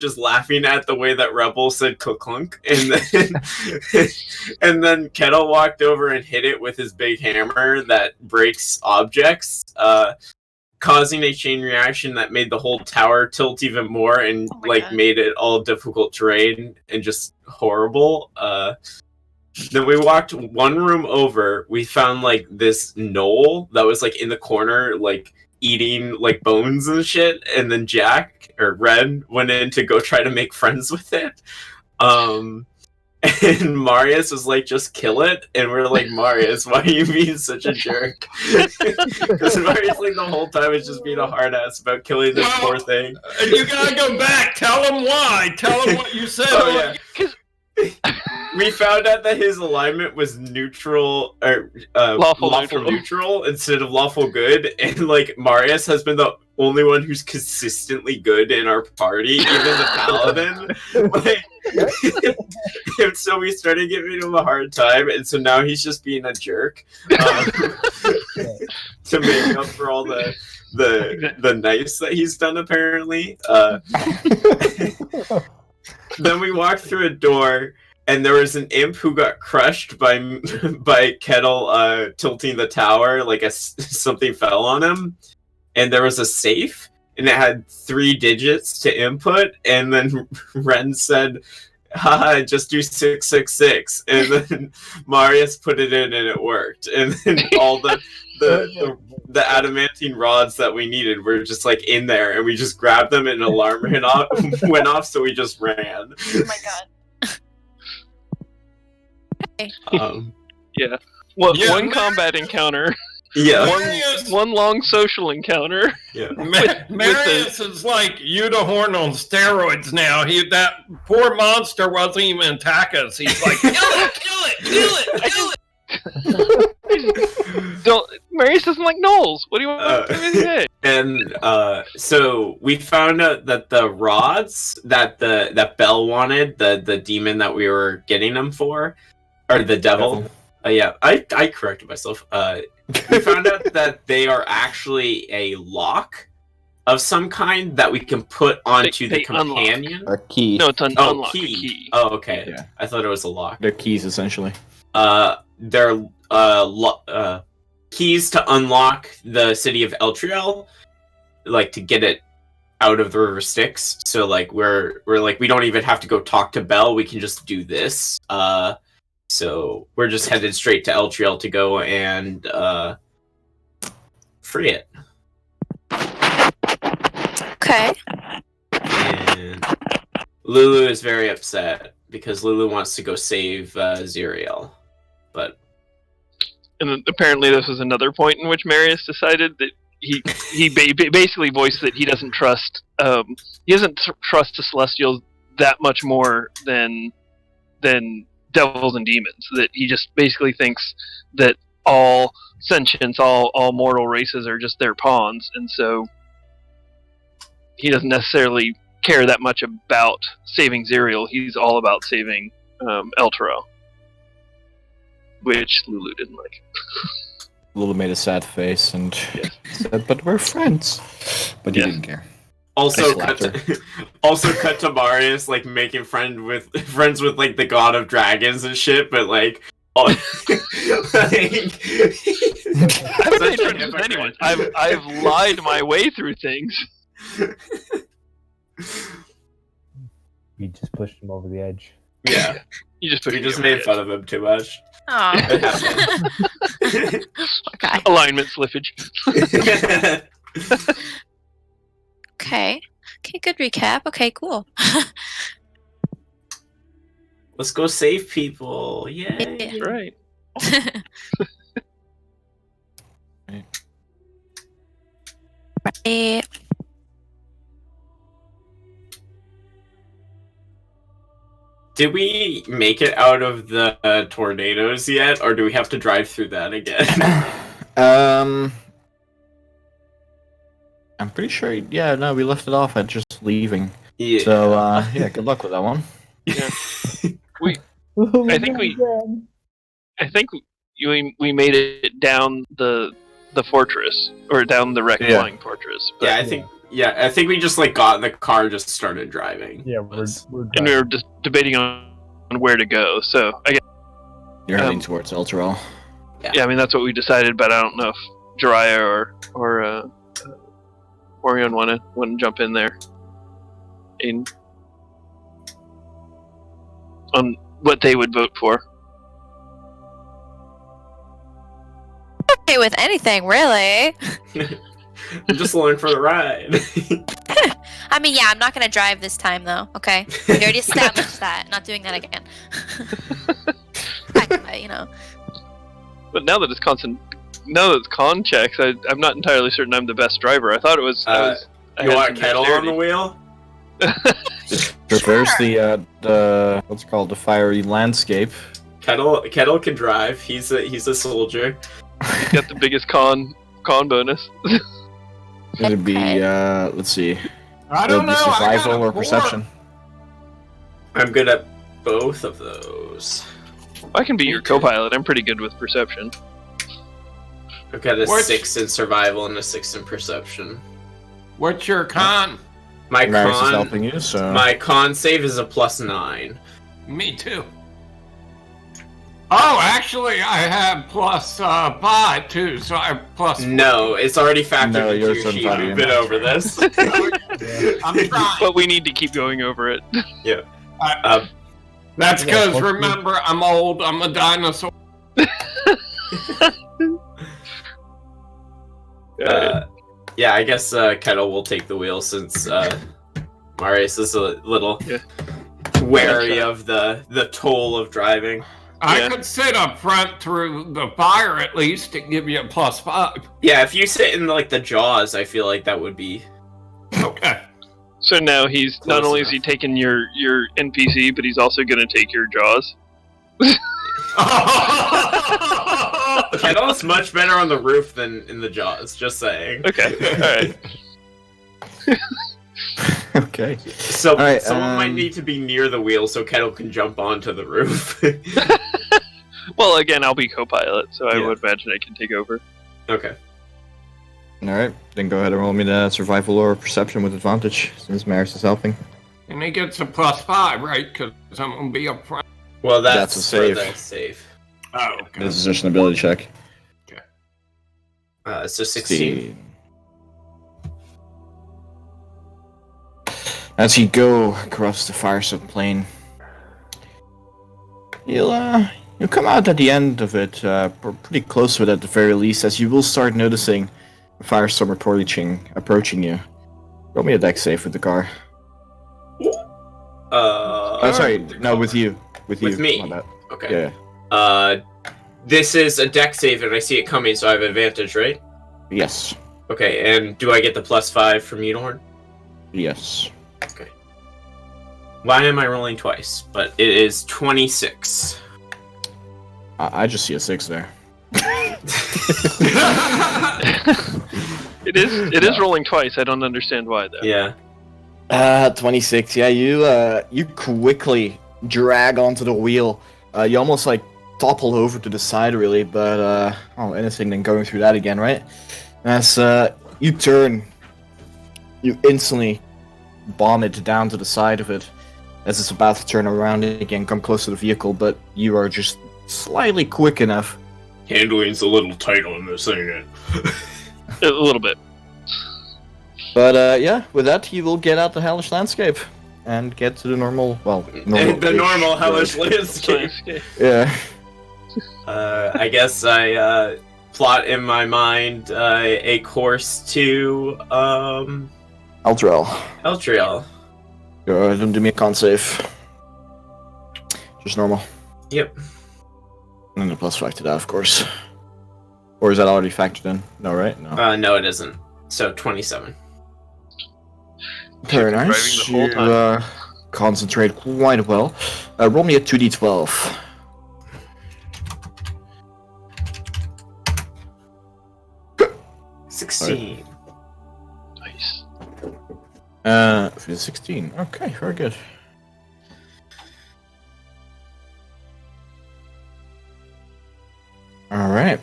just laughing at the way that Rebel said "clunk," and then and then Kettle walked over and hit it with his big hammer that breaks objects, causing a chain reaction that made the whole tower tilt even more and made it all difficult terrain and just horrible. Then we walked one room over. We found this knoll that was in the corner, eating bones and shit. And then Jack or Ren went in to go try to make friends with it. And Marius was just kill it. And we're like, Marius, why are you being such a jerk? Because Marius the whole time is just being a hard ass about killing this poor thing. You gotta go back. Tell him why. Tell him what you said. Oh, yeah. We found out that his alignment was neutral or lawful neutral instead of lawful good, and Marius has been the only one who's consistently good in our party, even the paladin. And so we started giving him a hard time, and so now he's just being a jerk to make up for all the nice that he's done apparently. Then we walked through a door, and there was an imp who got crushed by Kettle tilting the tower. Something fell on him, and there was a safe, and it had 3 digits to input. And then Ren said, "Haha, just do 666." And then Marius put it in, and it worked. And then all the adamantine rods that we needed were just in there, and we just grabbed them, and an alarm went off, so we just ran. Oh my god. Okay. Yeah. One combat encounter. Yeah. One long social encounter. Yeah. Marius is like Udahorn on steroids now. That poor monster wasn't even attack us. He's like, kill it. Marius doesn't like gnolls. What do you want to say? And so we found out that the rods that Bell wanted, the demon that we were getting them for, or the devil. Yeah, I corrected myself. We found out that they are actually a lock of some kind that we can put onto the companion. A key. No, it's an unlock. Key. A key. Oh, okay. Yeah. I thought it was a lock. They're keys, essentially. They're keys to unlock the city of Eltriel, to get it out of the River Styx. So we're we don't even have to go talk to Bell. We can just do this. So we're just headed straight to Eltriel to go and free it. Okay. And Lulu is very upset because Lulu wants to go save Ziriel, but. And then apparently this was another point in which Marius decided that he basically voiced that he doesn't trust trust the Celestials that much more than devils and demons. That he just basically thinks that all sentience, all mortal races are just their pawns, and so he doesn't necessarily care that much about saving Ziriel. He's all about saving Eltaro, which Lulu didn't like. Lulu made a sad face and said, "But we're friends." But he didn't care. Also cut to Marius making friends with the god of dragons and shit, but I haven't made friends with anyone. I've lied my way through things. You just pushed him over the edge. Yeah. You just made fun of him too much. Oh. Okay. Alignment slippage. Okay, good recap. Okay, cool. Let's go save people. Yay. Yeah. Right. Right. Did we make it out of the tornadoes yet, or do we have to drive through that again? I'm pretty sure. Yeah, no, we left it off at just leaving. Yeah. So yeah, good luck with that one. Yeah. I think we made it down the fortress, or down the wrecked flying fortress. But Yeah, I think Yeah, I think we just like got in the car, just started driving. Yeah, we're and we driving. were just debating on where to go. So I guess, You're heading towards Elturel. yeah, I mean that's what we decided. But I don't know if Jiraiya or Orion want to jump in there. On what they would vote for. Okay with anything, really. I'm just along for the ride. I mean, yeah, I'm not gonna drive this time though. Okay, we already established that. Not doing that again. You know. But now that it's con checks, I'm not entirely certain I'm the best driver. I thought it was. I You had want some Kettle on the dexterity. wheel? Just traverse the what's it called, the fiery landscape. Kettle can drive. He's a soldier. Got the biggest con bonus. It'd be Okay. let's see. I It'll don't be know. I got survival a or 4. perception. I'm good at both of those. I can be your co-pilot. I'm pretty good with perception. I've got a What? 6 in survival and a 6 in perception. What's your con? My Maris is con, helping you, so my con save is a +9. Me too. Oh, actually, I have +5 too, so I have +4. No, it's already factored No, into yours your doesn't sheet. factor We've in. been over this. I'm trying. But we need to keep going over it. That's Yeah, because plus remember, I'm old. I'm a dinosaur. Yeah, I guess Kettle will take the wheel since Marius is a little Yeah. wary of the toll of driving. I Yeah. could sit up front through the fire at least to give you a +5. Yeah, if you sit in like the jaws, I feel like that would be. Okay. So now he's not Close only is he taking your NPC, but he's also going to take your Jaws. Kettle's much better on the roof than in the jaws. Just saying. Okay, all right. okay. So Alright, someone might need to be near the wheel so Kettle can jump onto the roof. Well, again, I'll be co-pilot, so I Yeah. would imagine I can take over. Okay. Alright, then go ahead and roll me the survival or perception with advantage, since Maris is helping. And he gets a +5, right? Because I'm gonna be up front. Well, That's a for save. the save. Oh, okay. This is just an ability check. So 16. As you go across the fire-swept plain, you'll come out at the end of it, pretty close to it at the very least, as you will start noticing a firestorm approaching you. Roll me a dex save with the car. Oh, sorry, no, with you. With you. me? My bad. Okay. Yeah. This is a deck save and I see it coming, so I have advantage, right? Yes. Okay, and do I get the +5 from Unicorn? Yes. Okay. Why am I rolling twice? But it is 26. I just see a 6 there. It is rolling twice. I don't understand why though. Yeah. 26. Yeah, you quickly drag onto the wheel. You almost like topple over to the side, really. But anything than going through that again, right? As you turn, you instantly bomb it down to the side of it, as it's about to turn around again, come close to the vehicle. But you are just slightly quick enough. Handling's a little tight on this, ain't it? A little bit. But yeah, with that, you will get out the hellish landscape and get to the normal, The normal hellish landscape. Yeah. I guess I plot in my mind a course to Elturel. Eltriel. Go ahead and do me a con save. Just normal. Yep. And then a +5 to that, of course. Or is that already factored in? No, right? No. No, it isn't. So 27. Very Driving nice. the whole You time. concentrate quite well. Roll me a 2d12. Right. 16. Nice. For 16. Okay, very good. All right.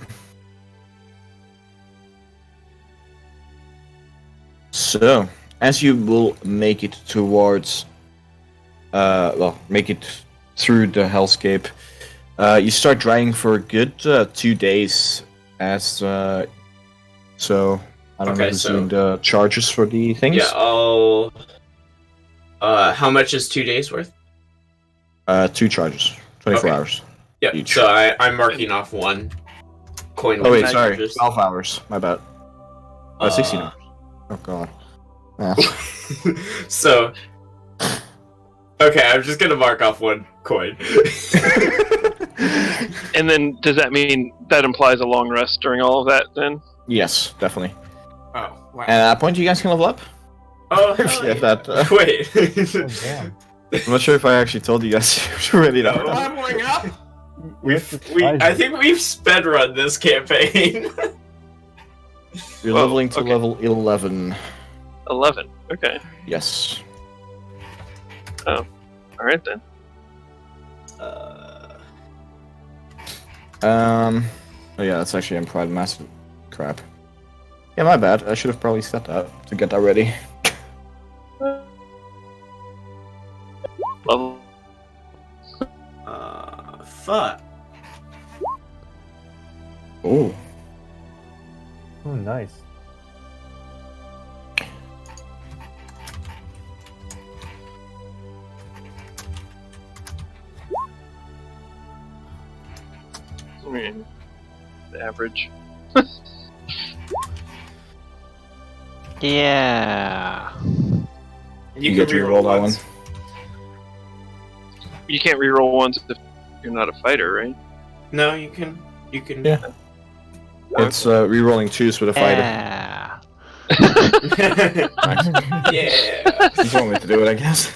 So, as you will make it towards, make it through the hellscape, you start dragging for a good 2 days. So I don't know Okay, who's so- doing the charges for the things. Yeah, I'll. How much is 2 days worth? 2 charges, 24 Okay. hours. Yeah, Each. so I'm marking off 1 coin. Oh wait, with sorry, charges. 12 hours. My bad. 16 hours. Oh god. Yeah. So. Okay, I'm just gonna mark off 1 coin. And then does that mean that implies a long rest during all of that? Then Yes, definitely. Oh, wow. And at that point, you guys can level up. Oh, If hell you have yeah. that. Wait. Oh, damn. I'm not sure if I actually told you guys already. No. Leveling up? I think we've sped run this campaign. You're Whoa, leveling to okay. level 11. 11. Okay. Yes. All right then. Oh yeah, that's actually implied massive crap. Yeah, my bad. I should have probably set that to get that ready. Level. Fuck. Oh. Oh, nice. I mean, the average. Yeah. You get to reroll that one. You can't reroll ones if you're not a fighter, right? No, you can. You can. Yeah. It's rerolling 2s with a fighter. Yeah. Yeah. You want me to do it, I guess.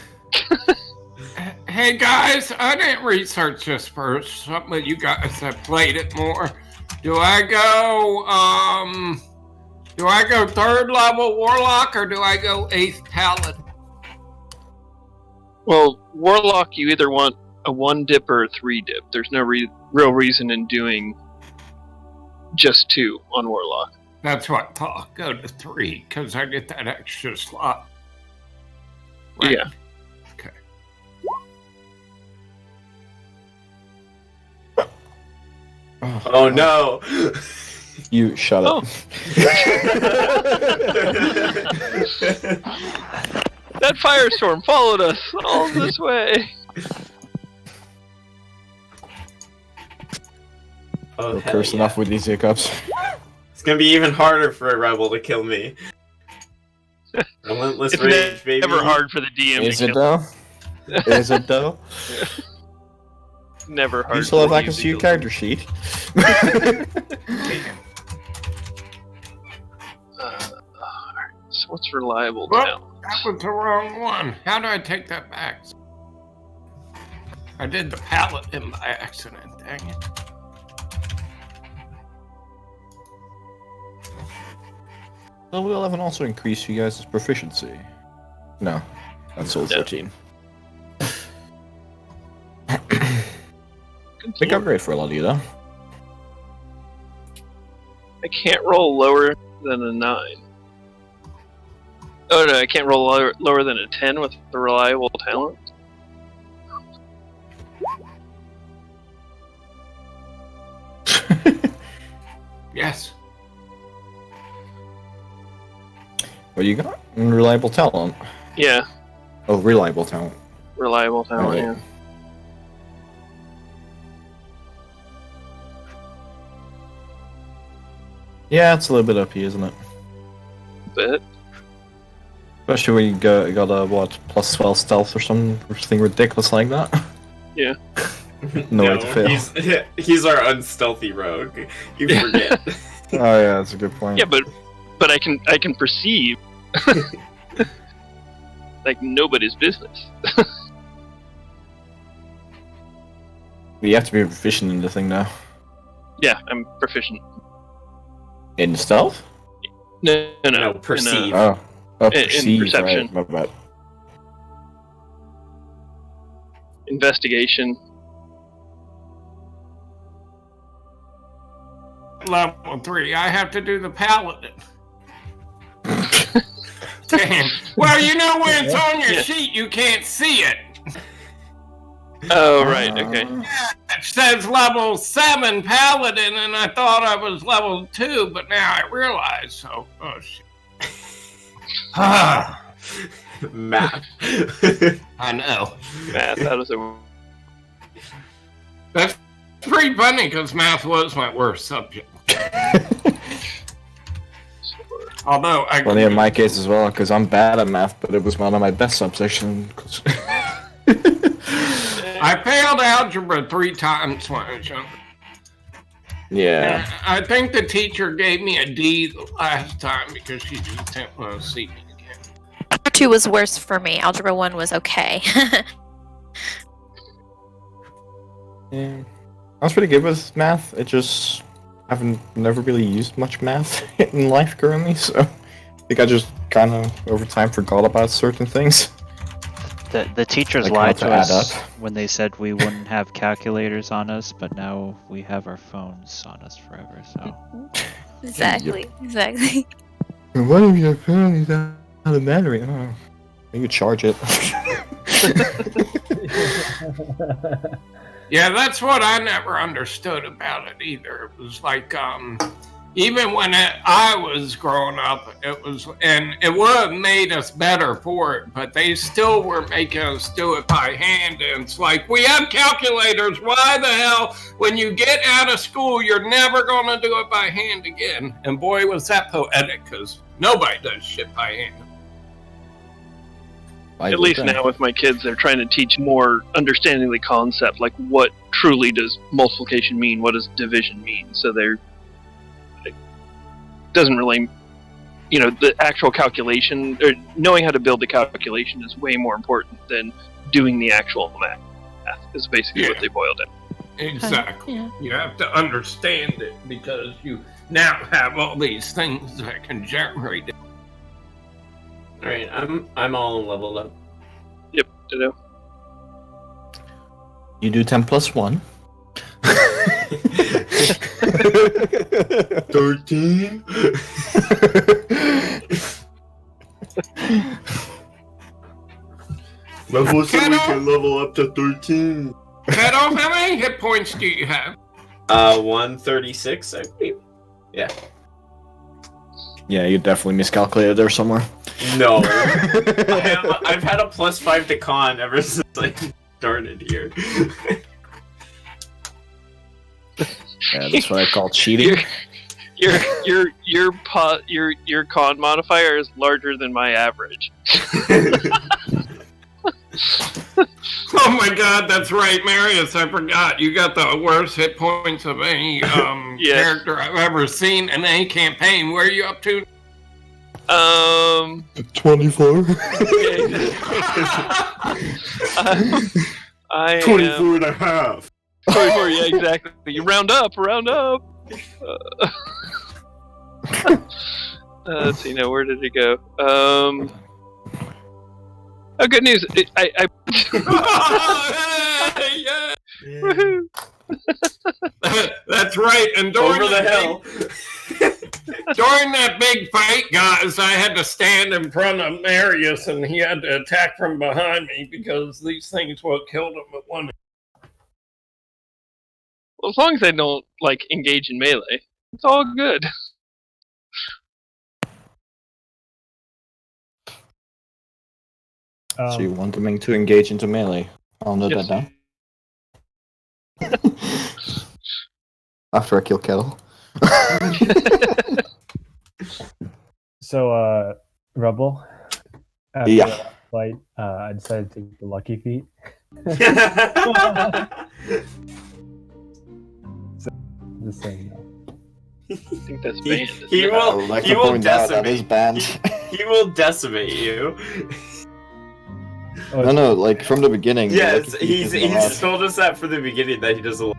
Hey guys, I didn't research this first. Some of you guys have played it more. Do I go 3rd level warlock or do I go 8th paladin? Well, warlock, you either want a 1 dip or a 3 dip. There's no real reason in doing just 2 on warlock. That's what I thought. Go to 3 because I get that extra slot. Right. Yeah. Okay. Oh no. You shut up. That firestorm followed us all this way. Oh, We're hell cursed yeah. enough with these hiccups. It's gonna be even harder for a rebel to kill me. Relentless It's rage, baby. never hard for the DM Is to it kill. though? Is it though? Never hard. You still have for the access DM to your kill. character sheet. Alright, so what's reliable Well, now? that was the wrong one. How do I take that back? I did the paladin by accident. Dang it. Level 11 also increase you guys' proficiency. No, that's all No. 14. Big upgrade for a lot of you though. I can't roll lower than a 9. Oh no, I can't roll lower than a 10 with the reliable talent. Yes. What do you got? Reliable talent. Yeah, Oh, reliable talent. reliable talent. Alright. Yeah. Yeah, it's a little bit up here, isn't it? But Especially when you got a what, plus 12 stealth or something ridiculous like that. Yeah. No way to fail. He's our unstealthy rogue. You forget. Oh yeah, that's a good point. yeah, but I can perceive like nobody's business. You have to be proficient in the thing now. Yeah, I'm proficient. In stealth? No, No, perceive. Oh, In perceive, perception. right, my bad. Investigation. Level 3. I have to do the paladin. Damn. Well, you know when it's on your sheet, you can't see it. Oh, right, okay. It says level 7 paladin, and I thought I was level 2, but now I realize. So, oh shit. Math. I know. Math, how does it work? That's pretty funny because math was my worst subject. Although I Funny in my case as well, because I'm bad at math, but it was one of my best subsections. I failed algebra 3 times when I was younger. Yeah. I think the teacher gave me a D the last time because she just didn't want to see me again. Algebra 2 was worse for me. Algebra 1 was okay. Yeah. I was pretty good with math. It just I've never really used much math in life currently, so I think I just kind of over time forgot about certain things. The teachers Like lied how to to add us up. when they said we wouldn't have calculators on us, but now we have our phones on us forever. So Exactly. Exactly. What if your phone is out of battery? Oh, you charge it. Yeah, that's what I never understood about it either. It was like, even when I was growing up, it was, and it would have made us better for it, but they still were making us do it by hand. And it's like, we have calculators. Why the hell, when you get out of school, you're never going to do it by hand again? And boy, was that poetic, because nobody does shit by hand. At least now with my kids, they're trying to teach more understanding the concept, like what truly does multiplication mean, what does division mean. So it doesn't really, the actual calculation, or knowing how to build the calculation is way more important than doing the actual math, is basically what they boiled it. Exactly. Yeah. You have to understand it because you now have all these things that can generate it. Alright, I'm all leveled up. Yep, ditto. You do 10 plus 1. 13? Level so we can level up to 13. Pedo, how many hit points do you have? 136, I believe. Yeah. Yeah, you definitely miscalculated there somewhere. No. I've had a +5 to con ever since I started here. Yeah, that's what I call cheating. Your con modifier is larger than my average. Oh my god, that's right, Marius, I forgot. You got the worst hit points of any character I've ever seen in any campaign. Where are you up to? 24. I 24 and a half. 24, yeah, exactly. You round up. Let's see, now where did it go? Oh, good news. I Yeah. Woohoo! That's right, and during Over the hill. during that big fight, guys, I had to stand in front of Marius, and he had to attack from behind me because these things what killed him at one. Well, as long as they don't engage in melee, it's all good. So you want them to engage into melee. I'll note Yes. that down. After I kill Kettle. So, Rebel, after Yeah. that fight, I decided to take the lucky feat. Just saying that. I think that's banned. He I would like he to will point out that is decimate. banned. He will decimate you. Oh, No, from the beginning. the Yes, lucky feat he's is allowed. told us that from the beginning that he doesn't.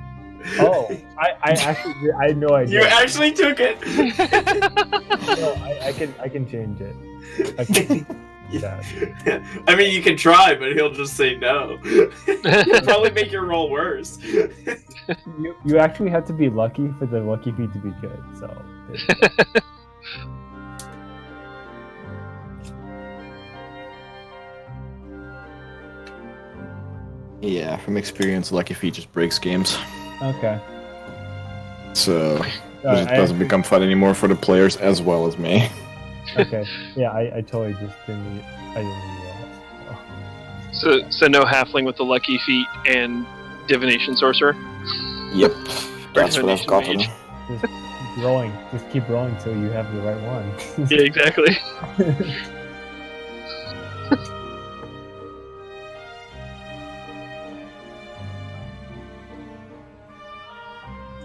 oh, I actually, I had no idea. You actually took it. No, I can change it. I can, yeah. I mean, you can try, but he'll just say no. He'll probably make your roll worse. You actually have to be lucky for the lucky feat to be good. So. Yeah, from experience, Lucky Feet just breaks games. Okay. So Alright, it doesn't become fun anymore for the players as well as me. Okay. Yeah, I totally just didn't. I didn't realize. So no halfling with the lucky feet and divination sorcerer. Yep, that's what I've Divination gotten. mage. Just keep rolling. Just keep rolling till you have the right one. Yeah, exactly.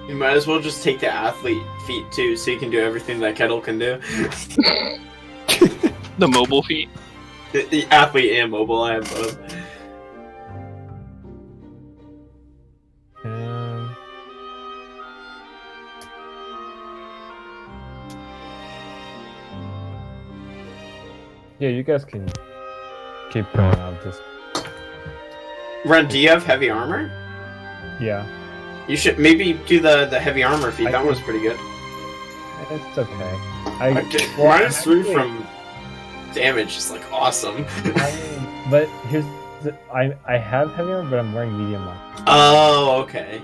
You might as well just take the athlete feat too, so you can do everything that Kettle can do. The mobile feet. The athlete and mobile, I have both. Yeah, you guys can keep going. I'll just. Ren, do you have heavy armor? Yeah. You should maybe do the heavy armor feat. I That could- one's pretty good. It's okay. Minus 3 from damage is like awesome. But here's I have heavy armor, but I'm wearing medium armor. Oh, okay.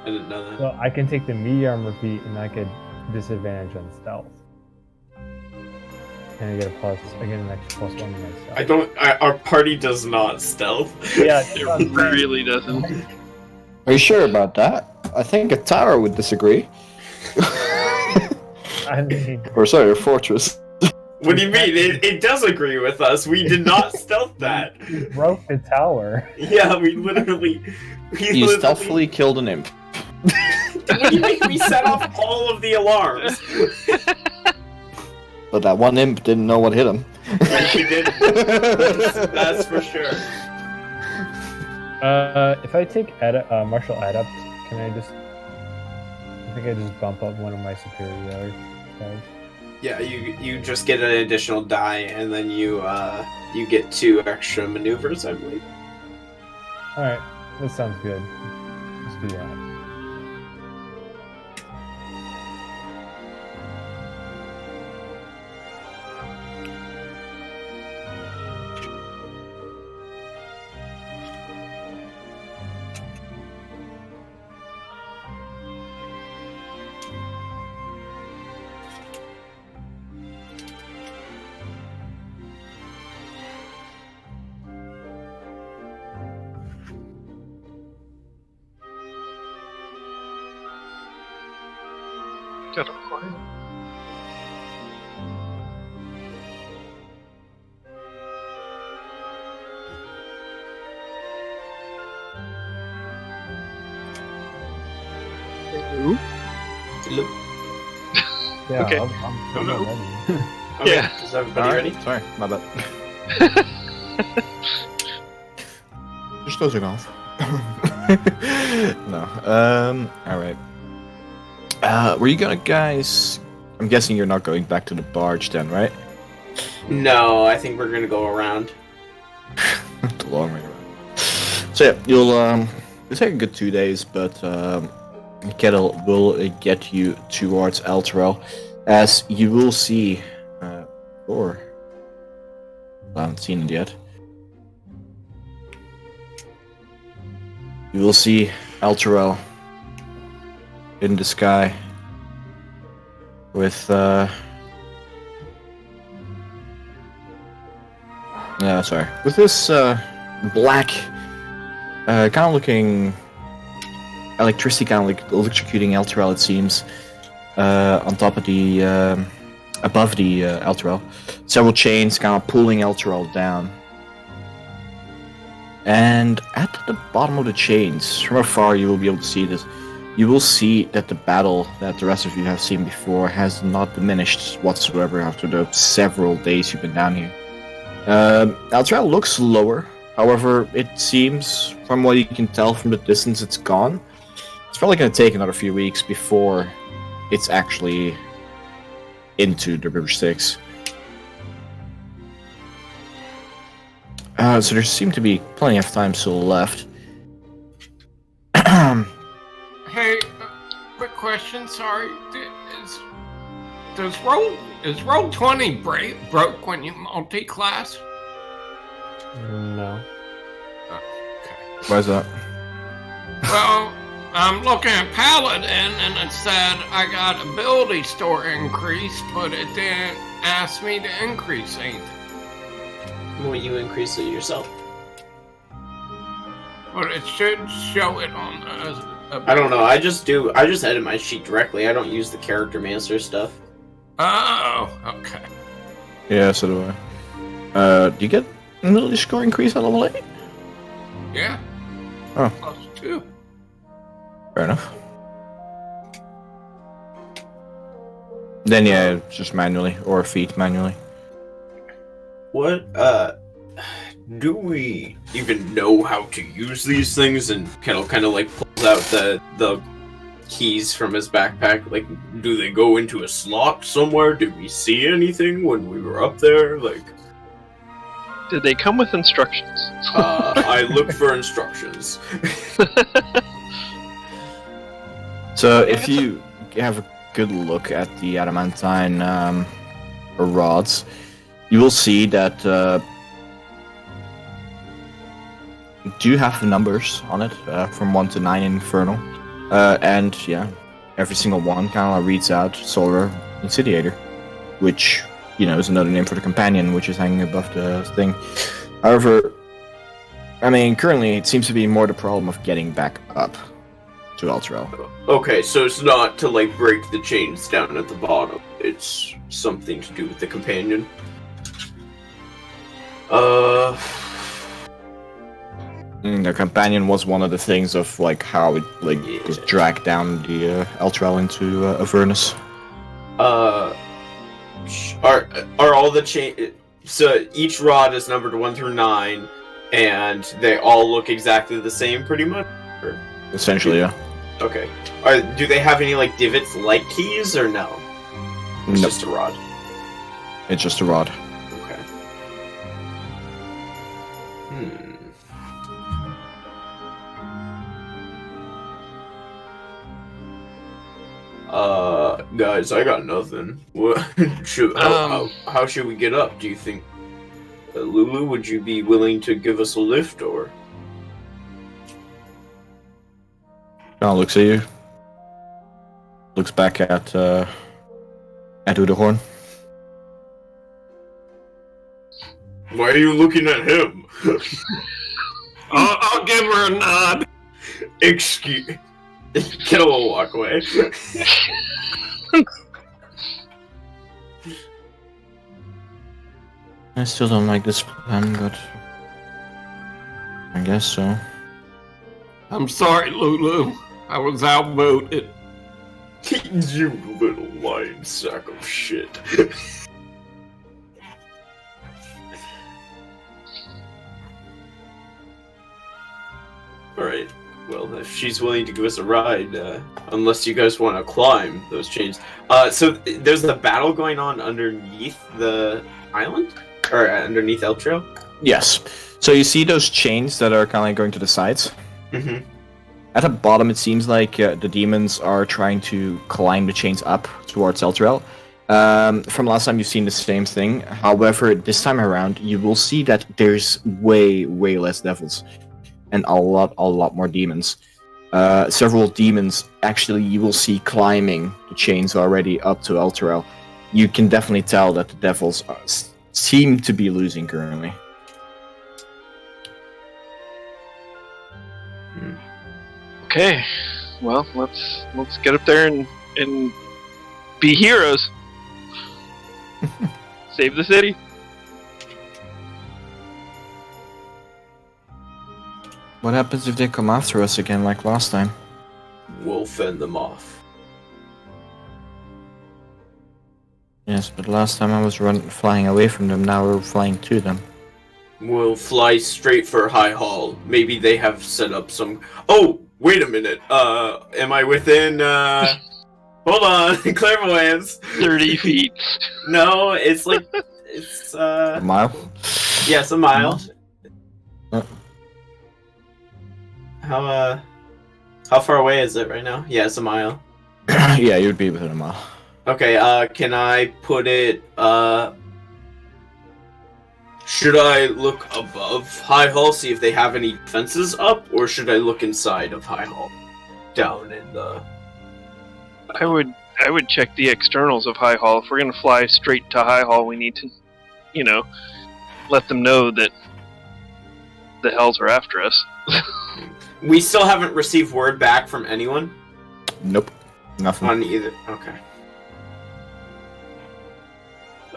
I didn't know that. So I can take the medium armor feat, and I get disadvantage on stealth. And I get an extra +1 to my stealth. Our party does not stealth. Yeah, It really doesn't. Are you sure about that? I think a tower would disagree. I mean, Or sorry, a fortress. What do you mean? It does agree with us. We did not stealth that. we broke the tower. Yeah, we literally. You stealthily killed an imp. What do you mean? We set off all of the alarms. But that one imp didn't know what hit him. He did. That's for sure. If I take martial adept, can I just? I think I just bump up one of my superior guys. Yeah, you just get an additional die, and then you get 2 extra maneuvers, I believe. All right, that sounds good. Let's do that. Got him quiet. Ooh. Yeah, Okay. I'm no. ready. Okay, Yeah. is everybody ready? Sorry, my bad. Just dozing off. No. Alright. Were you gonna guys... I'm guessing you're not going back to the barge then, right? No, I think we're gonna go around. The long way around. So yeah, you'll take a good 2 days, but Kettle will get you towards Elturel, as you will see, or I haven't seen it yet. You will see Elturel in the sky with with this black kind of looking electricity, kind of like electrocuting Elturel, it seems, on top of the above the Elturel. Several chains kind of pulling Elturel down. And at the bottom of the chains, from afar you will be able to see this. You will see that the battle that the rest of you have seen before has not diminished whatsoever after the several days you've been down here. Elturel looks lower. However, it seems, from what you can tell from the distance it's gone, it's probably going to take another few weeks before it's actually into the River Styx. So there seem to be plenty of time still left. Hey, quick question. Sorry, is roll 20 broke when you multi-class? No. Why is that? Well, I'm looking at Paladin, and it said I got ability store increased, but it didn't ask me to increase anything. Will you increase it yourself? But it should show it on the... I don't know. I just edit my sheet directly. I don't use the character master stuff. Oh, okay. Yeah, so do I. Do you get an ability score increase at level 8? Yeah. Oh. +2. Fair enough. Then yeah, just manually, or feet manually. What, do we even know how to use these things? And Kettle kind of like pulls out the keys from his backpack. Like, do they go into a slot somewhere? Did we see anything when we were up there? Like, Did they come with instructions? I look for instructions. So if you have a good look at the adamantine rods, you will see that do have the numbers on it from 1 to 9 in Infernal, and yeah, every single one kind of reads out Solar Incendiator, which is another name for the companion, which is hanging above the thing. However, I mean, currently it seems to be more the problem of getting back up to Elturel. Okay, so it's not to like break the chains down at the bottom. It's something to do with the companion. The companion was one of the things of like how it was dragged down the Elturel into Avernus. Are all the chain? So each rod is numbered 1 through 9, and they all look exactly the same, pretty much. Or? Essentially, yeah. Okay. Do they have any like divots like keys or no? It's just a rod. It's just a rod. Okay. Guys, I got nothing. What how should we get up? Do you think, Lulu, would you be willing to give us a lift, or? John looks at you. Looks back at Udahorn. Why are you looking at him? I'll give her a nod. Excuse. Kettle will walk away. I still don't like this plan, but I guess so. I'm sorry, Lulu. I was outvoted. You little lying sack of shit. Alright, well, if she's willing to give us a ride, unless you guys want to climb those chains. So there's a battle going on underneath the island? Or underneath Elturel? Yes. So you see those chains that are kind of like going to the sides? Mm-hmm. At the bottom, it seems like the demons are trying to climb the chains up towards Elturel. From last time, you've seen the same thing. However, this time around, you will see that there's way less devils. And a lot more demons. Several demons, actually, you will see climbing the chains already up to Elturel. You can definitely tell that the devils seem to be losing currently. Okay, well, let's get up there and be heroes. Save the city. What happens if they come after us again like last time? We'll fend them off. Yes, but last time I was flying away from them, now we're flying to them. We'll fly straight for High Hall. Maybe they have set up some... Oh, wait a minute. Am I within, Hold on, clairvoyance. 30 feet. No, it's like... It's, A mile? Yes, a mile. How far away is it right now? Yeah, it's a mile. Yeah, you'd be within a mile. Okay, can I put it, Should I look above High Hall, see if they have any defenses up, or should I look inside of High Hall? Down in the... I would check the externals of High Hall. If we're going to fly straight to High Hall, we need to, let them know that the hells are after us. We still haven't received word back from anyone? Nope. Nothing. On either... Okay.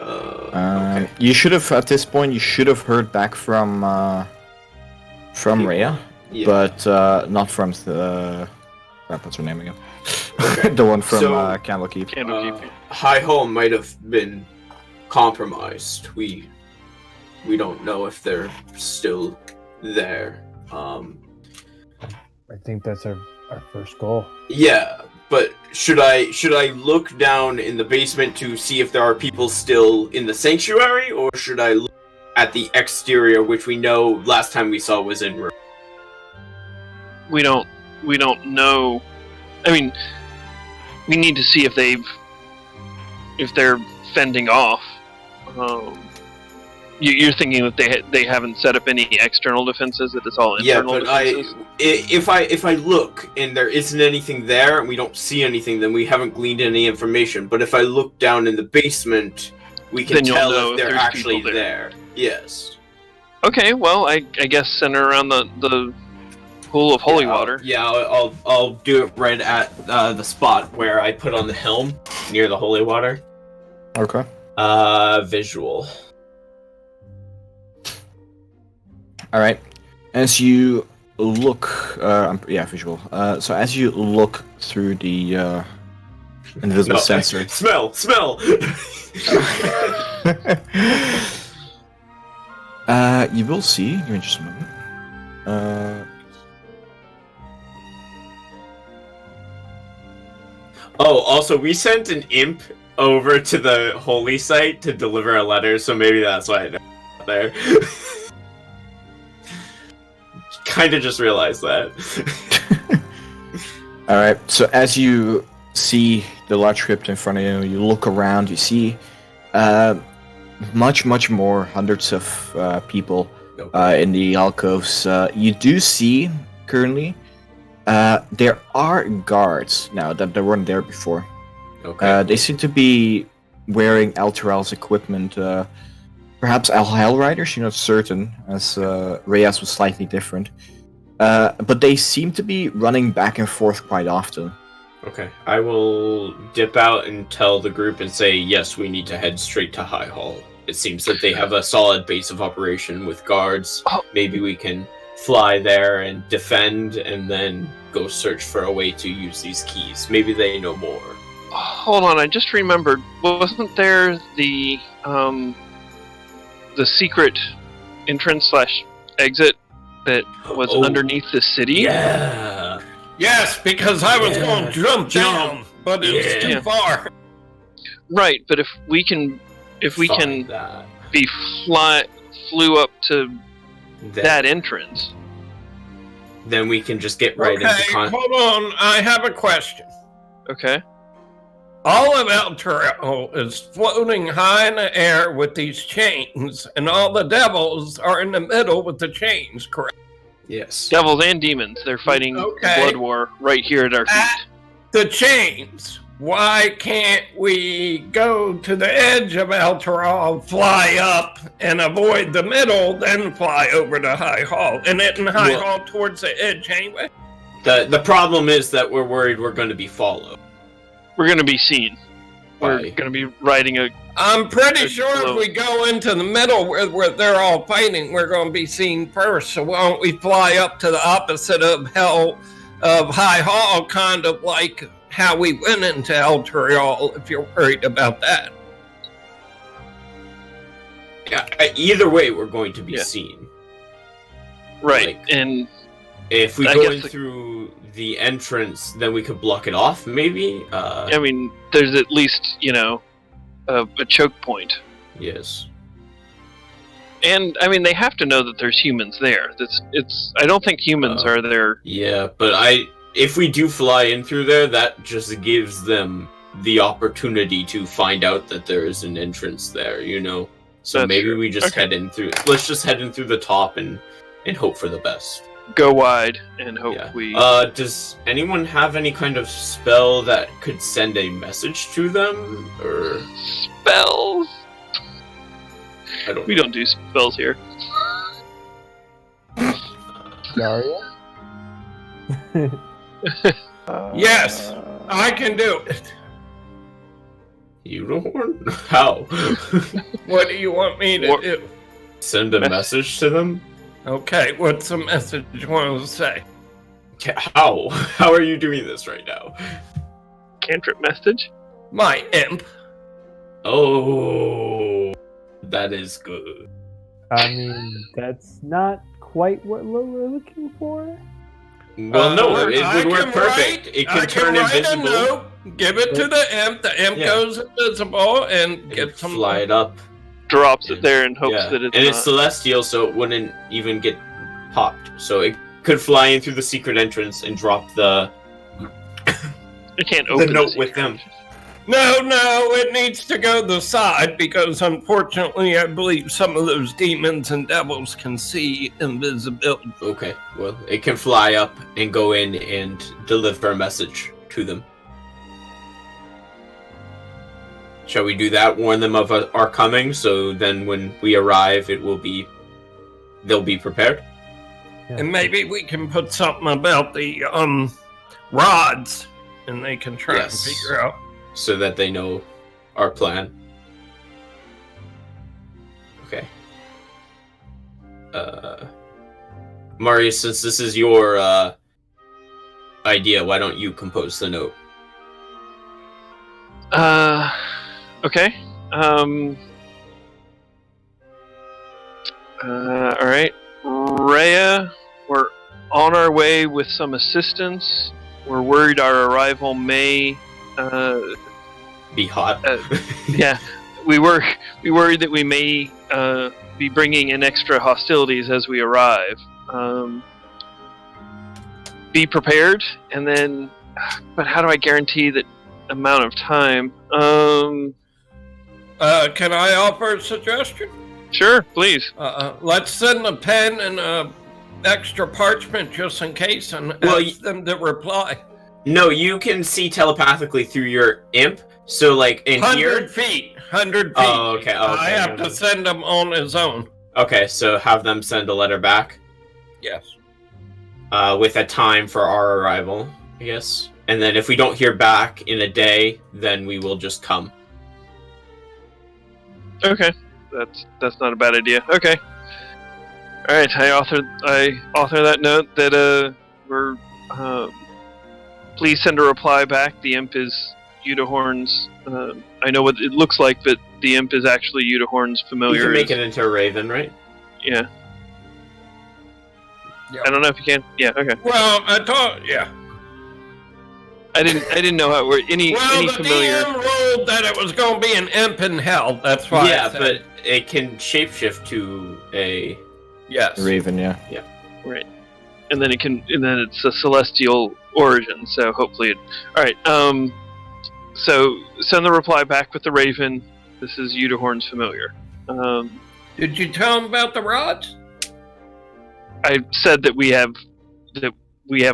Okay. You should have, at this point, heard back from Rhea, Yeah. but not from the... what's her name again? Okay. The one from So, Candlekeep. Candlekeep. High Hall might have been compromised. We don't know if they're still there. I think that's our first goal. Yeah, but should I look down in the basement to see if there are people still in the sanctuary, or should I look at the exterior, which we know last time we saw was in room? We don't know. I mean, we need to see if they're fending off. You're thinking that they haven't set up any external defenses; that it's all internal defenses. If I look and there isn't anything there, and we don't see anything, then we haven't gleaned any information. But if I look down in the basement, we can Then you'll tell know if if they're there's actually people there. Yes. Okay, well, I guess center around the pool of holy water. I'll do it right at the spot where I put on the helm near the holy water. Okay. Visual. All right. As you look, visual. So as you look through the invisible sensor, Smell. you will see. Give me just a moment. Oh, also, we sent an imp over to the holy site to deliver a letter, so maybe that's why I know there. Kind of just realized that. All right. So as you see the large crypt in front of you, you look around. You see much more, hundreds of people in the alcoves. You do see currently there are guards now that there weren't there before. Okay. They seem to be wearing Alteral's equipment. Perhaps Hell Riders, you're not certain, as Reyes was slightly different. But they seem to be running back and forth quite often. Okay. I will dip out and tell the group and say, yes, we need to head straight to High Hall. It seems that they have a solid base of operation with guards. Oh. Maybe we can fly there and defend, and then go search for a way to use these keys. Maybe they know more. Hold on, I just remembered. Wasn't there the secret entrance/exit that was underneath the city? Yeah. Yes, because I was going to jump down, but it's too far. Right, but if we can that. flew up to that entrance, then we can just get right into hold on. I have a question. okay. All of El Toro is floating high in the air with these chains, and all the devils are in the middle with the chains, correct? Yes. Devils and demons, they're fighting the blood war right here at our feet. The chains. Why can't we go to the edge of El Toro, fly up, and avoid the middle, then fly over to High Hall? And then High Hall towards the edge anyway? The problem is that we're worried we're going to be followed. We're going to be seen. We're Why? going to be riding a... I'm pretty sure float. if we go into the middle where they're all fighting, we're going to be seen first. So why don't we fly up to the opposite of High Hall, kind of like how we went into El Toro, if you're worried about that. Yeah, either way, we're going to be seen. Right, Like, and if we I go guess in through the entrance, then we could block it off, maybe? I mean, there's at least, a choke point. Yes. And, I mean, they have to know that there's humans there. I don't think humans are there. Yeah, but if we do fly in through there, that just gives them the opportunity to find out that there is an entrance there, So That's maybe true. we just Okay. head in through. Let's just head in through the top and hope for the best. Go wide and hope Yeah. we. Does anyone have any kind of spell that could send a message to them, or Spells. I don't. We don't do spells here. Daria? Yes, I can do it. Unicorn? How? What do you want me to What- do? Send a message to them? Okay, what's the message you want to say? How? How are you doing this right now? Cantrip message. My imp. Oh, that is good. I mean, that's not quite what we're looking for. Well, no, it I would work can perfect. write- It I can turn write invisible. A note, give it to the imp. The imp Yeah. goes invisible and And gets some. fly it up. Drops it there and hopes Yeah. that it's and not. it's celestial, so it wouldn't even get popped. So it could fly in through the secret entrance and drop the I can't open note this with here. them. No, it needs to go the side because unfortunately, I believe some of those demons and devils can see invisibility. Okay, well, it can fly up and go in and deliver a message to them. Shall we do that? Warn them of our coming, so then when we arrive, they'll be prepared. And maybe we can put something about the rods, and they can try Yes. and figure out. So that they know our plan. Okay. Marius, since this is your idea, why don't you compose the note? Okay. Alright. Rhea, we're on our way with some assistance. We're worried our arrival may, Be hot. yeah, we worried that we may, be bringing in extra hostilities as we arrive. Be prepared, and then, but how do I guarantee that amount of time? Can I offer a suggestion? Sure, please. Let's send a pen and extra parchment just in case, and Well, ask them to reply. No, you can see telepathically through your imp. So, like, in 100 here. feet. 100 feet. Oh, okay. I have to send him on his own. Okay, so have them send a letter back. Yes. With a time for our arrival, I guess. And then if we don't hear back in a day, then we will just come. Okay, that's not a bad idea. Okay. All right, I author that note that we're please send a reply back. The imp is Udahorn's. I know what it looks like, but the imp is actually Udahorn's You familiar. can make it into a raven, right? Yeah. Yeah. I don't know if you can. Yeah. Okay. Well, I thought, yeah. I didn't know how it worked. Any The familiar. DM ruled that it was going to be an imp in hell. That's why. Yeah, I said, but it can shapeshift to a. yes. Raven, yeah. Right. And then it's a celestial origin, so hopefully it. Alright, so send the reply back with the raven. This is Udahorn's familiar. Did you tell him about the rods? I said that we have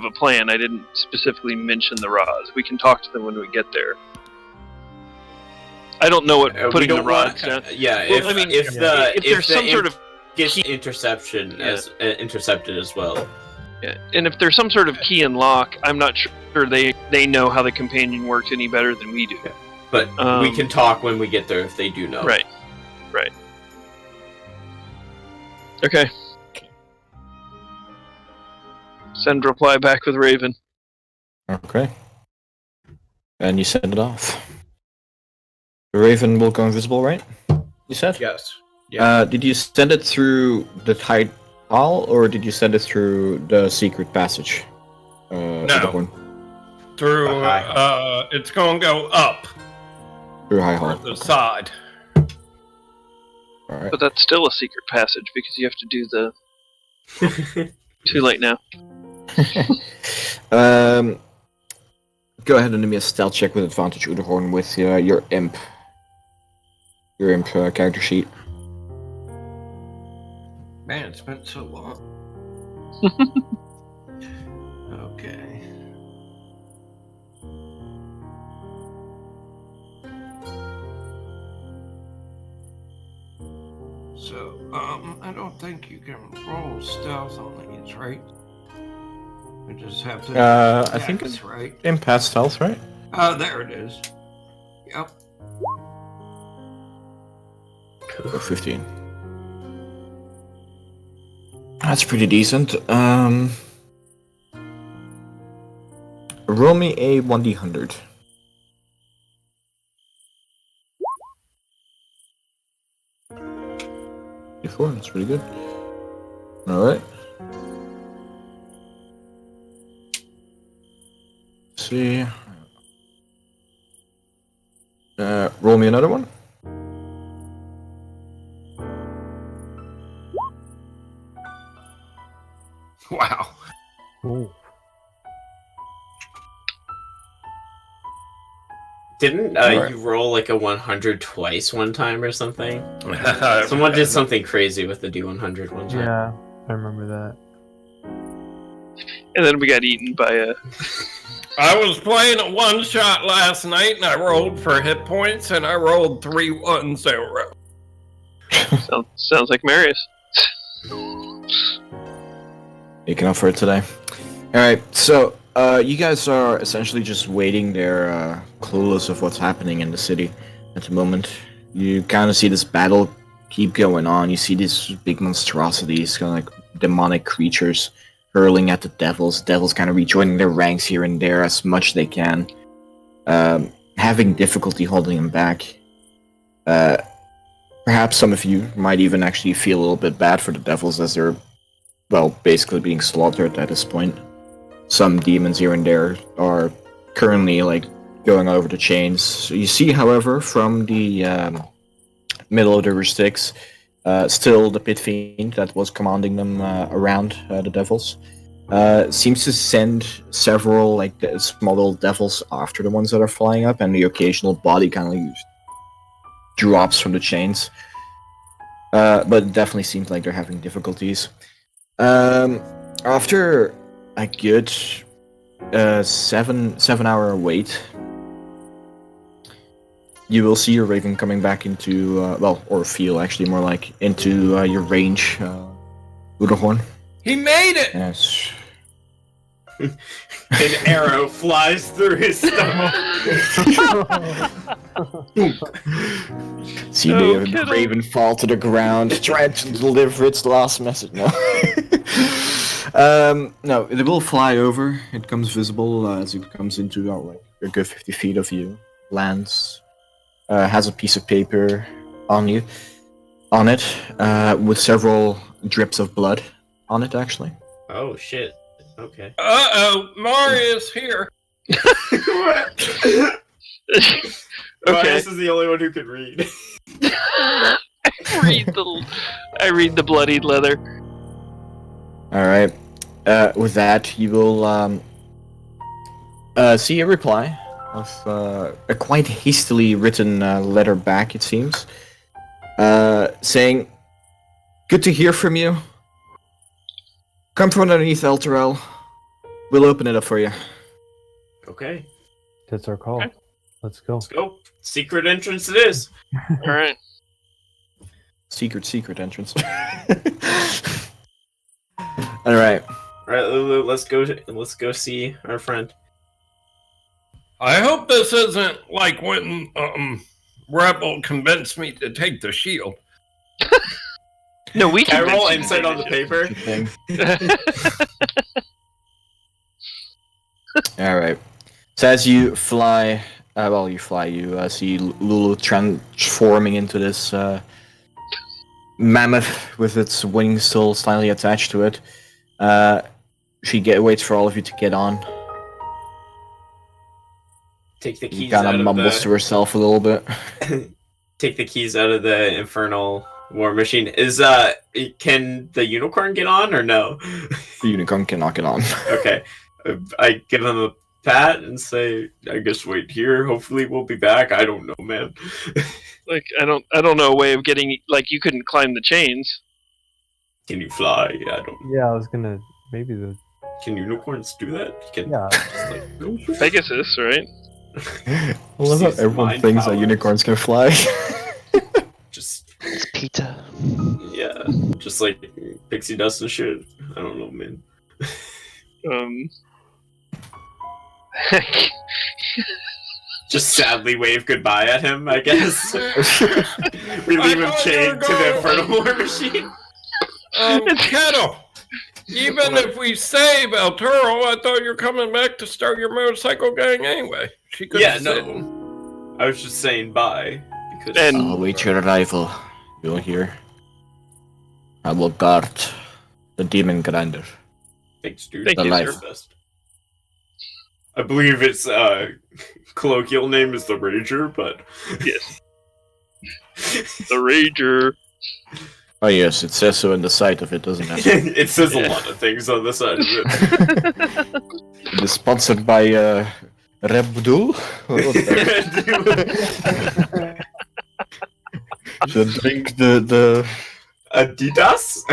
a plan. I didn't specifically mention the rods. We can talk to them when we get there. I don't know what We putting the don't rods want- down. Yeah, Well, if there's some sort of gets interception as intercepted as well. yeah, and if there's some sort of key and lock, I'm not sure they know how the companion works any better than we do. But we can talk when we get there if they do know. Right. Okay. Send reply back with Raven. Okay. And you send it off. The Raven will go invisible, right? You said? Yes. Did you send it through the Tide Hall, or did you send it through the secret passage? No. Through, it's going to go up Through High Hall. the side. Alright. But that's still a secret passage because you have to do the. Too late now. Go ahead and give me a stealth check with advantage, Udahorn, with your imp. Your imp character sheet. Man, it's been so long. Okay. So, I don't think you can roll stealth on these, right? We just have to. I think that's it's right. in past stealth, right? Oh, there it is. Yep. Or 15. That's pretty decent. Roll me a 1d100. Before, that's pretty good. Alright. See. Roll me another one. Wow. Ooh. Didn't Alright. you roll like a 100 twice one time or something? Someone did something crazy with the D100 one time. Yeah, I remember that. And then we got eaten by a. I was playing a one shot last night and I rolled for hit points and I rolled 3 ones in a row. Sounds like Marius. Making up for it today. Alright, so you guys are essentially just waiting there, clueless of what's happening in the city at the moment. You kind of see this battle keep going on. You see these big monstrosities, kind of like demonic creatures hurling at the devils. Devils kind of rejoining their ranks here and there as much they can, having difficulty holding them back. Perhaps some of you might even actually feel a little bit bad for the devils as they're, well, basically being slaughtered at this point. Some demons here and there are currently, like, going over the chains. So you see, however, from the middle of the river Styx, still the pit fiend that was commanding them around the devils seems to send several, like, small little devils after the ones that are flying up, and the occasional body kind of like drops from the chains. But it definitely seems like they're having difficulties. After a good 7-hour wait, you will see your raven coming back into, or feel actually more like, into your range, Uderhorn. He made it! Yes. An arrow flies through his stomach. See Oh, the kiddo. raven fall to the ground, trying to deliver its last message. No. No, it will fly over. It comes visible as it comes into like a good 50 feet of you. Lands. Has a piece of paper on it, with several drips of blood on it, actually. Oh shit. Okay. Uh-oh, Marius here. Marius is the only one who can read. I read the bloodied leather. Alright. With that, you will see a reply of a quite hastily written letter back, it seems. Saying, "Good to hear from you. Come from underneath Elturel. We'll open it up for you." Okay, That's our call. Okay. Let's go. let's go. Secret entrance it is. All right. Secret entrance. Alright. Alright, Lulu, let's go see our friend. I hope this isn't like when Rebel convinced me to take the shield. No, we Can I can roll insight on the paper? Alright. So as you fly, you see Lulu transforming into this mammoth with its wings still slightly attached to it. She waits for all of you to get on. Take the She keys kind out of of mumbles to herself a little bit. Take the keys out of the infernal war machine. Can the unicorn get on or no? The unicorn cannot get on. Okay. I give him a pat and say, I guess wait here. Hopefully we'll be back. I don't know, man. Like I don't know a way of getting, like, you couldn't climb the chains. Can you fly? I don't. Yeah, I was gonna maybe the Can unicorns do that? Can yeah. just like go. Pegasus, right? I love how Sees everyone mind thinks that powers. unicorns can fly. Just It's Peter. yeah, just like pixie dust and shit. I don't know, man. Um, Just sadly wave goodbye at him, I guess. We leave him I thought you chained were to the going- Inferno War machine. Kettle. Even if we save Arturo, I thought you were coming back to start your motorcycle gang anyway. She could Yeah, no. I was just saying bye because And- I'll await your arrival. You'll hear. I will guard the demon grinder. thanks, dude. Thank you, That's sir. the best. I believe its colloquial name is the Rager, but yes. The Rager. Oh yes, it says so in the site of it, doesn't it? it says a Yeah. lot of things on the side of it. It is sponsored by Rebdul. What was that? Should drink the Adidas?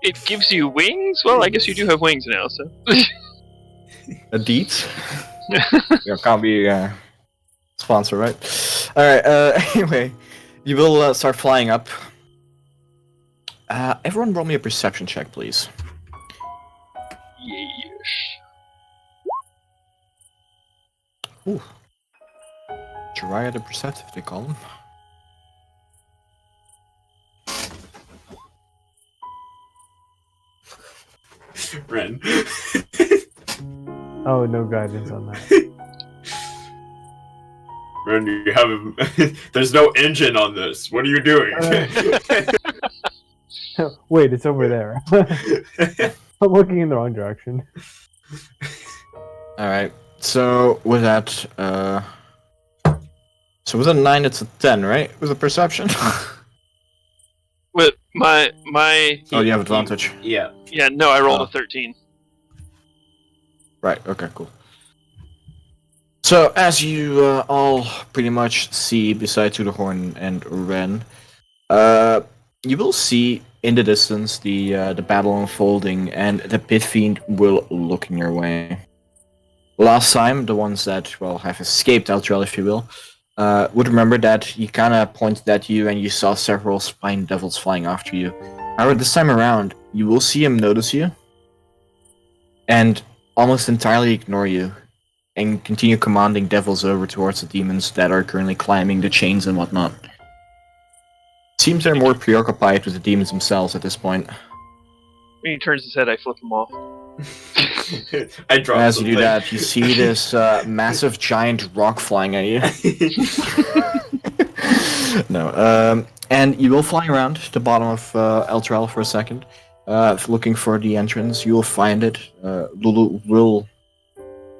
It gives you wings? Well, I guess you do have wings now, so. Adidas. Yeah, can't be sponsor, right? All right. Anyway, you will start flying up. Everyone, roll me a perception check, please. Yes. Ooh. Jiraiya the Perceptive, they call him. Ren. Oh, no guidance on that. Ren, you have there's no engine on this. What are you doing? Wait, it's over there. I'm looking in the wrong direction. Alright, so with that, so with a 9, it's a 10, right? With a perception? But my Oh, you have advantage. Yeah. yeah, no, I rolled Oh. a 13. Right, okay, cool. So, as you all pretty much see beside Tudorhorn and Ren, you will see in the distance the battle unfolding, and the Pit Fiend will look in your way. Last time, the ones that, well, have escaped Outrell, if you will, would remember that he kind of pointed at you and you saw several spine devils flying after you. However, this time around, you will see him notice you and almost entirely ignore you and continue commanding devils over towards the demons that are currently climbing the chains and whatnot. Seems they're more preoccupied with the demons themselves at this point. When he turns his head, I flip him off. I dropped As you do something. that, you see this massive giant rock flying at you. No, and you will fly around the bottom of Eltrell for a second, looking for the entrance. You will find it. Lulu will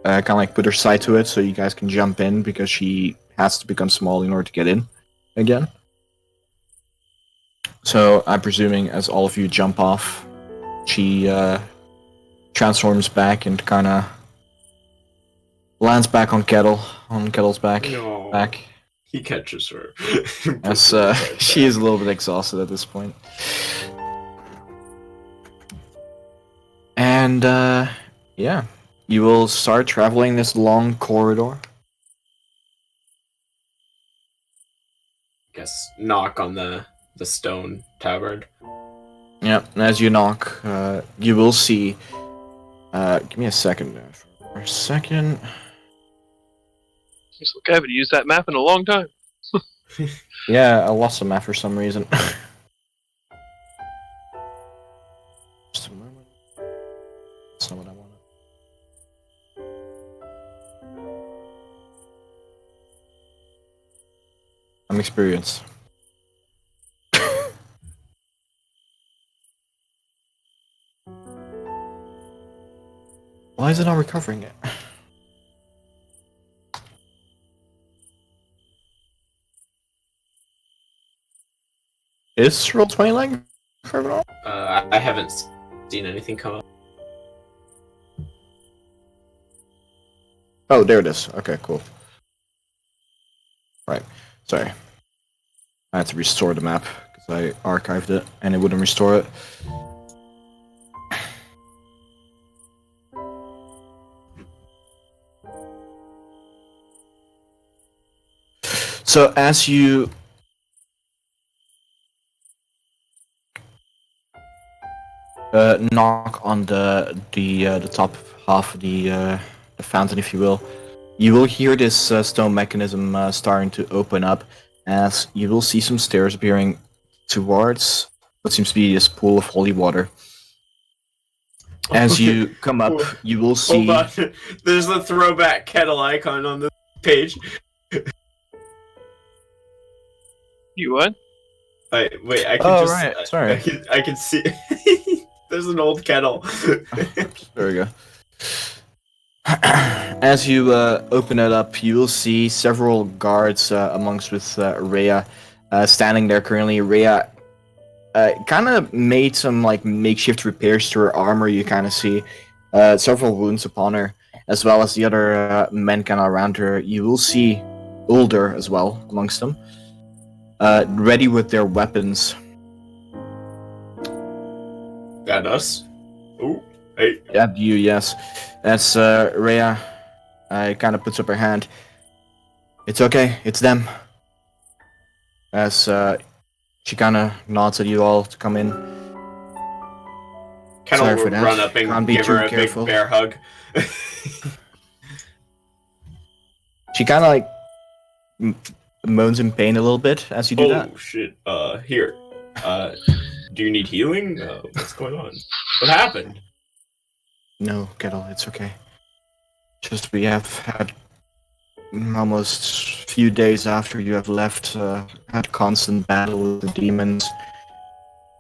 kind of like put her side to it so you guys can jump in because she has to become small in order to get in again. So I'm presuming as all of you jump off, she transforms back and kind of lands back on Kettle's back. No. Back. He catches her. As she is a little bit exhausted at this point. And yeah, you will start traveling this long corridor. Guess knock on the stone tabard. Yeah, and as you knock, you will see. Give me a second there. For a second. Just look, I haven't used that map in a long time. Yeah, I lost the map for some reason. Just a moment. That's not what I wanted. I'm experienced. Why is it not recovering it? Is Roll20 lag recovering at all? I haven't seen anything come up. Oh, there it is. Okay, cool. Right. Sorry. I had to restore the map because because I archived it and it wouldn't restore it. So as you knock on the top half of the fountain, if you will hear this stone mechanism starting to open up, as you will see some stairs appearing towards what seems to be this pool of holy water. As you come up, you will see. Hold on, there's a throwback kettle icon on the page. You what? Wait, I can Oh, just. right, sorry. I can see. There's an old kettle. There we go. As you open it up, you will see several guards amongst with Rhea standing there currently. Rhea kind of made some like makeshift repairs to her armor. You kind of see several wounds upon her, as well as the other men kind of around her. You will see Ulder as well amongst them, ready with their weapons. Got us. Ooh, hey. Yeah, you, yes. As Rhea kind of puts up her hand. It's okay, it's them. As she kind of nods at you all to come in. Kettle Sorry for will that. run up and Can't be give her too a careful. big bear hug. She kind of like moans in pain a little bit as you do that. Oh shit! Here. Do you need healing? What's going on? What happened? No, Kettle, it's okay. Just we have had almost few days after you have left, had constant battle with the demons.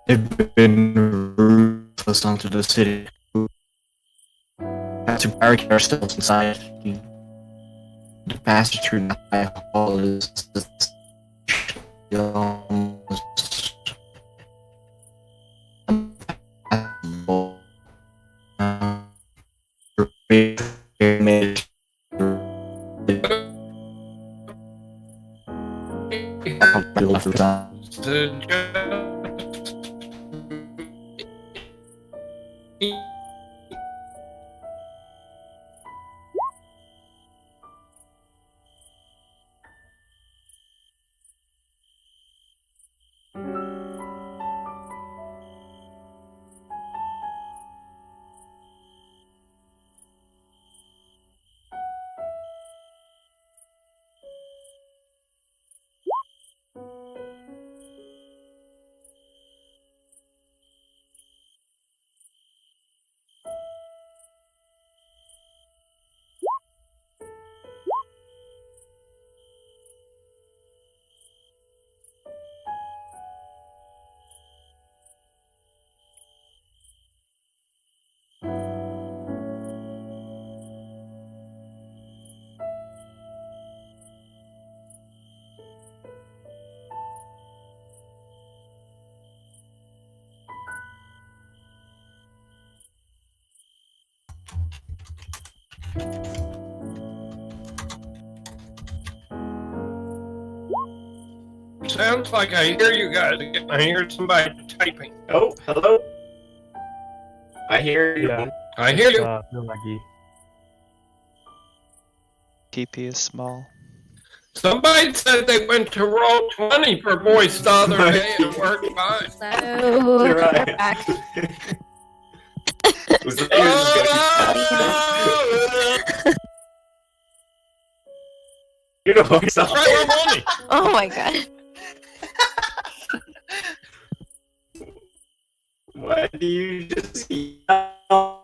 They've been ruthless onto the city. Had to barricade ourselves inside. The passage through the high hall is almost impossible. Sounds like I hear you guys again. I hear somebody typing. Oh, hello. I hear you. Yeah. I hear you. No, Maggie. TP is small. Somebody said they went to roll 20 for voice the other day and it worked fine. So, You're right. we're back. Was that yours? You know yourself. Right, Ramoni. Oh my god. Why do you just yell?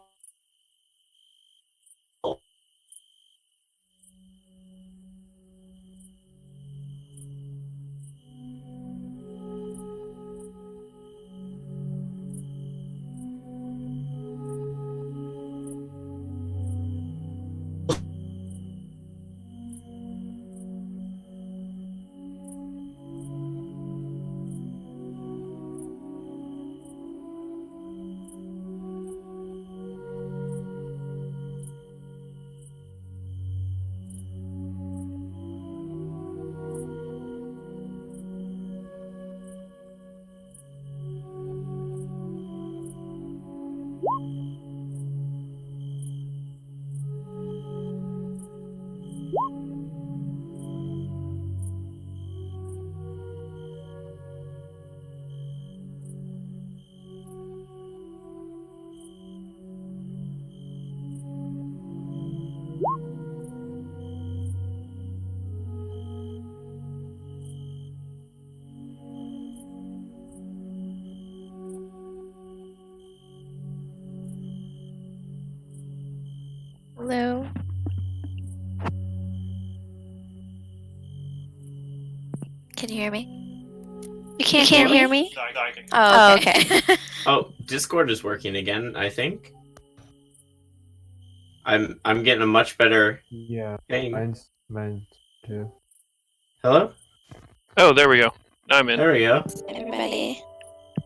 Hello. Can you hear me? You can't hear me? No, I can. Oh, okay. Oh, Discord is working again, I think. I'm getting a much better Yeah, thing. mine's too. Hello? Oh, there we go. I'm in. There we go. Everybody. I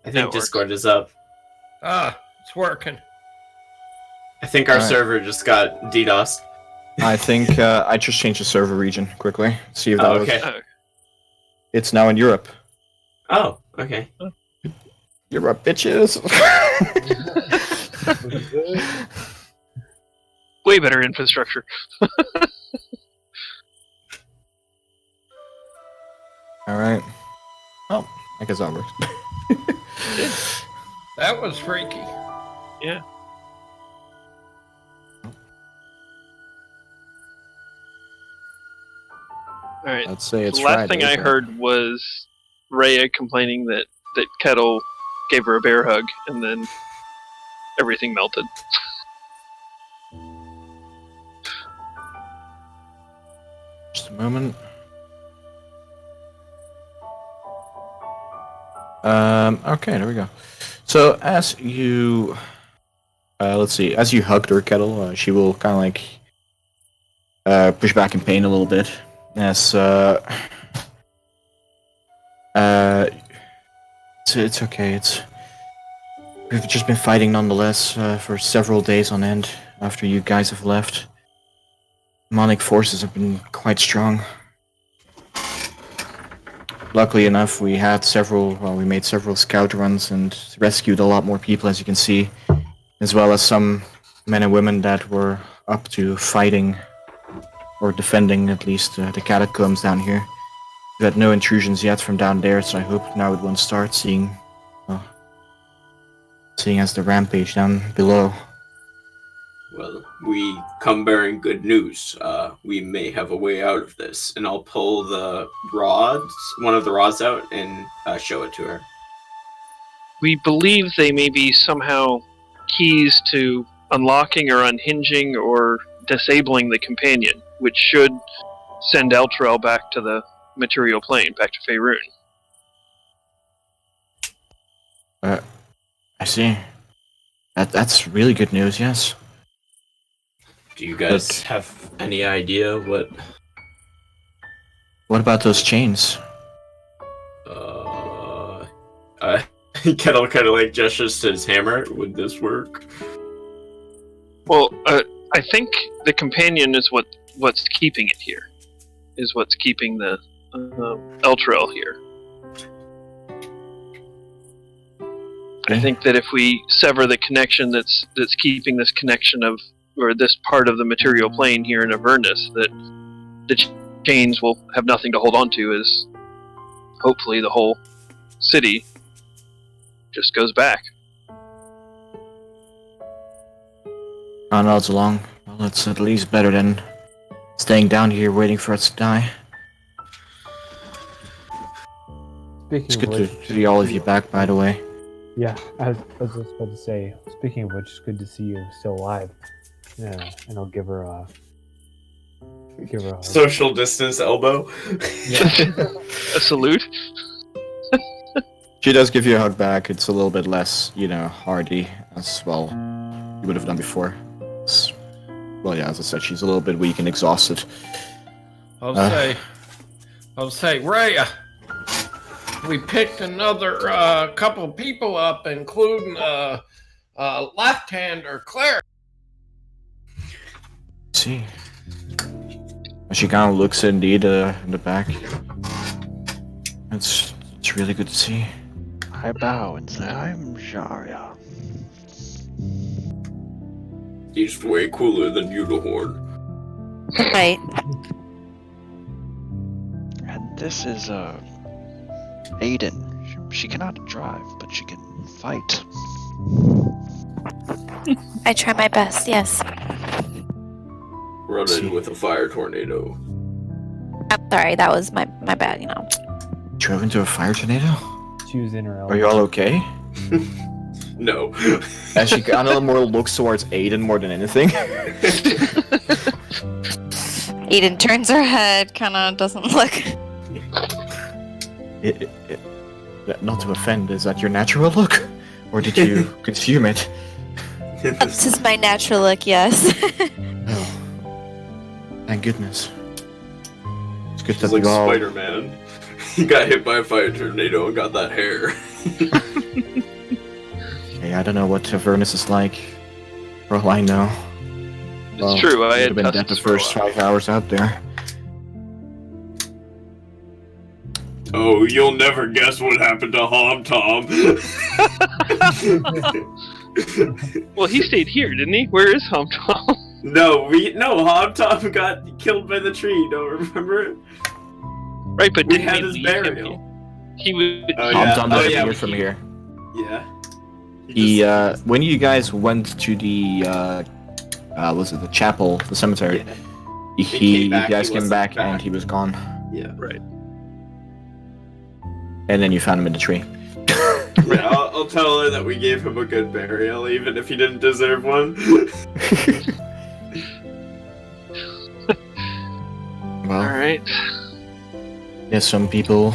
That think works. Discord is up. It's working. I think our Alright. server just got DDoSed. I think I just changed the server region quickly. See if that Oh, was. okay. It's now in Europe. Oh, okay. Europe, bitches. Way better infrastructure. All right. Oh, I guess that works. That was freaky. Yeah. All right. Let's say it's The last Friday, thing I but- heard was Rhea complaining that Kettle gave her a bear hug, and then everything melted. Just a moment. Okay, there we go. So as you, let's see, as you hugged her, Kettle, she will kind of like push back in pain a little bit. As it's okay. We've just been fighting nonetheless for several days on end after you guys have left. Demonic forces have been quite strong. Luckily enough, we made several scout runs and rescued a lot more people, as you can see, as well as some men and women that were up to fighting, or defending at least, the catacombs down here. We've had no intrusions yet from down there, so I hope now it won't start, seeing as the rampage down below. Well, we come bearing good news. We may have a way out of this. And I'll pull one of the rods out, and show it to her. We believe they may be somehow keys to unlocking or unhinging or disabling the companion, which should send Elturel back to the material plane, back to Faerun. I see. That's really good news, yes. Do you guys have any idea what... What about those chains? Kettle kind of like gestures to his hammer. Would this work? Well, I think the companion is what's keeping it here. Is what's keeping the Elturel here. I think that if we sever the connection that's keeping this connection of, or this part of the material plane here in Avernus, that the chains will have nothing to hold on to, as hopefully the whole city just goes back. Oh no, it's long. Well, it's at least better than staying down here waiting for us to die. Speaking It's of good which, to see all of you back, by the way. yeah, I was just about to say. Speaking of which, it's good to see you still alive. Yeah, and I'll give her a Social distance elbow. A salute. She does give you a hug back. It's a little bit less, hardy as well you would have done before. Well, yeah, as I said, she's a little bit weak and exhausted. I'll say, Rhea, we picked another couple people up, including left-hander Claire. See. She kind of looks indeed in the back. It's really good to see. I bow and say, I'm Zarya. He's way cooler than Unicorn. Right. And this is, Aiden. She cannot drive, but she can fight. I try my best, yes. Run in with a fire tornado. I'm sorry, that was my bad, Drove into a fire tornado? She was in her Are you all okay? No. As she kind of more looks towards Aiden more than anything. Eden turns her head, kind of doesn't look. Not to offend, is that your natural look? Or did you consume it? This is my natural look, yes. Oh. Thank goodness. It's good She's that like we all... Spider-Man. He got hit by a fire tornado and got that hair. Hey, I don't know what Avernus is like. For all I know. It's true, I had been dead the tusks for a first while. 5 hours out there. Oh, you'll never guess what happened to Hom Tom. Well, he stayed here, didn't he? Where is Hom Tom? No, Hom Tom got killed by the tree. Don't remember it? Right, but We didn't had we his leave him burial. here? He was. Oh, Tom yeah. Tom Oh, doesn't yeah, hear from here. Yeah. When you guys went to the was it the chapel, the cemetery? Yeah. You back, guys he came wasn't back, back. and he was gone. Yeah. Right. And then you found him in the tree. Right, I'll tell her that we gave him a good burial, even if he didn't deserve one. Well, Alright. yes, some people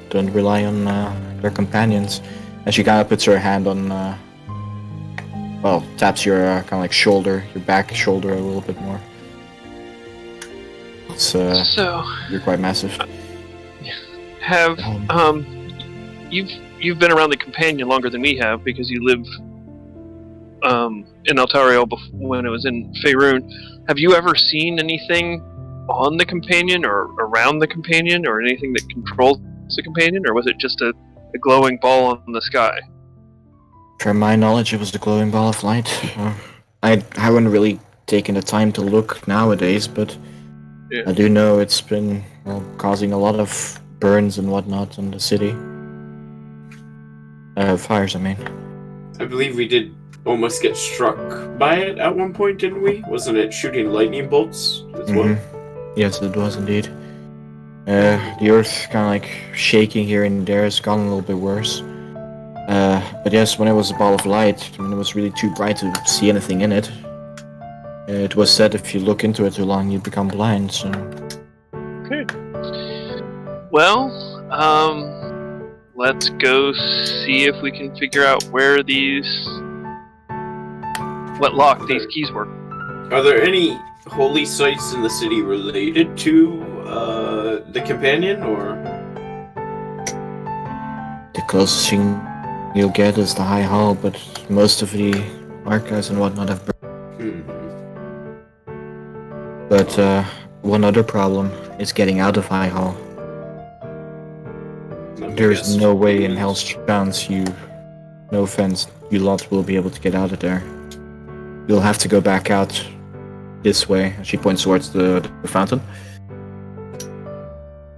don't rely on their companions. And she kind of puts her hand on, taps your kind of like shoulder, your back shoulder a little bit more. It's, So, you're quite massive. have you've been around the companion longer than we have because you live in Altario when it was in Faerun. Have you ever seen anything on the companion or around the companion or anything that controls the companion, or was it just a glowing ball in the sky? From my knowledge, it was the glowing ball of light. I haven't really taken the time to look nowadays, but Yeah. I do know it's been causing a lot of burns and whatnot in the city. Fires, I mean. I believe we did almost get struck by it at one point, didn't we? Wasn't it shooting lightning bolts as well? Yes, it was indeed. The earth kind of like shaking here and there has gotten a little bit worse. But yes, when it was a ball of light, I mean, it was really too bright to see anything in it. It was said if you look into it too long, you become blind, so... Okay. Well, let's go see if we can figure out where what lock these keys were. Are there any holy sites in the city related to the companion, or? The closest thing you'll get is the High Hall, but most of the archives and whatnot have burned. But one other problem is getting out of High Hall. There's no way in hell's chance no offense, you lot will be able to get out of there. You'll have to go back out this way. She points towards the fountain.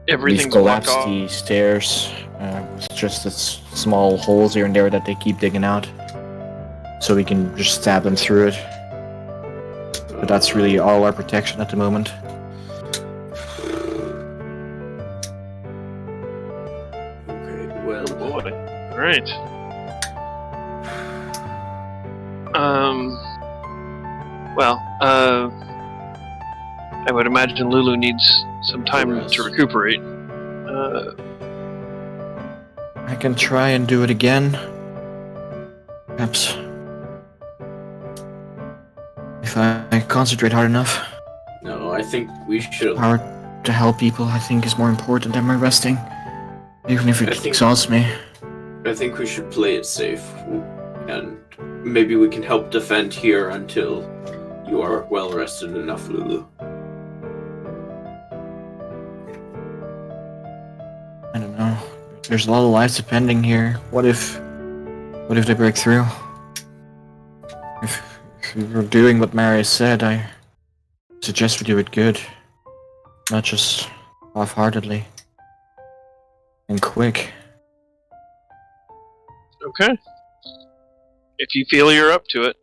Everything's We've blocked collapsed off. the stairs. It's just small holes here and there that they keep digging out. So we can just stab them through it. But that's really all our protection at the moment. Okay, well, Boy. Alright. I would imagine Lulu needs some time Rest. to recuperate. I can try and do it again. Perhaps. If I concentrate hard enough. no, I think we should. Power to help people, I think, is more important than my resting. Even if I it think- exhausts me. I think we should play it safe, and maybe we can help defend here until you are well rested enough, Lulu. I don't know. There's a lot of lives depending here. What if they break through? If we were doing what Marius said, I suggest we do it good. Not just half-heartedly. And quick. Okay. If you feel you're up to it.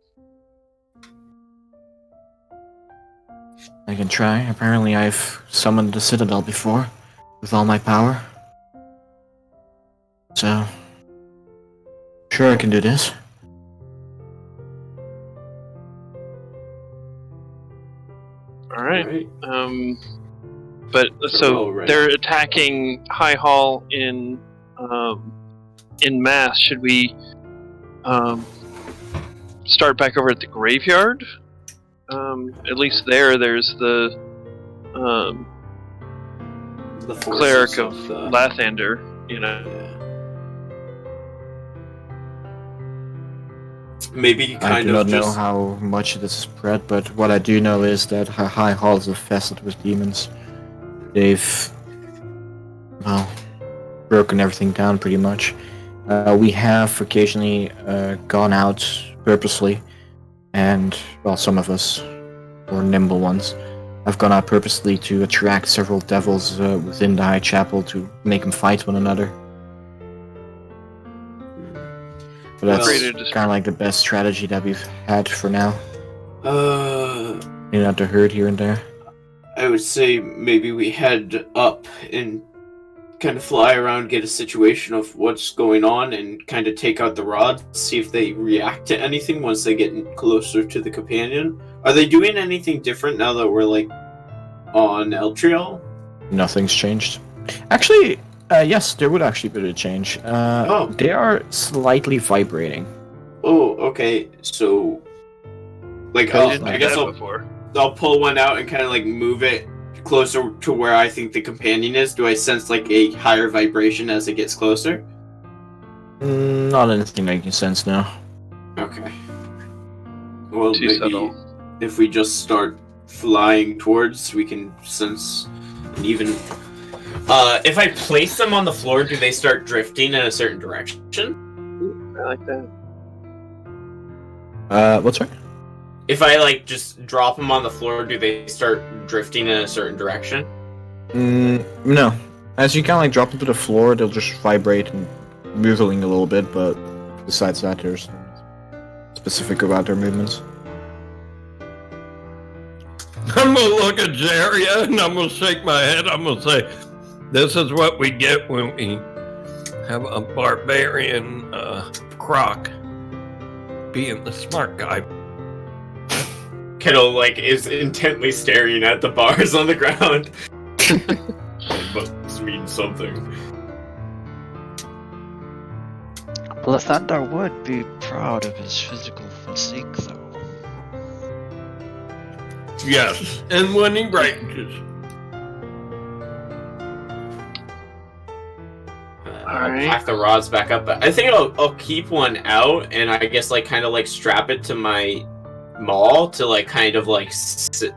I can try. Apparently I've summoned the Citadel before. With all my power. So... Sure, I can do this. All right. Alright. But so Alright. they're attacking High Hall in mass. Should we start back over at the graveyard? At least there's the The cleric forces of the... Lathander. You know. Yeah. Maybe I kind do of not know just... how much it is spread, but what I do know is that High Hall is infested with demons. They've, well, broken everything down pretty much. We have occasionally gone out purposely, and, well, some of us, or nimble ones, have gone out purposely to attract several devils within the High Chapel to make them fight one another. But that's Well- kind of like the best strategy that we've had for now. Uh, You know, the herd here and there. I would say maybe we head up and kind of fly around, get a situation of what's going on, and kind of take out the rods, see if they react to anything once they get closer to the companion. Are they doing anything different now that we're like on Eltriel? Nothing's changed. Actually, yes, there would actually be a change. They are slightly vibrating. Oh, okay. So, like, I I'll, didn't I do guess that I'll before. pull one out and kind of like move it closer to where I think the companion is. Do I sense like a higher vibration as it gets closer? Not anything I can sense now. Okay. Well, Too maybe subtle. if we just start flying towards, we can sense an even. If I place them on the floor, do they start drifting in a certain direction? I like that. What's right? If I like just drop them on the floor, do they start drifting in a certain direction? No. As you kind of like drop them to the floor, they'll just vibrate and wiggling a little bit, but besides that, there's nothing specific about their movements. I'm gonna look at Zaria and I'm gonna shake my head. I'm gonna say, "This is what we get when we have a barbarian croc being the smart guy." Kettle like is intently staring at the bars on the ground. It must mean something. Lathander would be proud of his physical physique, though. Yes, and when he rages. I'll Alright. pack the rods back up. I think I'll keep one out, and I guess like kind of like strap it to my maul to like kind of like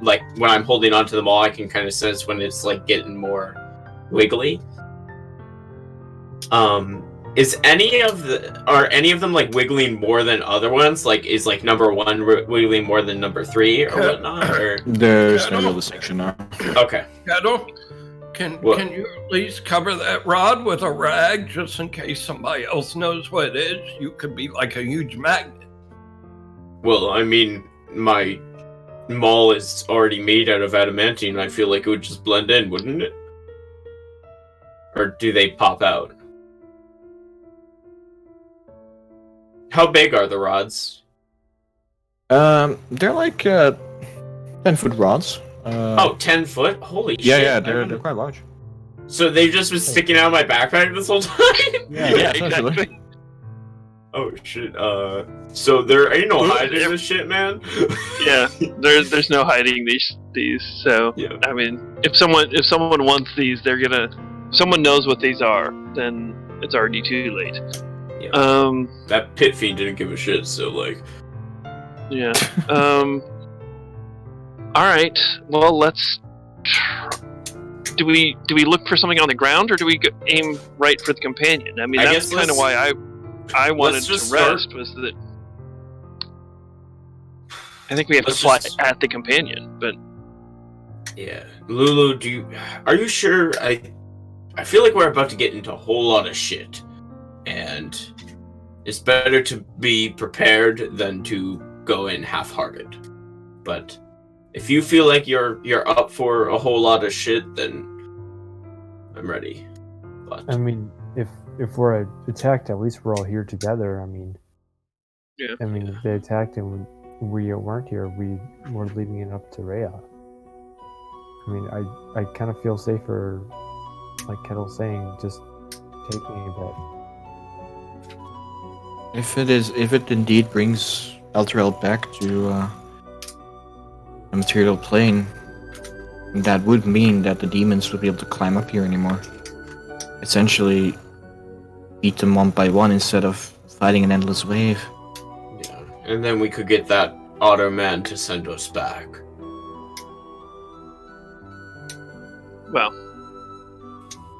like when I'm holding onto the maul, I can kind of sense when it's like getting more wiggly. Are any of them like wiggling more than other ones? Like is like number one wiggling more than number three or whatnot? Or There's no real distinction now. okay. Kettle, can you at least cover that rod with a rag just in case somebody else knows what it is? You could be like a huge magnet. Well, I mean, my maul is already made out of adamantine. I feel like it would just blend in, wouldn't it? Or do they pop out? How big are the rods? They're like 10-foot rods. 10 foot? Holy yeah, shit. yeah, I they're wouldn't- quite large. So they've just been sticking out of my backpack this whole time? Yeah, exactly. Oh shit, so there ain't no hiding this shit, man? Yeah, there's no hiding these. So Yeah. I mean, if someone wants these, they're gonna. If someone knows what these are, then it's already too late. Yeah. That pit fiend didn't give a shit, so like... Yeah. All right. Well, let's. Do we look for something on the ground, or do we aim right for the companion? I mean, I that's guess kind of let's- why I wanted let's to just rest. start- Was that I think we have Let's to fly just- at the companion, but Yeah. Lulu, are you sure? I feel like we're about to get into a whole lot of shit. And it's better to be prepared than to go in half-hearted. But if you feel like you're up for a whole lot of shit, then I'm ready. But I mean, if if we're attacked, at least we're all here together. I mean, Yeah. if they attacked and we weren't here, we were leaving it up to Rhea. I mean, I kind of feel safer, like Kettle's saying, just taking a bet. If it indeed brings Elturel back to the material plane, that would mean that the demons would be able to climb up here anymore. Essentially, beat them one by one instead of fighting an endless wave. Yeah, and then we could get that Auto Man to send us back. Well,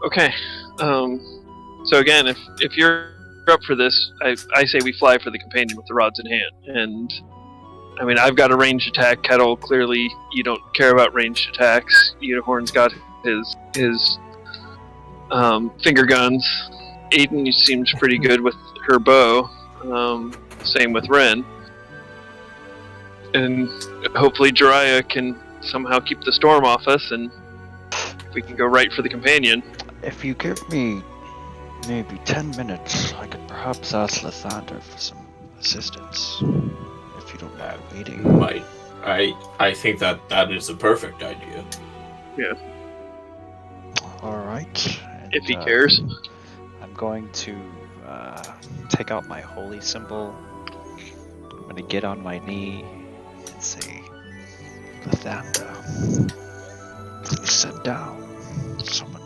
okay. So again, if you're up for this, I say we fly for the companion with the rods in hand. And I mean, I've got a ranged attack. Kettle, clearly you don't care about ranged attacks. Unicorn's got his finger guns. Aiden seems pretty good with her bow. Same with Ren. And hopefully Jiraiya can somehow keep the storm off us, and we can go right for the companion. If you give me maybe 10 minutes, I could perhaps ask Lathander for some assistance. If you don't mind waiting. I think that is a perfect idea. Yeah. Alright. If he cares. I'm going to take out my holy symbol. I'm going to get on my knee and say, Lathander, please send down someone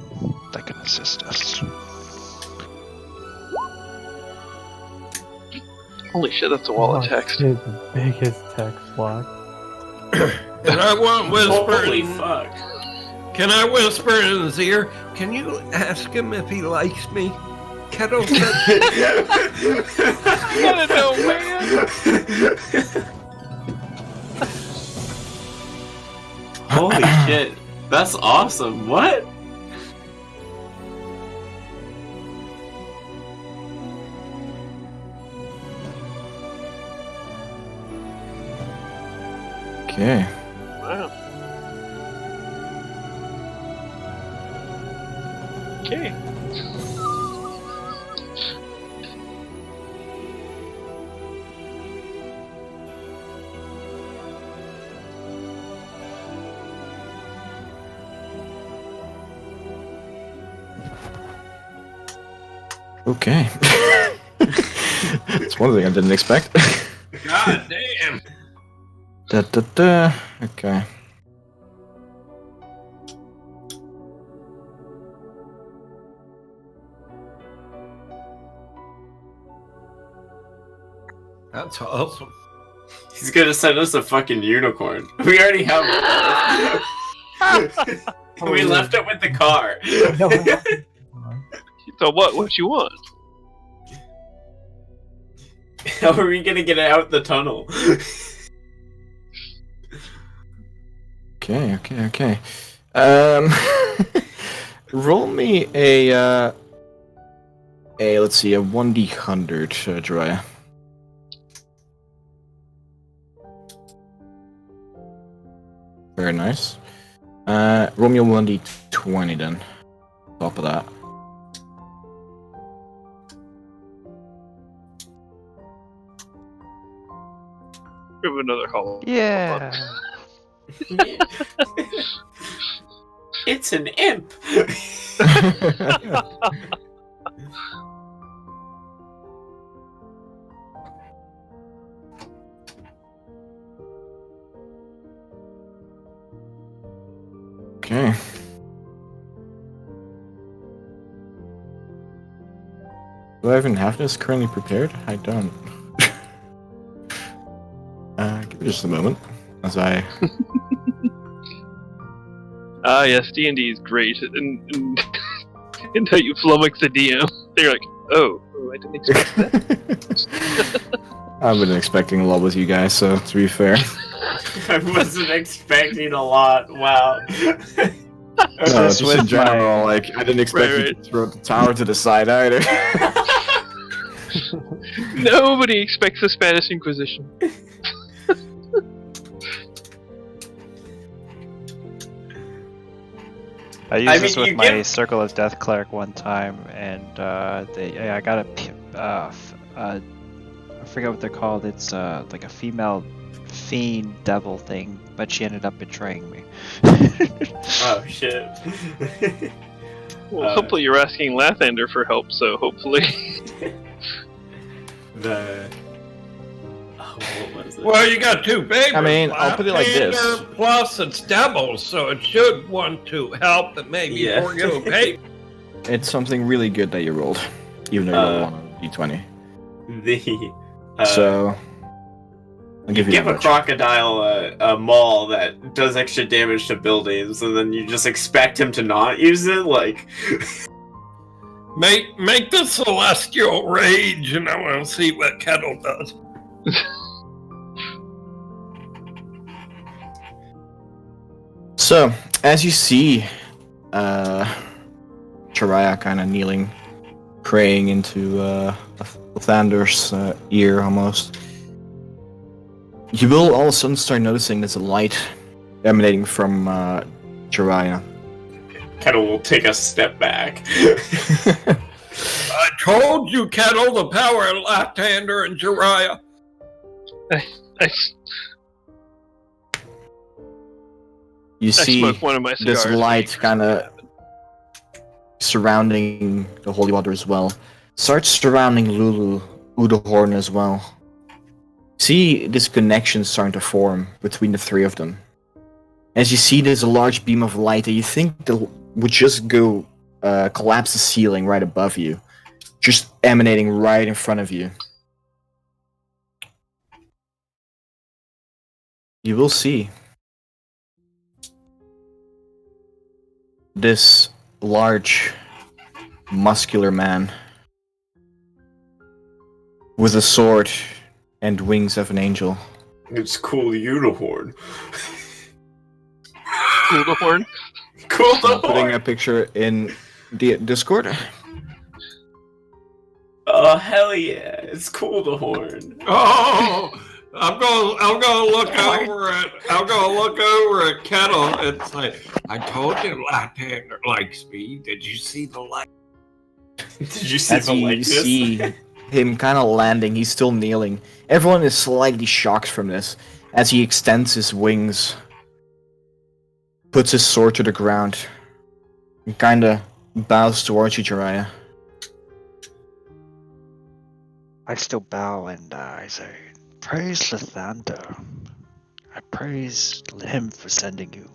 that can assist us. Holy shit, that's a wall of text. It's the biggest text block. And I want whisper. Holy fuck. Can I whisper in his ear? Can you ask him if he likes me? Kettle said. I gotta know, man. Holy shit. That's awesome. What? Okay. Wow. Okay. Okay. It's one thing I didn't expect. God damn. Okay. That's awesome. He's gonna send us a fucking unicorn. We already have one. We left it with the car. So what you want? How are we gonna get it out the tunnel? Okay. Roll me a let's see, a 1d100, Jiraiya. Very nice. Roll me a 1d20 then. Top of that. We have another hollow. Yeah. It's an imp. Okay. Do I even have this currently prepared? I don't. Give me just a moment as I. Yes, D&D is great, and until you flummox the DM, they're like, oh, I didn't expect that. I've been expecting a lot with you guys, so to be fair. I wasn't expecting a lot. Wow. No, just in general, like, I didn't expect you to throw the tower to the side either. Nobody expects the Spanish Inquisition. I used this mean, with you my give- Circle of Death cleric one time, and I got I forget what they're called. It's like a female fiend devil thing, but she ended up betraying me. Oh shit. Well, hopefully you're asking Lathander for help, so hopefully. What was it? Well, you got two babies. I mean, I'll put it like this. Lathander Plus it's devils, so it should want to help and maybe Yeah. forgive a baby. It's something really good that you rolled, even though you rolled on a d20. So, I'll You give you give that a much. crocodile a maul that does extra damage to buildings, and then you just expect him to not use it? Like, Make the celestial rage, and I want to see what Kettle does. So, as you see, Jiraiya kind of kneeling, praying into Lathander's ear almost. You will all of a sudden start noticing there's a light emanating from Jiraiya. Kettle will take a step back. I told you, Kettle, the power of Lathander and Jiraiya. You I see smoke one of my cigars. this light kind of surrounding the holy water as well. Starts surrounding Lulu, Udahorn as well. See this connection starting to form between the three of them. As you see, there's a large beam of light that you think that would just go collapse the ceiling right above you, just emanating right in front of you. You will see this large, muscular man with a sword and wings of an angel. It's cool unicorn. Cool the horn. Cool I'm putting a picture in the Discord. Oh hell yeah! It's cool the horn. Oh, I'm gonna look over at Kettle. It's like I told you, Lathander likes me. Did you see the light? Did you see As the you likeness? see him kind of landing, he's still kneeling. Everyone is slightly shocked from this as he extends his wings, puts his sword to the ground, and kind of bows towards you, Jiraiya. I still bow and I say, praise Lathander. I praise him for sending you.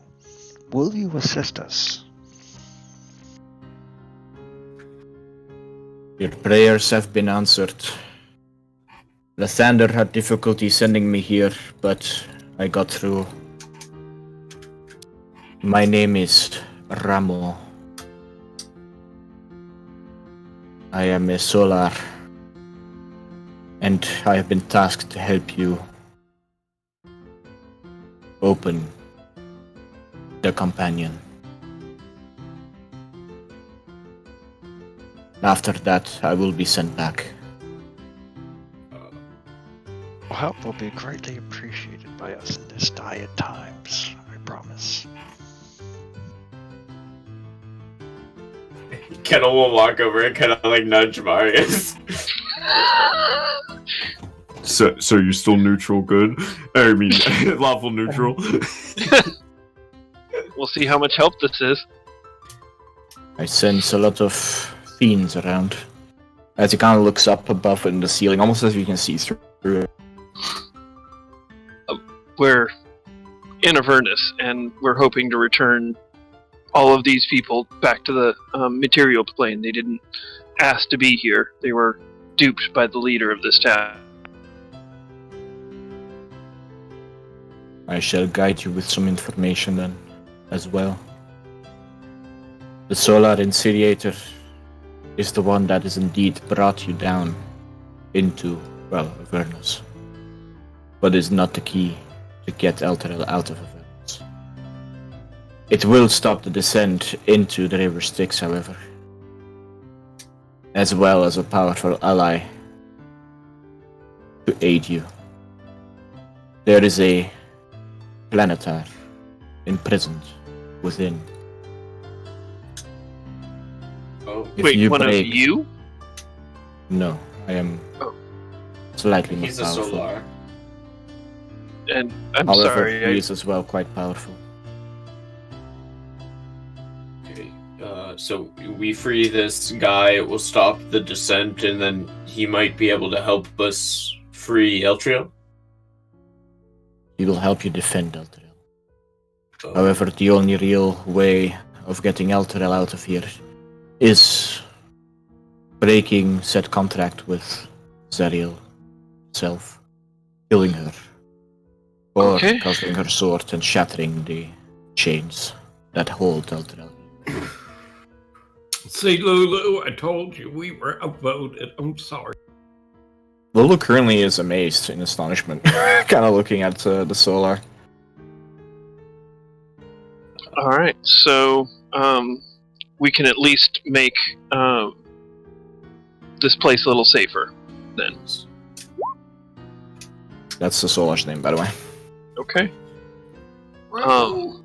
Will you assist us? Your prayers have been answered. Lathander had difficulty sending me here, but I got through. My name is Ramo. I am a Solar, and I have been tasked to help you open the companion. After that, I will be sent back. Help will be greatly appreciated by us in this dire times, I promise. Kettle will walk over and kind of like nudge Marius. So you're still neutral good? I mean, lawful neutral. We'll see how much help this is. I sense a lot of fiends around. As he kind of looks up above in the ceiling, almost as you can see through it. We're in Avernus, and we're hoping to return all of these people back to the material plane. They didn't ask to be here. They were duped by the leader of this town. I shall guide you with some information then, as well. The Solar Incendiator is the one that has indeed brought you down into, well, Avernus. But is not the key to get Elturel out of Avernus. It will stop the descent into the River Styx, however. As well as a powerful ally to aid you. There is a planetar imprisoned within. Oh, If Wait, you one break- of you? No, I am Oh. slightly more he's a powerful. Solar. And I'm However, sorry. he is as well quite powerful. Okay. So we free this guy, it will stop the descent, and then he might be able to help us free Eltrio. He will help you defend Elturel. Oh, However, the only real way of getting Elturel out of here is breaking said contract with Zariel itself, killing her, or Okay. casting her sword and shattering the chains that hold Elturel. See, Lulu, I told you we were outvoted. I'm sorry. Lulu currently is amazed in astonishment, kind of looking at the Solar. All right, so we can at least make this place a little safer. Then, That's the Solar's name, by the way. okay. well,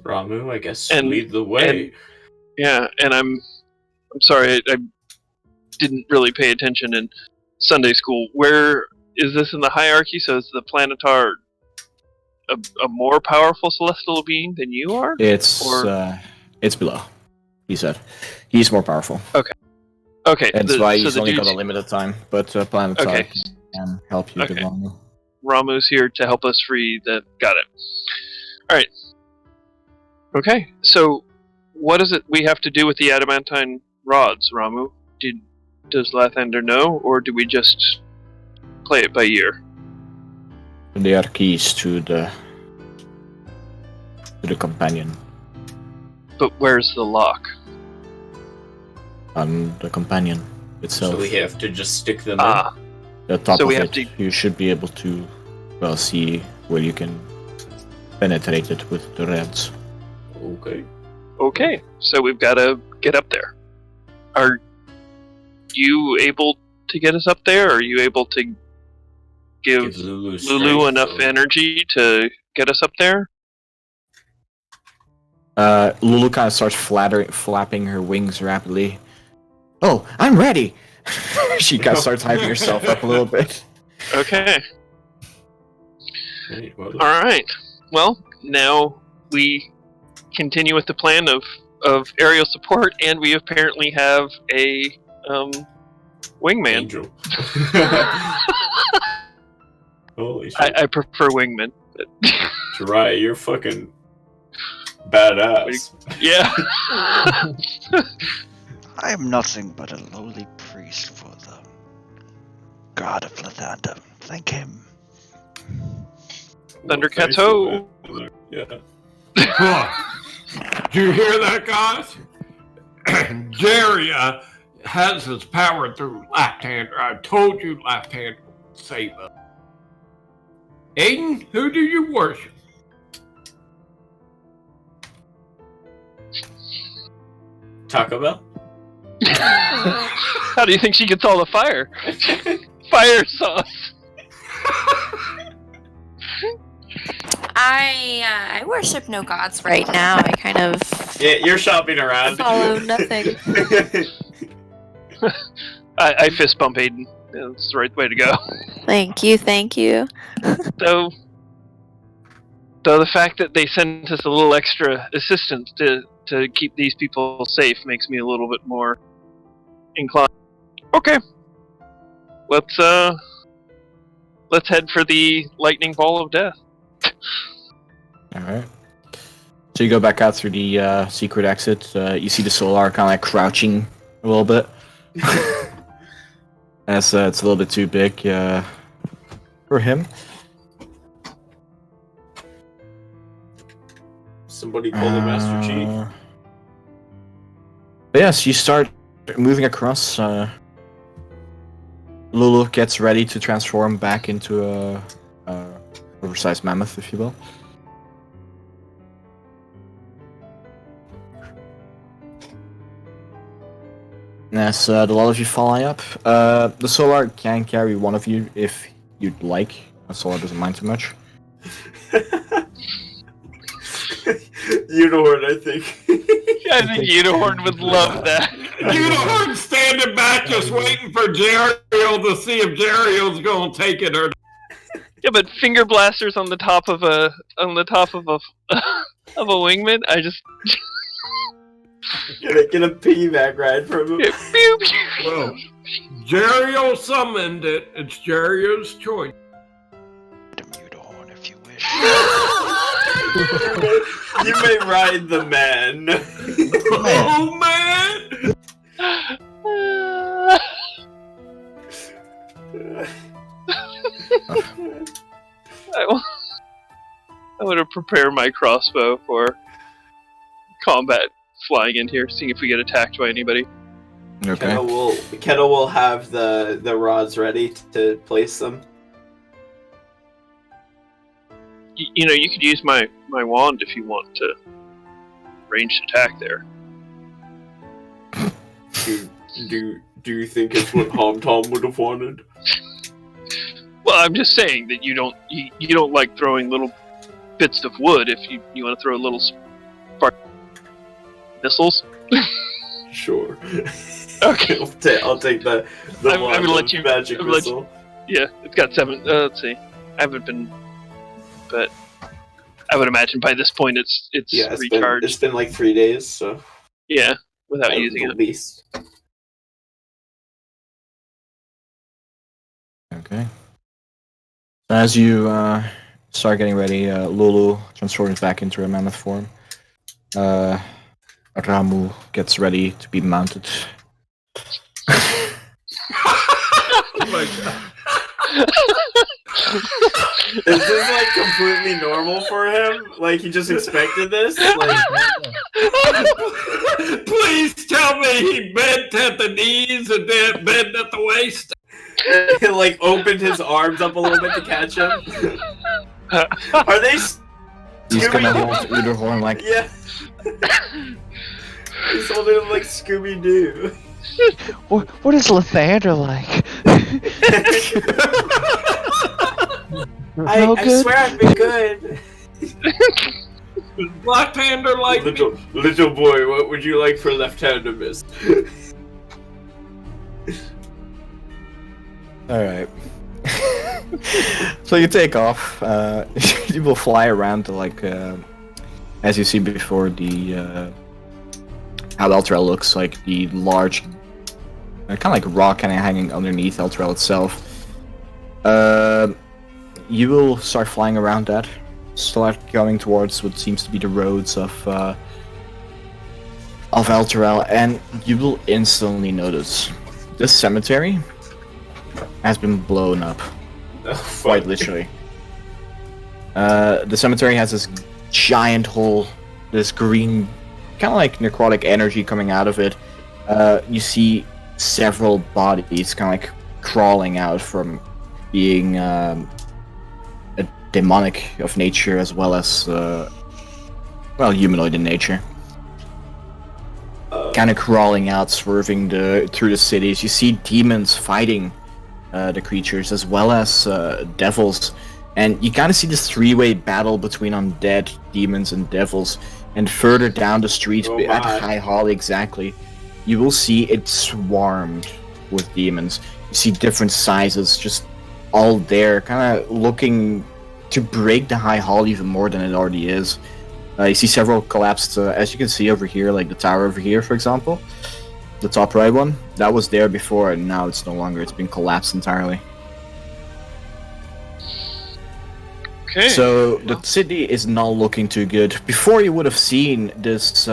Ramu, I guess And- lead the way. Yeah, and I'm sorry, I didn't really pay attention in Sunday school. Where is this in the hierarchy? So is the Planetar a more powerful celestial being than you are? It's below. He said he's more powerful. Okay, That's why so he's the only got dude's- a limited time. But Planetar Okay. can help you Okay. the longer. Ramu's here to help us free the. Got it. All right. Okay, so what is it we have to do with the adamantine rods, Ramu? Does Lathander know, or do we just play it by ear? They are keys to the companion. But where's the lock? On the companion itself. So we have to just stick them Ah, The top so of we it, have to- you should be able to, well, see where you can penetrate it with the reds. in. Okay. okay. So we've got to get up there. Are you able to get us up there? Are you able to give Lulu, Lulu strength, enough so- energy to get us up there? Lulu kind of starts flapping her wings rapidly. Oh, I'm ready! She kind of starts hyping herself up a little bit. Okay. Hey, well, All right. Well, now we continue with the plan of aerial support, and we apparently have a wingman. Angel. Holy shit. I prefer wingman. Jiraiya, you're fucking badass. Yeah. I am nothing but a lowly priest for the god of Lathander. Thank him. Thundercats Thanks ho! for that. Yeah. Do you hear that, guys? Jaria has his power through left-hander. I told you left-hander would save us. Aiden, who do you worship? Taco Bell? How do you think she gets all the fire? Fire sauce. I worship no gods right now. I kind of Yeah, you're shopping around. follow nothing. I fist bump Aiden. That's the right way to go. Thank you, thank you. Though the fact that they sent us a little extra assistance to keep these people safe makes me a little bit more inclined. Okay. Let's head for the lightning ball of death. Alright. So you go back out through the secret exit. You see the Solar kind of like crouching a little bit. As it's a little bit too big for him. Somebody call the Master Chief. But yes, you start moving across. Lulu gets ready to transform back into a oversized mammoth, if you will. As the lot of you fly up, the Solar can carry one of you if you'd like. The Solar doesn't mind too much. Unicorn, I think. I think Unicorn would love that. Unicorn standing back just waiting for Jeriel to see if Jeriel's gonna take it or Yeah, but finger blasters on the top of a of a wingman. I just Get a piggyback ride from him. yeah, pew, pew. well. Jeriel summoned it. It's Jeriel's choice. Unicorn, if you wish. You may ride the man. Oh man! I want to prepare my crossbow for combat, flying in here, seeing if we get attacked by anybody. Okay. Kettle will have the rods ready to place them. You know, you could use my wand if you want to ranged attack there. Do you think it's what Tom would have wanted? Well, I'm just saying that you don't like throwing little bits of wood. If you want to throw little spark missiles. Sure. Okay. I'll take the I'm gonna let you magic I'm gonna let missile. Yeah, it's got 7. Let's see. I haven't been, but I would imagine by this point it's recharged. It's been like 3 days, so Yeah, without using at it. least. Okay. As you start getting ready, Lulu transforms back into her mammoth form. Ramu gets ready to be mounted. Oh my god. Is this like completely normal for him? Like he just expected this? Like Please tell me he bent at the knees and then bent at the waist. like opened his arms up a little bit to catch him? Are they He's gonna Scooby-Doo? hold Uderhorn like Yeah. He's holding him like Scooby-Doo. What is Lathander like? I swear I've been good. Left-hander like me. Little boy, what would you like for left-hander, miss? Alright. So you take off. You will fly around to like as you see before the how Elturel looks like the large kind of like rock kind of hanging underneath Elturel itself. You will start flying around that. Start going towards what seems to be the roads of Elturel, and you will instantly notice this cemetery has been blown up. Quite literally. The cemetery has this giant hole, this green, kind of like necrotic energy coming out of it. You see several bodies kind of like crawling out from being a demonic of nature as well as, well, humanoid in nature. Kind of crawling out, swerving through the cities. You see demons fighting the creatures as well as devils, and you kind of see this three-way battle between undead, demons, and devils. And further down the street, at High Hall exactly, you will see it swarmed with demons. You see different sizes, just all there, kind of looking to break the High Hall even more than it already is. You see several collapsed, as you can see over here, like the tower over here, for example. The top right one, that was there before, and now it's no longer. It's been collapsed entirely. Okay. So the city is not looking too good. Before you would have seen this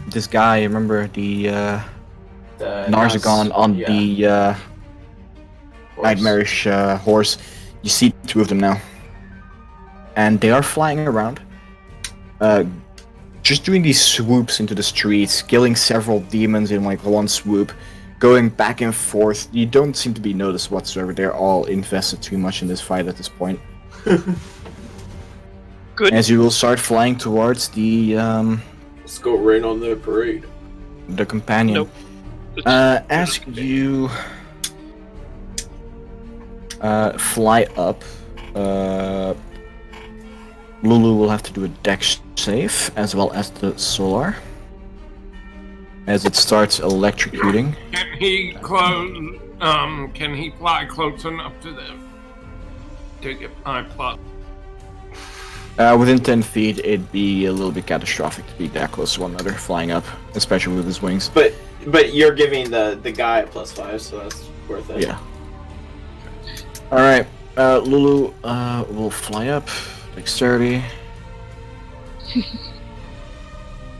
this guy. Remember the Narzagon on the nightmarish horse. You see two of them now, and they are flying around. Just doing these swoops into the streets, killing several demons in like one swoop, going back and forth. You don't seem to be noticed whatsoever. They're all invested too much in this fight at this point. Good. As you will start flying towards the Let's go rain on the parade. the companion. Nope. As you fly up, Lulu will have to do a dex save, as well as the solar. As it starts electrocuting. Can he close? Can he fly close enough to them to get my plus? Within 10 feet, it'd be a little bit catastrophic to be that close to one another, flying up, especially with his wings. But you're giving the guy a +5, so that's worth it. Yeah. Alright, Lulu will fly up, dexterity.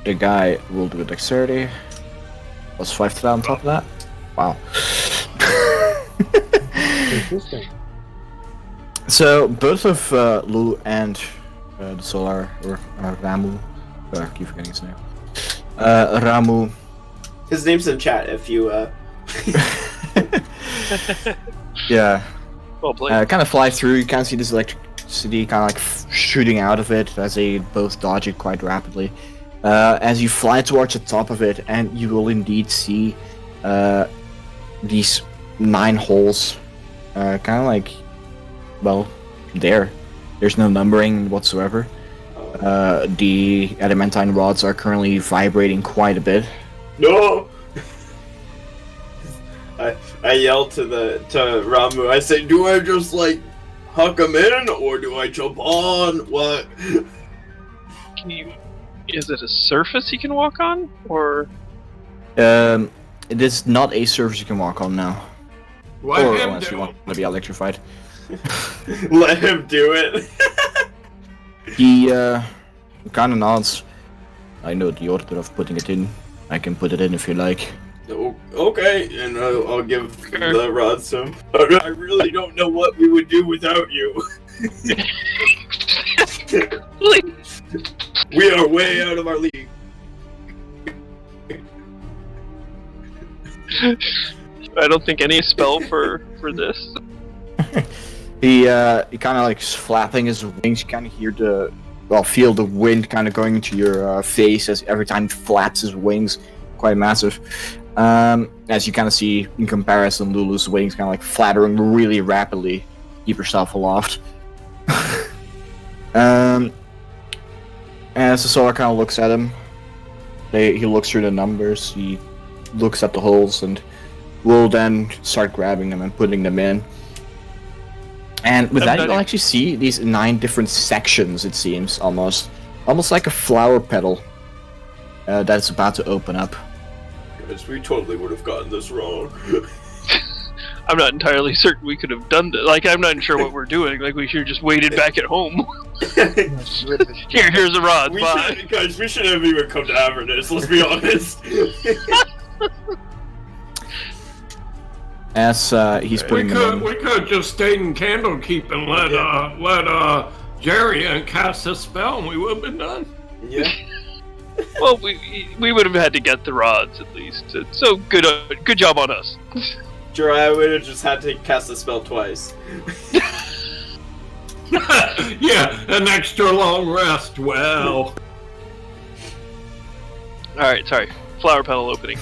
The guy will do a dexterity. +5 to that on top of that. Wow. Interesting. So, both of Lulu and the Solar, or Ramu, I keep forgetting his name. Ramu. His name's in chat if you, Yeah. Well played. Kind of fly through, you can see this electricity kind of like shooting out of it as they both dodge it quite rapidly. As you fly towards the top of it, and you will indeed see these 9 holes, kind of like, well, there's no numbering whatsoever. The adamantine rods are currently vibrating quite a bit. no! I yell to Ramu, I say, do I just, like, huck him in, or do I jump on? What? Is it a surface he can walk on, or? It is not a surface you can walk on now. Let Or him unless do you it. want to be electrified. Let him do it. He kind of nods. I know the order of putting it in. I can put it in if you like. Okay, and I'll give the rods to him. I really don't know what we would do without you. We are way out of our league. I don't think any spell for this. He kind of like flapping his wings. You kind of feel the wind kind of going into your face as every time he flaps his wings. Quite massive. As you kind of see in comparison, Lulu's wings kind of like flattering really rapidly. Keep yourself aloft. As the Solar kind of looks at him, he looks through the numbers. He looks at the holes and will then start grabbing them and putting them in. And with that, you'll actually see these 9 different sections, it seems, almost like a flower petal that's about to open up. Guys, we totally would have gotten this wrong. I'm not entirely certain we could have done that. Like, I'm not sure what we're doing. Like, we should have just waited back at home. Here's a rod. We Bye. shouldn't have even come to Avernus, let's be honest. As he's putting them in. We could just stayed in Candlekeep and let Jerry cast a spell, and we would have been done. Yeah. Well, we would have had to get the rods at least. So good job on us. Jiraiya would have just had to cast the spell twice. Yeah, an extra long rest. Well. Alright, sorry. Flower petal opening.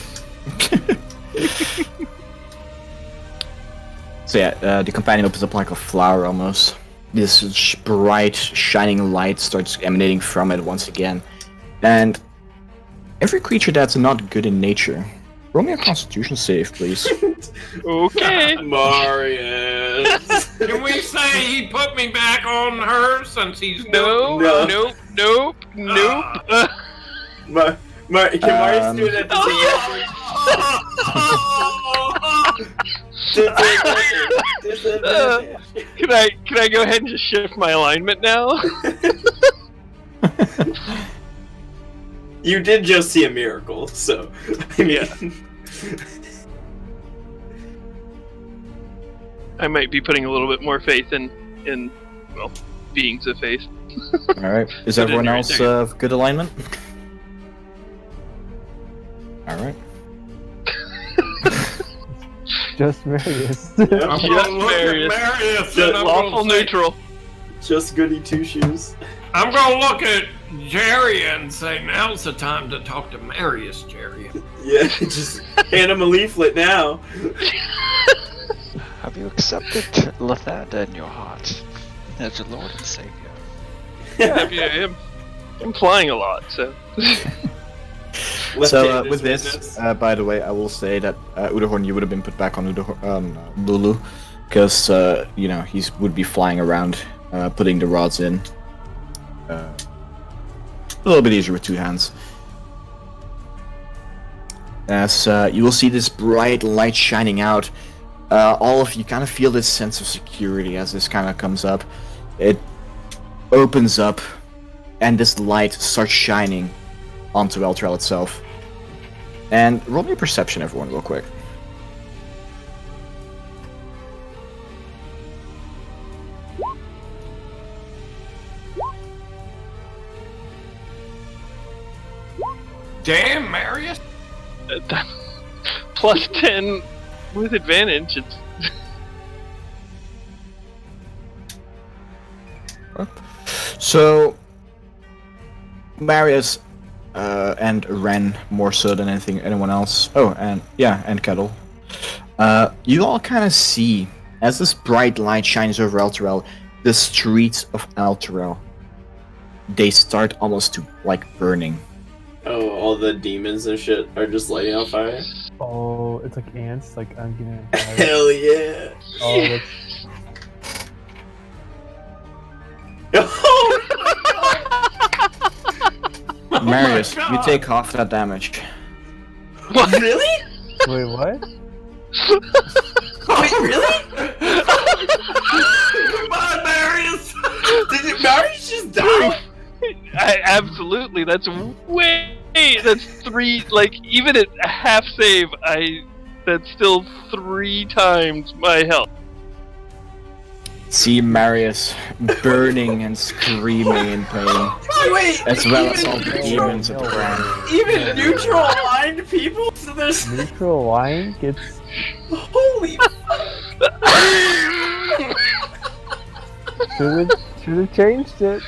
So yeah, the companion opens up like a flower almost. This bright, shining light starts emanating from it once again. And every creature that's not good in nature, roll me a constitution save, please. Okay. Marius. Can we say he put me back on her since he's No. Nope. Can Marius do it at the same Can I go ahead and just shift my alignment now? You did just see a miracle, so I mean, Yeah. I might be putting a little bit more faith in well, beings of faith. Alright, is Put it everyone right else there. good alignment? Alright. Just Marius. I'm Just gonna look Marius. at Marius Just and I'm Lawful gonna say, neutral. just goody two shoes. I'm gonna look at Jerry and say, now's the time to talk to Marius, Jerry. Yeah, just hand him a leaflet now. Have you accepted Lathander in your heart as your Lord and Savior? Yeah, I'm flying a lot, so. So with this, by the way, I will say that Udahorn, you would have been put back on Lulu, because he would be flying around, putting the rods in. A little bit easier with two hands. As you will see this bright light shining out, all of you kind of feel this sense of security as this kind of comes up. It opens up, and this light starts shining onto Elturel itself. And roll me a perception, everyone, real quick. Damn, Marius. Plus 10 with advantage. It's... So, Marius and Ren, more so than anyone else. Oh, and Kettle. You all kind of see, as this bright light shines over Elturel, the streets of Elturel, they start almost to, burning. Oh, all the demons and shit are just lighting on fire? Oh, it's like ants, like I'm getting on fire. Hell yeah! Oh, that's... Marius, you take half that damage. What? Really? Wait, what? Wait, really? Come on, Marius! Did Marius just die? Absolutely, that's that's 3, even at a half save, that's still 3 times my health. See Marius burning and screaming in pain. Wait, as well as all the demons at the ground. Even neutral aligned people? So there's... Neutral aligned gets... Holy Should have changed it.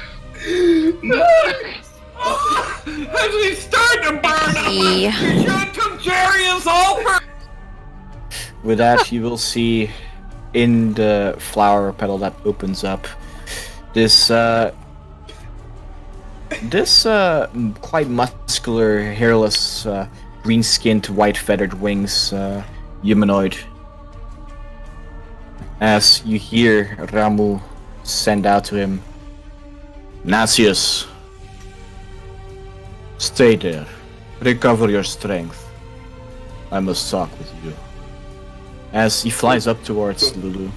As we start to burn up, you should come carry us over. With that, you will see in the flower petal that opens up this quite muscular, hairless, green-skinned, white-feathered wings humanoid. As you hear Ramu send out to him, Nasius, stay there. Recover your strength. I must talk with you. As he flies up towards Lulu.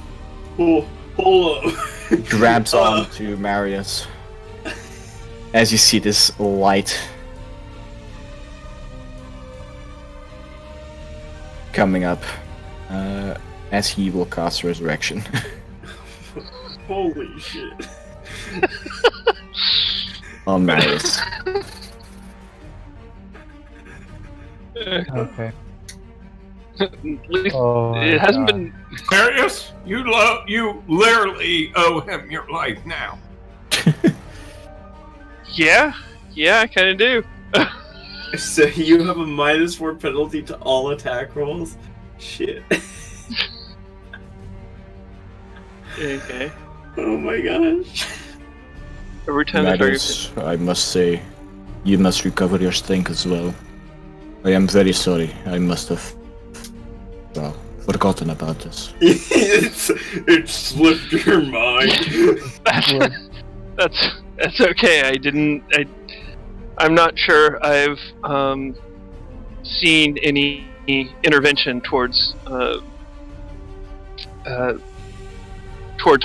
Oh, hold up. Grabs onto Marius. As you see this light coming up, as he will cast Resurrection. Holy shit. On Marius. Okay. At least Oh, it hasn't God. been. Marius, you literally owe him your life now. Yeah, I kind of do. So you have a -4 penalty to all attack rolls? Shit. Okay. Oh my gosh. Every time the target. Marius, I must say, you must recover your strength as well. I am very sorry. I must have, forgotten about this. It slipped your mind. That's okay. I'm not sure I've seen any intervention towards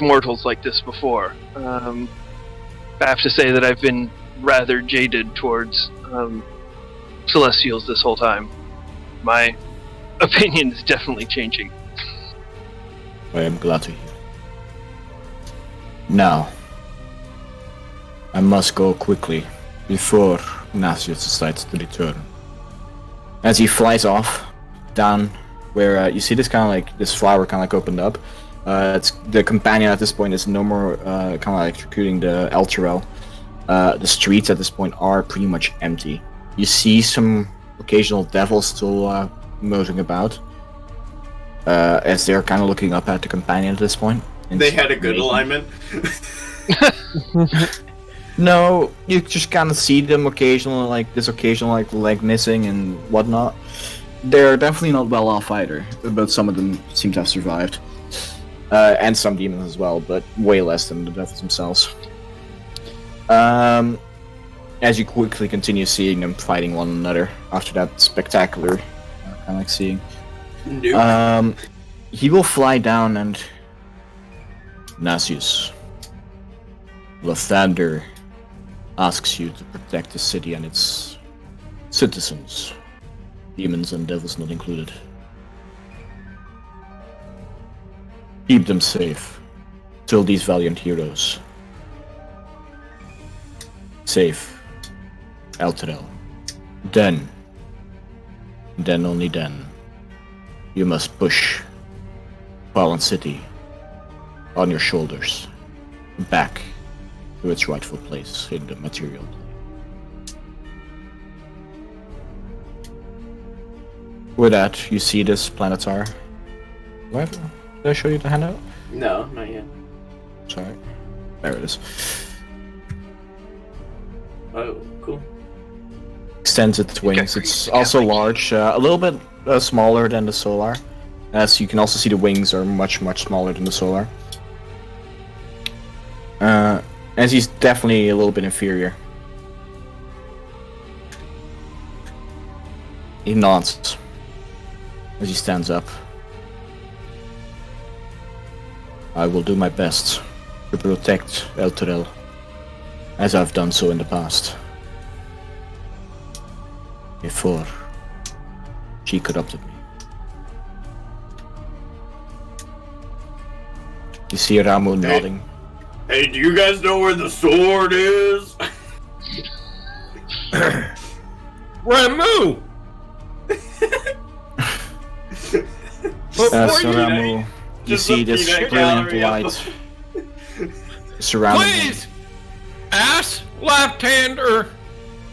mortals like this before. I have to say that I've been rather jaded towards Celestials this whole time. My opinion is definitely changing. I am glad to hear. Now, I must go quickly before Nasius decides to return. As he flies off down where you see this kind of this flower kind of opened up. It's the companion at this point is no more kind of recruiting the Elturel. The streets at this point are pretty much empty. You see some occasional devils still moving about, as they're kind of looking up at the companion at this point. They had a good alignment. No, you just kind of see them occasionally, like this occasional like leg missing and whatnot. They're definitely not well off either, but some of them seem to have survived. And some demons as well, but way less than the devils themselves. As you quickly continue seeing them fighting one another after that spectacular, kind of like seeing. Nope. He will fly down and... Nasius, Lathander asks you to protect the city and its citizens, demons and devils not included. Keep them safe till these valiant heroes. Safe, Elturel. Then only then, you must push Fallen City on your shoulders, back to its rightful place in the material plane. With that, you see this planetar. Did I show you the handout? No, not yet. Sorry. There it is. Oh, cool. Extends its wings. It's also large, a little bit smaller than the Solar. As you can also see, the wings are much smaller than the Solar. As he's definitely a little bit inferior. He nods as he stands up. I will do my best to protect Elturel, as I've done so in the past. Before she corrupted me. You see Ramu nodding. Hey, do you guys know where the sword is? Ramu! So Ramu, you see this brilliant light surrounding him. Please! Ask left-hander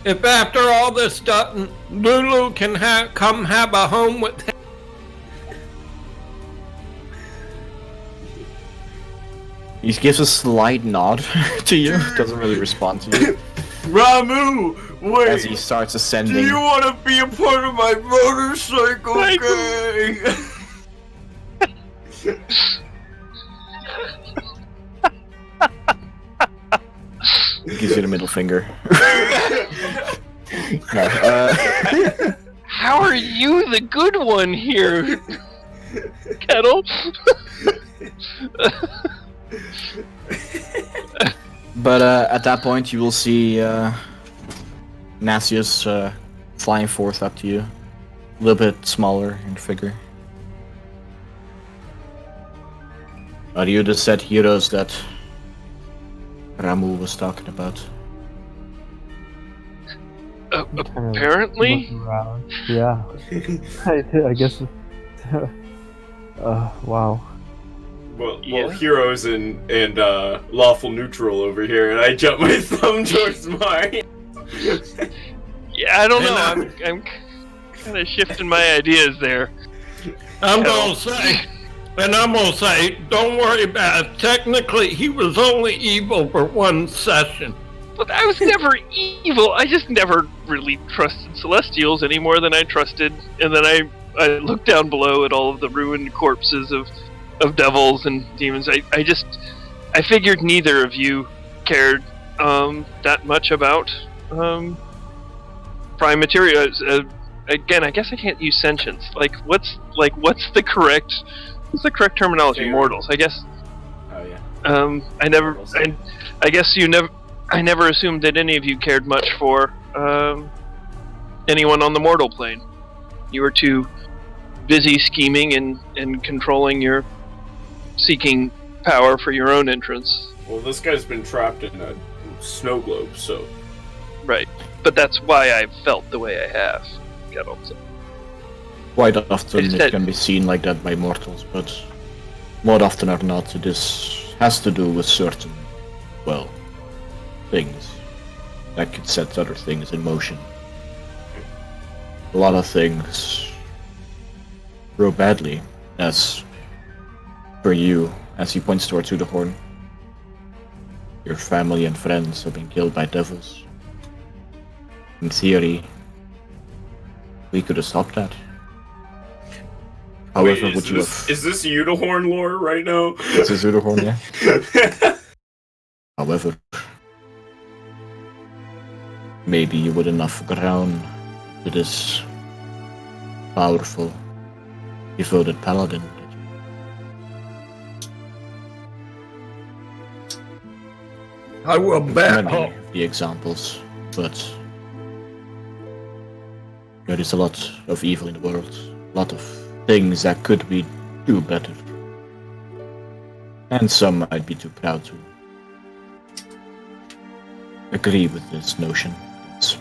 if after all this done, Lulu can come have a home with him. He gives a slight nod to you, doesn't really respond to you. Ramu, wait. As he starts ascending. Do you want to be a part of my motorcycle gang? He gives you the middle finger. No, How are you the good one here, Kettle? But at that point, you will see Nasius flying forth up to you, a little bit smaller in figure. Are you the said heroes that Ramu was talking about? Apparently? Yeah. I guess. Wow. Well, Yeah. heroes and lawful neutral over here, and I jump my thumb towards mine. Yeah, I don't know. I'm kind of shifting my ideas there. I'm gonna say, don't worry about it. Technically, he was only evil for one session. But I was never evil. I just never really trusted Celestials any more than I trusted. And then I looked down below at all of the ruined corpses of devils and demons. I figured neither of you cared that much about prime material. Again, I guess I can't use sentience. What's the correct terminology? Fair. Mortals, I guess. Oh yeah. I guess I never assumed that any of you cared much for anyone on the mortal plane. You were too busy scheming and controlling your seeking power for your own entrance. Well, this guy's been trapped in a snow globe, so. Right. But that's why I felt the way I have. Kettle. So. Quite often Is it that- can be seen like that by mortals, but more often or not, this has to do with certain, well, things that could set other things in motion. A lot of things grow badly, as for you, as he points towards you, the horn. Your family and friends have been killed by devils. In theory, we could have stopped that. However, Wait, would you is have... this Unicorn lore right now? This is Udohorn, yeah? However, maybe you wouldn't have grown to this powerful, devoted paladin. I will bet. Many of the examples, but there is a lot of evil in the world, a lot of things that could be do better, and some might be too proud to agree with this notion that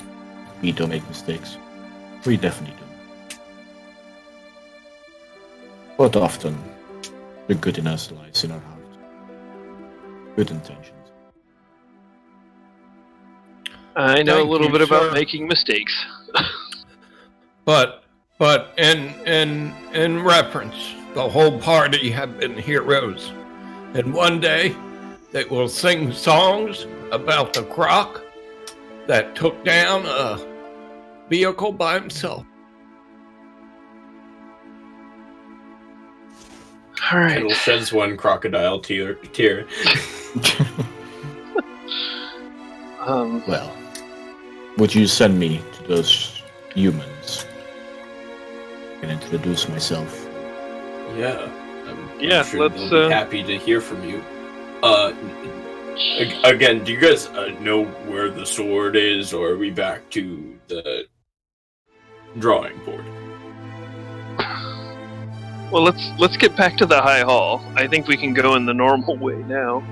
we don't make mistakes. We definitely do. But often, the good in us lies in our heart. Good intentions. I know Thank a little you, bit about sir. making mistakes. But in reference, the whole party have been heroes. And one day they will sing songs about the croc that took down a vehicle by himself. All right. Kettle sheds one crocodile tear. Well, would you send me to those humans? I can introduce myself. Yeah. I'm sure let's, they'll be happy to hear from you. Again, do you guys know where the sword is, or are we back to the drawing board? Well, let's get back to the High Hall. I think we can go in the normal way now.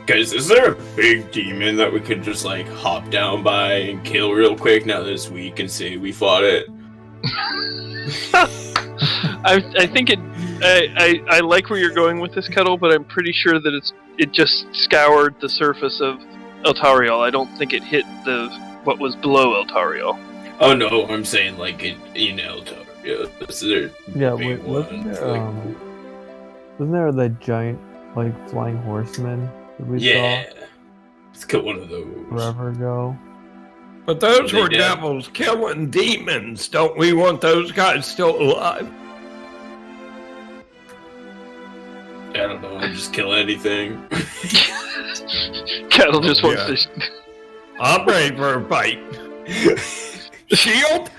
Guys, is there a big demon that we could just like hop down by and kill real quick now this week and say we fought it? I think it. I like where you're going with this, Kettle, but I'm pretty sure that it just scoured the surface of Eltariel. I don't think it hit what was below Eltariel. Oh no, I'm saying like it, Eltariel. Yeah, big wasn't ones, there, wasn't there the giant, like, flying horseman that we yeah. saw Let's kill one of those. forever ago? But those They were did. devils killing demons. Don't we want those guys still alive? I don't know, I'll just kill anything. Kettle just wants Yeah. to. I'm ready for a fight. Shield?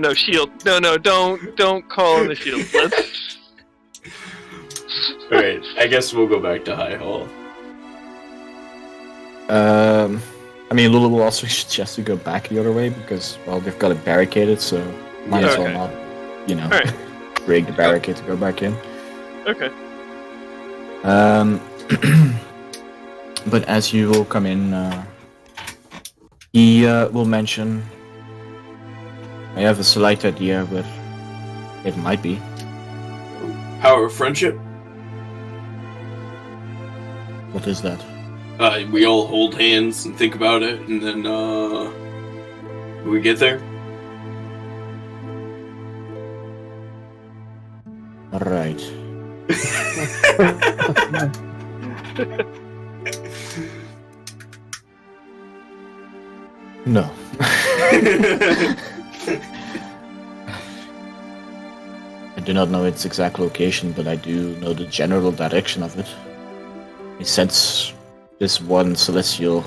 No, shield. No, don't call on the shield. Let's. Alright, I guess we'll go back to High Hall. I mean, Lulu will also suggest to go back the other way because, well, they've got it barricaded, so might as well Okay. not, Alright. break the barricade to go back in. Okay. But as you will come in, he will mention, I have a slight idea where it might be. Power of friendship? What is that? We all hold hands and think about it, and then, we get there? Alright. No. I do not know its exact location, but I do know the general direction of it. I sense this one celestial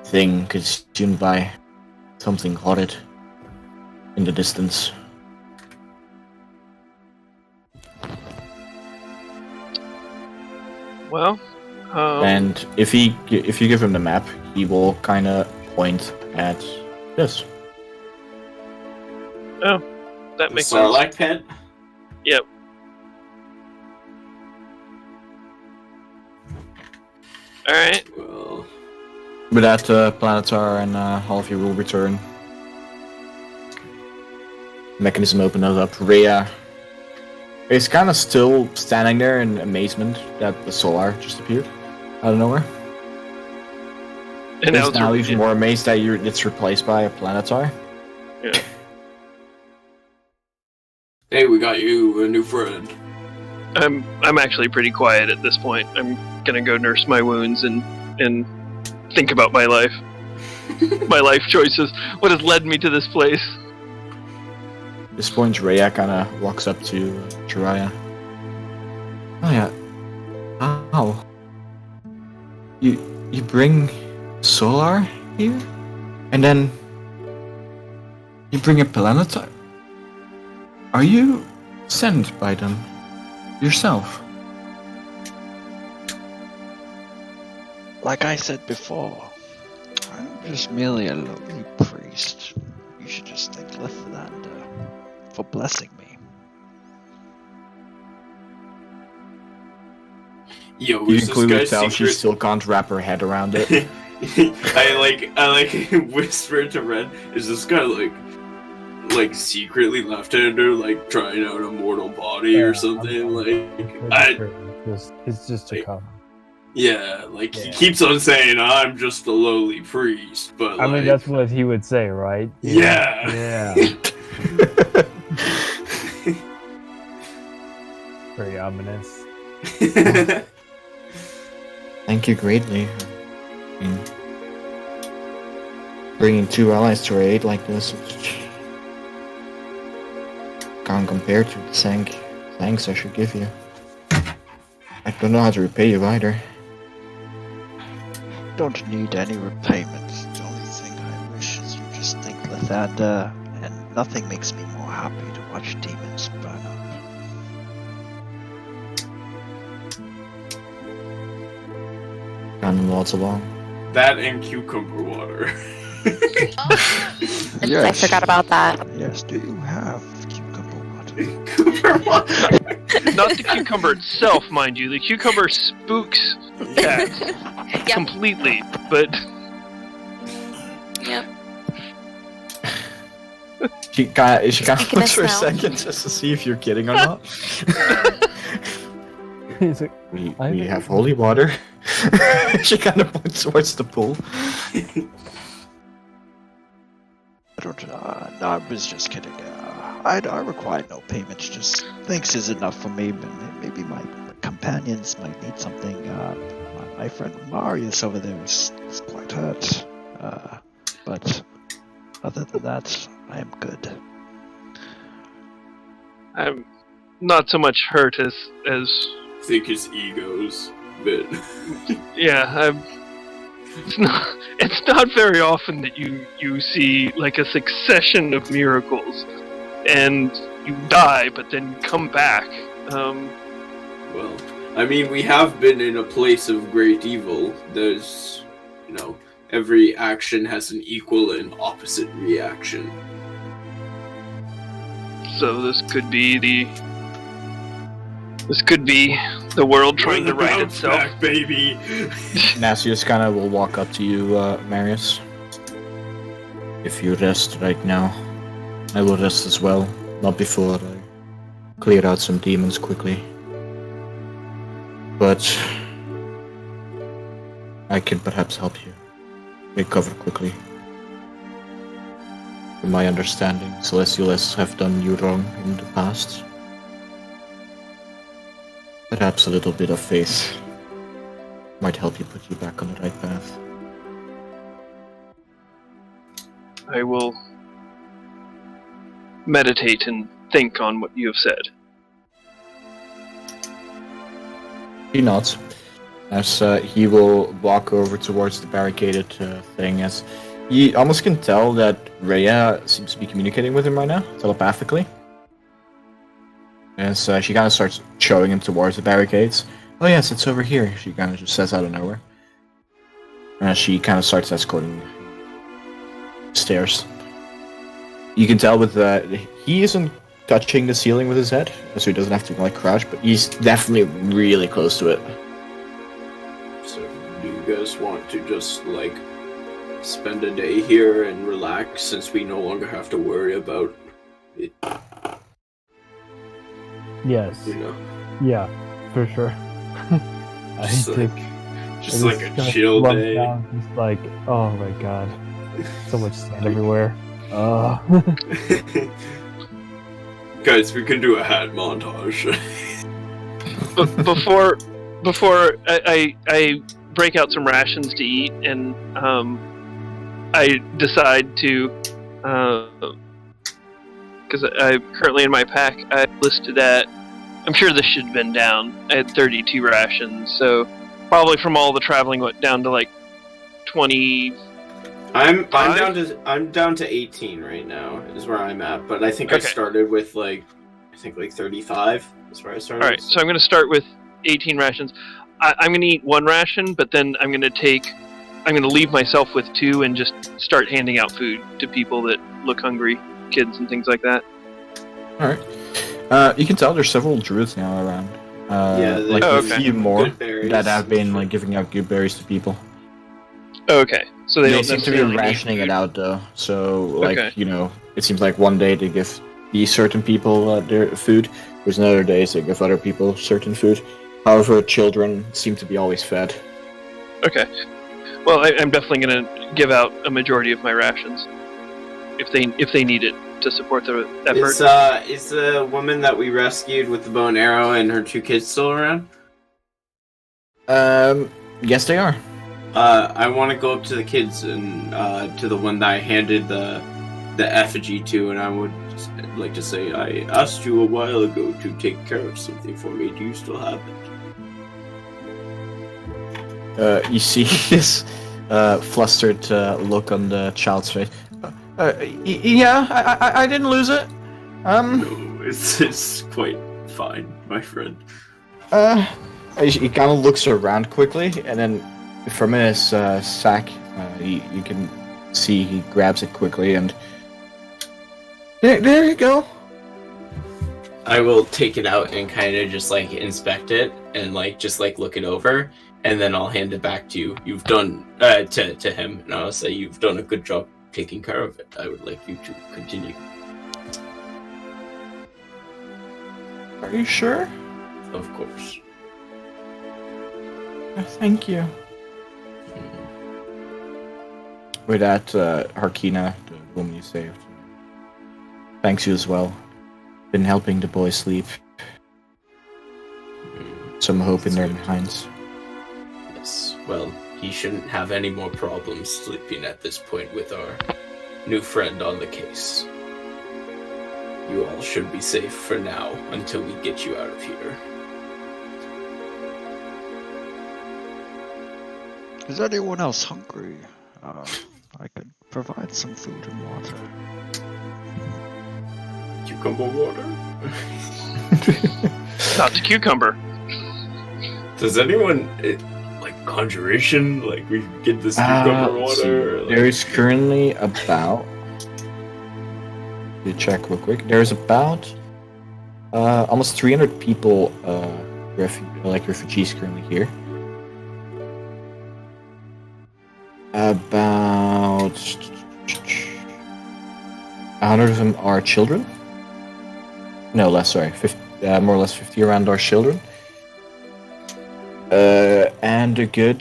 thing consumed by something horrid in the distance. Well. And if you give him the map, he will kind of point at this. Oh, that makes sense. Sarlacc pit? Yep. Alright. Well, With that, Planetar and all of you will return. Mechanism opens up. Rhea is kind of still standing there in amazement that the Solar just appeared out of nowhere. And Is now even more amazed that it's replaced by a Planetar. Yeah. Hey, we got you a new friend. I'm actually pretty quiet at this point. I'm gonna go nurse my wounds and think about my life. My life choices. What has led me to this place? At this point, Rhea kind of walks up to Jiraiya. Oh yeah. How? You bring Solar here? And then you bring a Planetite? Are you sent by them yourself? Like I said before, I'm just merely a lowly priest. You should just thank Lathander for blessing me. Yo, You is can this clearly guy's tell she secret? still can't wrap her head around it. I whisper to Ren, is this guy like secretly left-hander, like trying out a mortal body or something? It's just a like, cover. Yeah, like he keeps on saying I'm just a lowly priest, but I mean, that's what he would say, right? Yeah. Very ominous. Thank you greatly. I mean, bringing 2 allies to our aid like this can't compare to the thanks I should give you. I don't know how to repay you either. Don't need any repayments. The only thing I wish is you just thank Lathander, and nothing makes me more happy to watch demons burn up. Kind of nods along. That and cucumber water. I forgot about that. Yes, do you have cucumber water? Cucumber water. Not the cucumber itself, mind you. The cucumber spooks cats Yep. completely, but Yep. She kind of Making looks us for a know. second just to see if you're kidding or not. He's like, We have holy water. She kind of points towards the pool. I don't. No, I was just kidding. I require no payments. Just thanks is enough for me. But maybe my companions might need something. My friend Marius over there is quite hurt. But other than that, I am good. I'm not so much hurt as I think his ego's bit. yeah. It's not very often that you see like a succession of miracles, and you die, but then come back. Well, I mean, we have been in a place of great evil. There's, every action has an equal and opposite reaction. So this could be the world trying to right Bounce itself. back, baby. Nasius kind of will walk up to you, Marius. If you rest right now, I will rest as well. Not before I clear out some demons quickly. But I can perhaps help you recover quickly. From my understanding, Celestialists have done you wrong in the past. Perhaps a little bit of faith might help you put you back on the right path. I will meditate and think on what you have said. He nods. As he will walk over towards the barricaded thing, as he almost can tell that Rhea seems to be communicating with him right now, telepathically. As she kind of starts showing him towards the barricades. Oh yes, it's over here, she kind of just says out of nowhere. As she kind of starts escorting stairs. You can tell with he isn't touching the ceiling with his head, so he doesn't have to like crouch, but he's definitely really close to it. So, do you guys want to just, spend a day here and relax since we no longer have to worry about it? yes. Yeah, for sure. I Just think Just I like a kinda chill slumped day. down, just like, oh my god, so much sand everywhere. Guys, we can do a hat montage. Before I break out some rations to eat, and I decide to, because I'm currently in my pack, I listed at, I'm sure this should have been down, I had 32 rations, so probably from all the traveling went down to like 20. I'm down to 18 right now is where I'm at, but I think I Okay. started with like 35 is where I started. Alright, so I'm going to start with 18 rations. I'm going to eat 1 ration, but then I'm going to leave myself with 2 and just start handing out food to people that look hungry, kids and things like that. Alright. You can tell there's several druids now around. Like a few more Good berries. that have been like giving out good berries to people. Okay, so they don't seem to be necessarily rationing need it food. out though. So like Okay. it seems like one day they give these certain people their food, whereas another days they give other people certain food. However, children seem to be always fed. Okay. Well, I'm definitely going to give out a majority of my rations if they need it to support the effort. Is the woman that we rescued with the bow and arrow and her 2 kids still around? Yes, they are. I want to go up to the kids and to the one that I handed the effigy to, and I would like to say, I asked you a while ago to take care of something for me. Do you still have it? You see this flustered look on the child's face. Yeah, I didn't lose it. No, it's quite fine, my friend. He kind of looks around quickly, and then from his sack, you can see he grabs it quickly, and there you go. I will take it out and kind of just like inspect it and like just like look it over, and then I'll hand it back to you. You've done to him, and I'll say you've done a good job taking care of it. I would like you to continue. Are you sure? Of course. Thank you. With that, Harkina, the woman you saved, thanks you as well. Been helping the boys sleep. Some hope in their minds. Yes. Well, he shouldn't have any more problems sleeping at this point with our new friend on the case. You all should be safe for now until we get you out of here. Is anyone else hungry? I could provide some food and water. Cucumber water? Not the cucumber. Does anyone like conjuration? Like we get this cucumber water? Or, like... There is currently about. You check real quick. There's about almost 300 people, refugees currently here. About 100 of them are children. No, less. Sorry, 50, more or less 50 around are children. And a good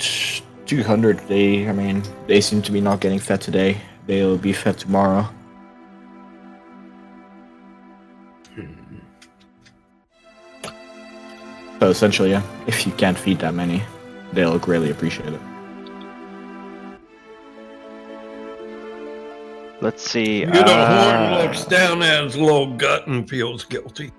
200. They seem to be not getting fed today. They'll be fed tomorrow. So essentially, yeah, if you can't feed that many, they'll greatly appreciate it. Let's see. You know, Horn looks down at his little gut and feels guilty.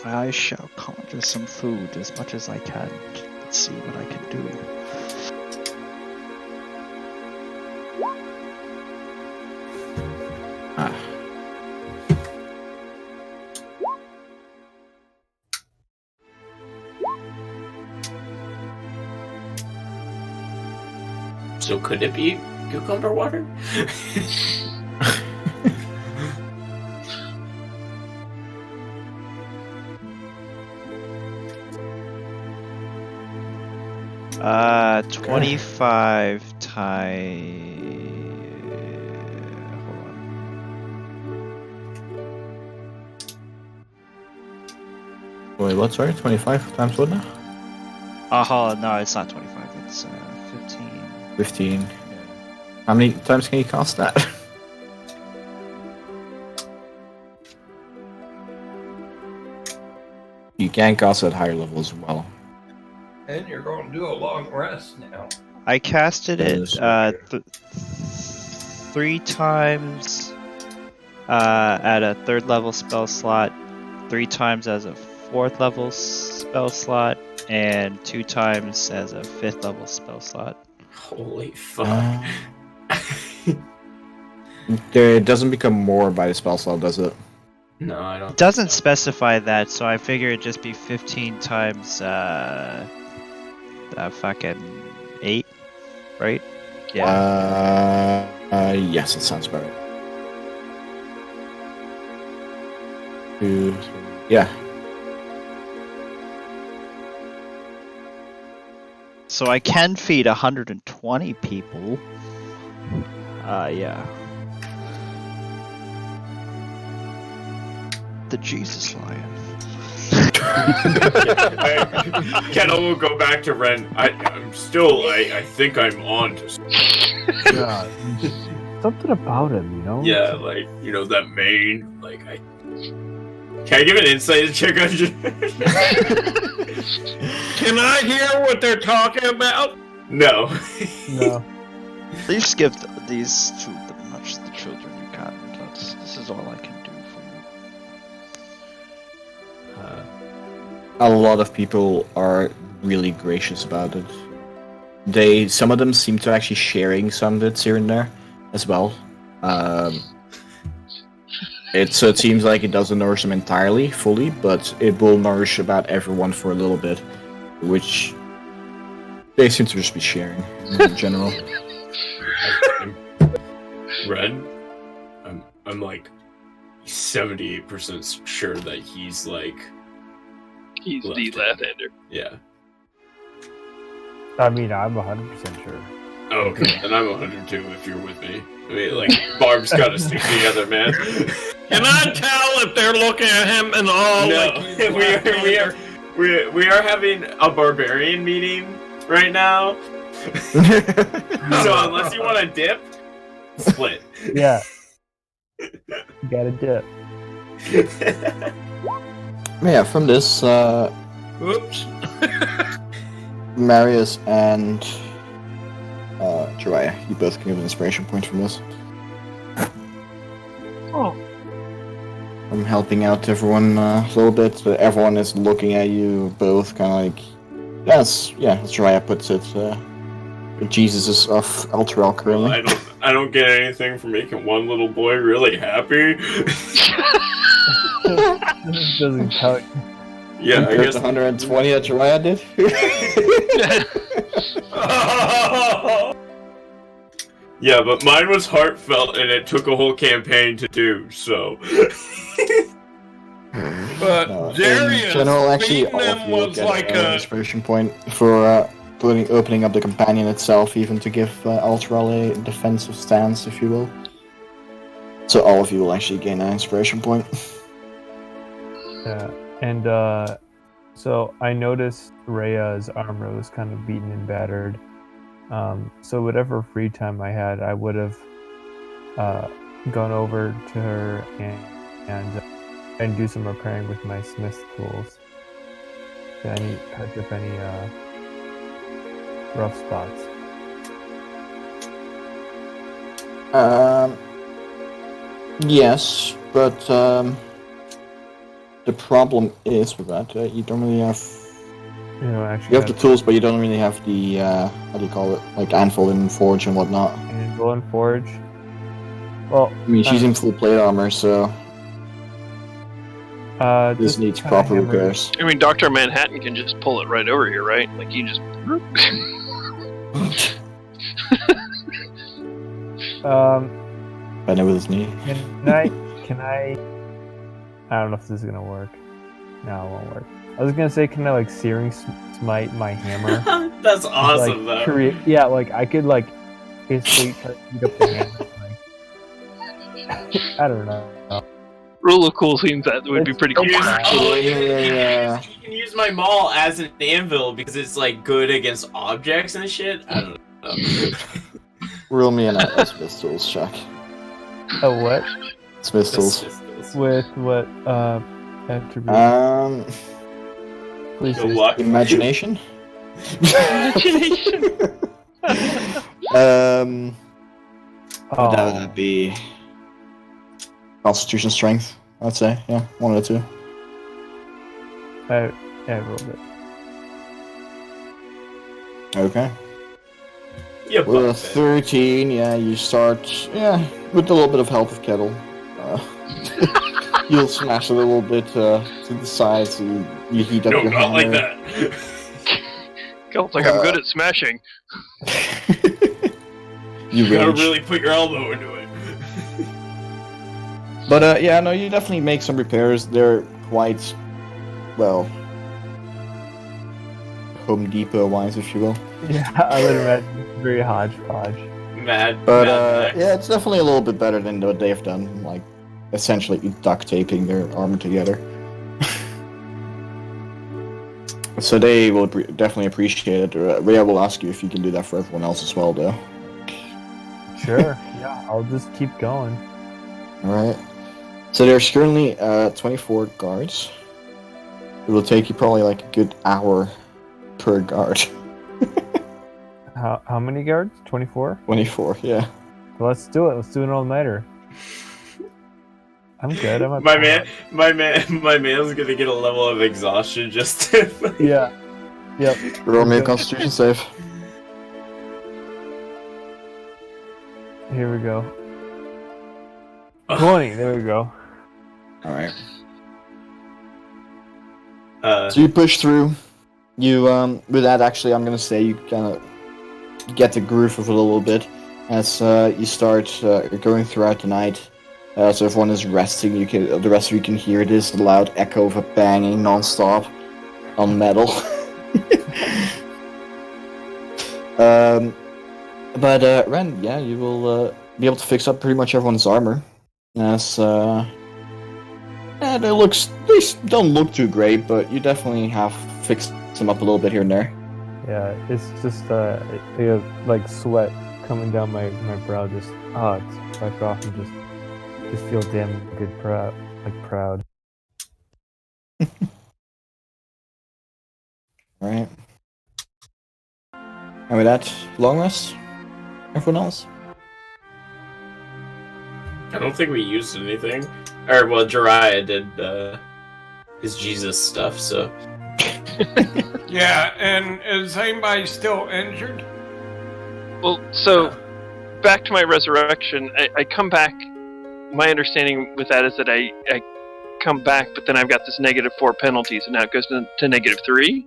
'I shall conjure some food as much as I can. Let's see what I can do. So could it be cucumber water? Uh, 25 times. Hold on. Wait, what? Sorry, 25 times what now? No, it's not 25. It's 15. 15. How many times can you cast that? You can cast at higher level as well. And you're going to do a long rest now. I casted That it is so 3 times at a 3rd level spell slot, 3 times as a 4th level spell slot, and 2 times as a 5th level spell slot. Holy fuck. It doesn't become more by the spell slot, does it? No, I don't. It doesn't think so. specify that, so I figure it'd just be 15 times fucking 8, right? Yeah. Yes, it sounds about right. 2, 3. Yeah. So I can feed 120 people. Yeah. The Jesus Lion. Kettle will go back to Ren. I'm still. I think I'm on to something. Yeah, something about him, you know? Yeah, like, that mane. Like, can I give an insight check on you? Can I hear what they're talking about? No. No. Please give these to the children you can. This is all I can do for you. A lot of people are really gracious about it. Some of them seem to actually sharing some bits here and there as well. It seems like it doesn't nourish them entirely, fully, but it will nourish about everyone for a little bit, which they seem to just be sharing in general. Ren, I'm like 78% sure that he's like. He's the left-hander. Yeah. I mean, I'm 100% sure. Oh, okay. Then I'm 102 if you're with me. I mean, like, Barb's gotta stick together, man. Can I tell if they're looking at him and all? No, like he's we are having a barbarian meeting right now. So unless you want to dip, split. Yeah. You gotta dip. Yeah, from this, Oops. Marius and Jiraiya, you both can give an inspiration point from this. Oh. I'm helping out everyone a little bit, but everyone is looking at you both, kind of like, as Jiraiya puts it, Jesus is of Elturel currently. I don't get anything for making one little boy really happy. Doesn't count. Yeah, I guess. 120 that Jiraiya did. Yeah, but mine was heartfelt, and it took a whole campaign to do. So. But Darius, in general, actually, feeding all of them you will was get like an inspiration point for opening up the companion itself, even to give Elturel a defensive stance, if you will. So all of you will actually gain an inspiration point. Yeah, and so I noticed Rhea's armor was kind of beaten and battered. So whatever free time I had, I would have gone over to her and do some repairing with my smith tools. Patch up any rough spots. Yes, but the problem is with that, you don't really have. Actually, You have the tools, but you don't really have the how do you call it, like anvil and forge and whatnot. Anvil and forge. Well, I mean, she's in full plate armor, so this just needs kinda proper hammer- repairs. I mean, Dr. Manhattan can just pull it right over here, right? Like, he just... I know with his knee. Can I don't know if this is gonna work. No, it won't work. I was gonna say, can I like searing smite my hammer? That's awesome, like, though. like I could like basically try to beat up the hammer. Like, I don't know. Rule of cool seems that would be pretty cool. You Yeah. can use my maul as an anvil because it's like good against objects and shit. I don't know. Rule me in a Smith's tools check. Oh, what? Smith's tools. With what attribute? Please Good say luck. Imagination. Imagination. Oh, That would be Constitution strength. I'd say, yeah, one of the two. I rolled it. Okay. Yeah, With a 13, yeah, you start, with a little bit of help of Kettle. You'll smash it a little bit to the sides, and you heat up no, your not like hammer. that. Kel's like, I'm good at smashing. You You gotta rage. really put your elbow into it. But yeah, no, you definitely make some repairs. They're quite, well, Home Depot wise, if you will. Yeah, I would imagine it's very hodgepodge. But Mad yeah, it's definitely a little bit better than what they've done, like essentially duct taping their armor together. So they will definitely appreciate it. Rhea will ask you if you can do that for everyone else as well, though. Sure. Yeah, I'll just keep going. Alright. So there's currently 24 guards. It will take you probably like a good hour per guard. How many guards? 24? 24, yeah. Well, let's do it. Let's do an all-nighter. I'm good. I'm at my man's gonna get a level of exhaustion just to... Yeah. Yep. Roll me a Constitution save. Here we go. 20. There we go. Alright. So you push through. You, with that, actually, I'm gonna say you kind of get the groove of it a little bit as you start going throughout the night. So everyone is resting. The rest of you can hear this loud echo of a banging non-stop on metal. But Ren, yeah, you will be able to fix up pretty much everyone's armor. As they don't look too great, but you definitely have fixed them up a little bit here and there. Yeah, it's just like sweat coming down my brow. Just it's wipe off and just feel damn good, proud. Alright. And with that, long rest? Everyone else? I don't think we used anything. Or, well, Jiraiya did his Jesus stuff, so... Yeah, and is anybody still injured? Well, so back to my resurrection. I come back. My understanding with that is that I come back, but then I've got this -4 penalty, so now it goes to -3.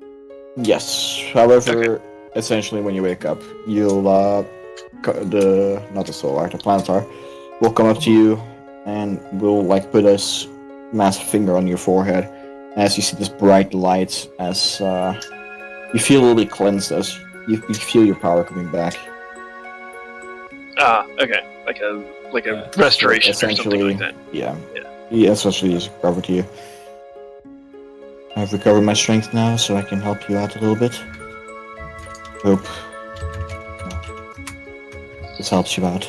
Yes. However, essentially when you wake up, you'll not the solar, the planetar will come up to you and will like put a massive finger on your forehead as you see this bright light as you feel a little bit cleansed as you feel your power coming back. Ah, okay. Like a restoration or something like that. Yeah, essentially is recovered to you. I've recovered my strength now, so I can help you out a little bit. Hope this helps you out.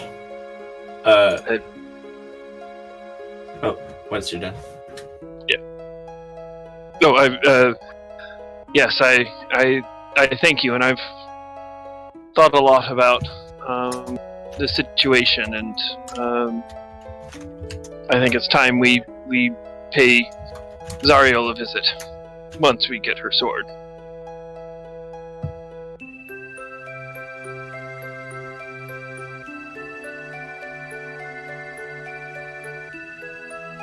Once you're done. Yeah. No, yes, I thank you, and I've thought a lot about the situation, and I think it's time we pay Zariel a visit once we get her sword.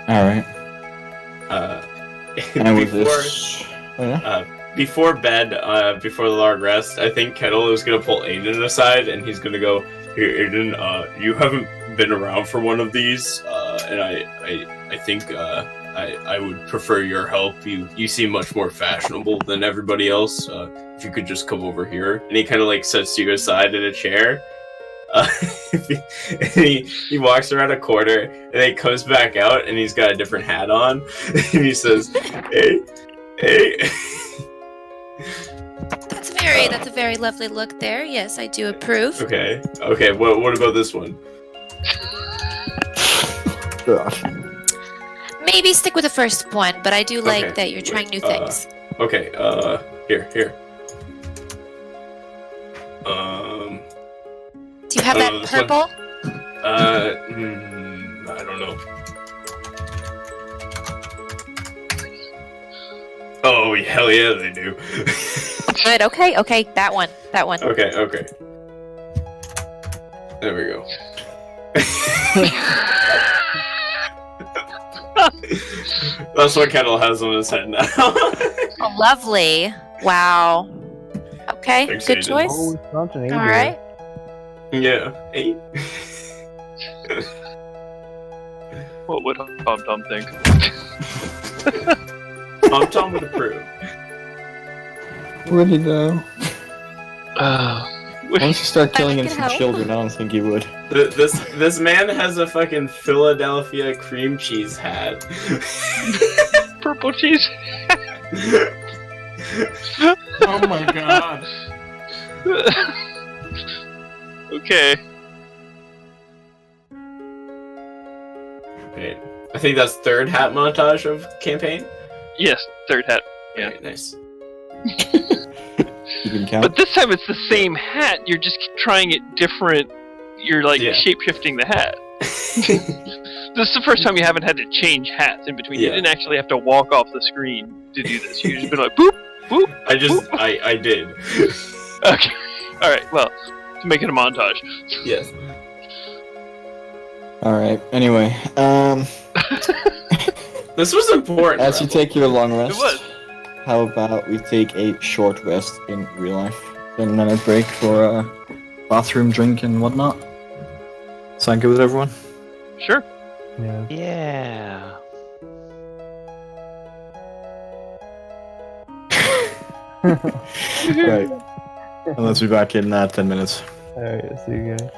Alright. And with before, this... Oh, yeah? before bed, before the long rest, I think Kettle is gonna pull Aiden aside, and he's gonna go, "Here, Aiden, you haven't been around for one of these, and I think I would prefer your help. You seem much more fashionable than everybody else. If you could just come over here." And he kind of like sets you aside in a chair. And he walks around a corner, and then he comes back out, and he's got a different hat on, and he says, "Hey." That's a very lovely look there. Yes, I do approve. Okay. What about this one? Gosh. Maybe stick with the first one, but I do like Okay, that you're trying new wait, things. Okay. Here. Do you have that this one? purple? I don't know. Oh, hell yeah, they do. Good. Okay. That one. Okay. There we go. That's what Kettle has on his head now. Oh, lovely. Wow. Okay. Thanks, Good Aiden. choice. Oh, it's not an All right. Yeah. 8. What would Tom Tom think? Tom would approve. Would he though? Wish- Once you start killing can innocent help. children, I don't think he would. This man has a fucking Philadelphia cream cheese hat. Purple cheese. Oh my god. Okay. Okay. I think that's third hat montage of campaign. Yes, third hat. Yeah. Okay, nice. You can count. But this time it's the same hat. You're just trying it different. You're like Yeah. shape-shifting the hat. This is the first time you haven't had to change hats in between. You Yeah. didn't actually have to walk off the screen to do this. You've just been like, boop, boop. I did. Okay. All right. Well, to make it a montage. Yes. All right. Anyway, This was important. as you Rebel. take your long rest, It was. how about we take a short rest in real life? 10-minute break for a bathroom, drink, and whatnot. Sound good with everyone? Sure. Yeah. Yeah. Right. And let's be back in 10 minutes. Alright, see you guys.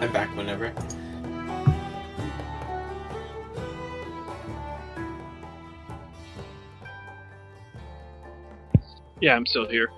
I'm back whenever. Yeah, I'm still here.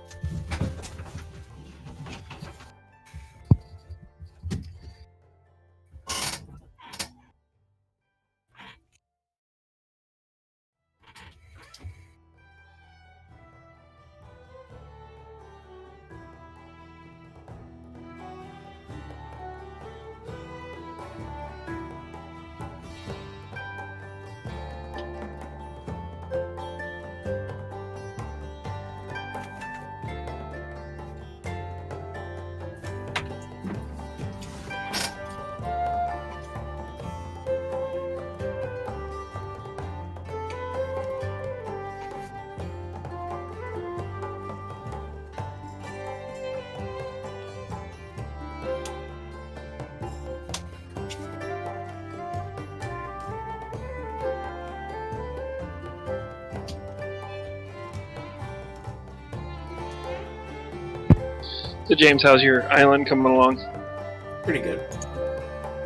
So James, how's your island coming along? Pretty good.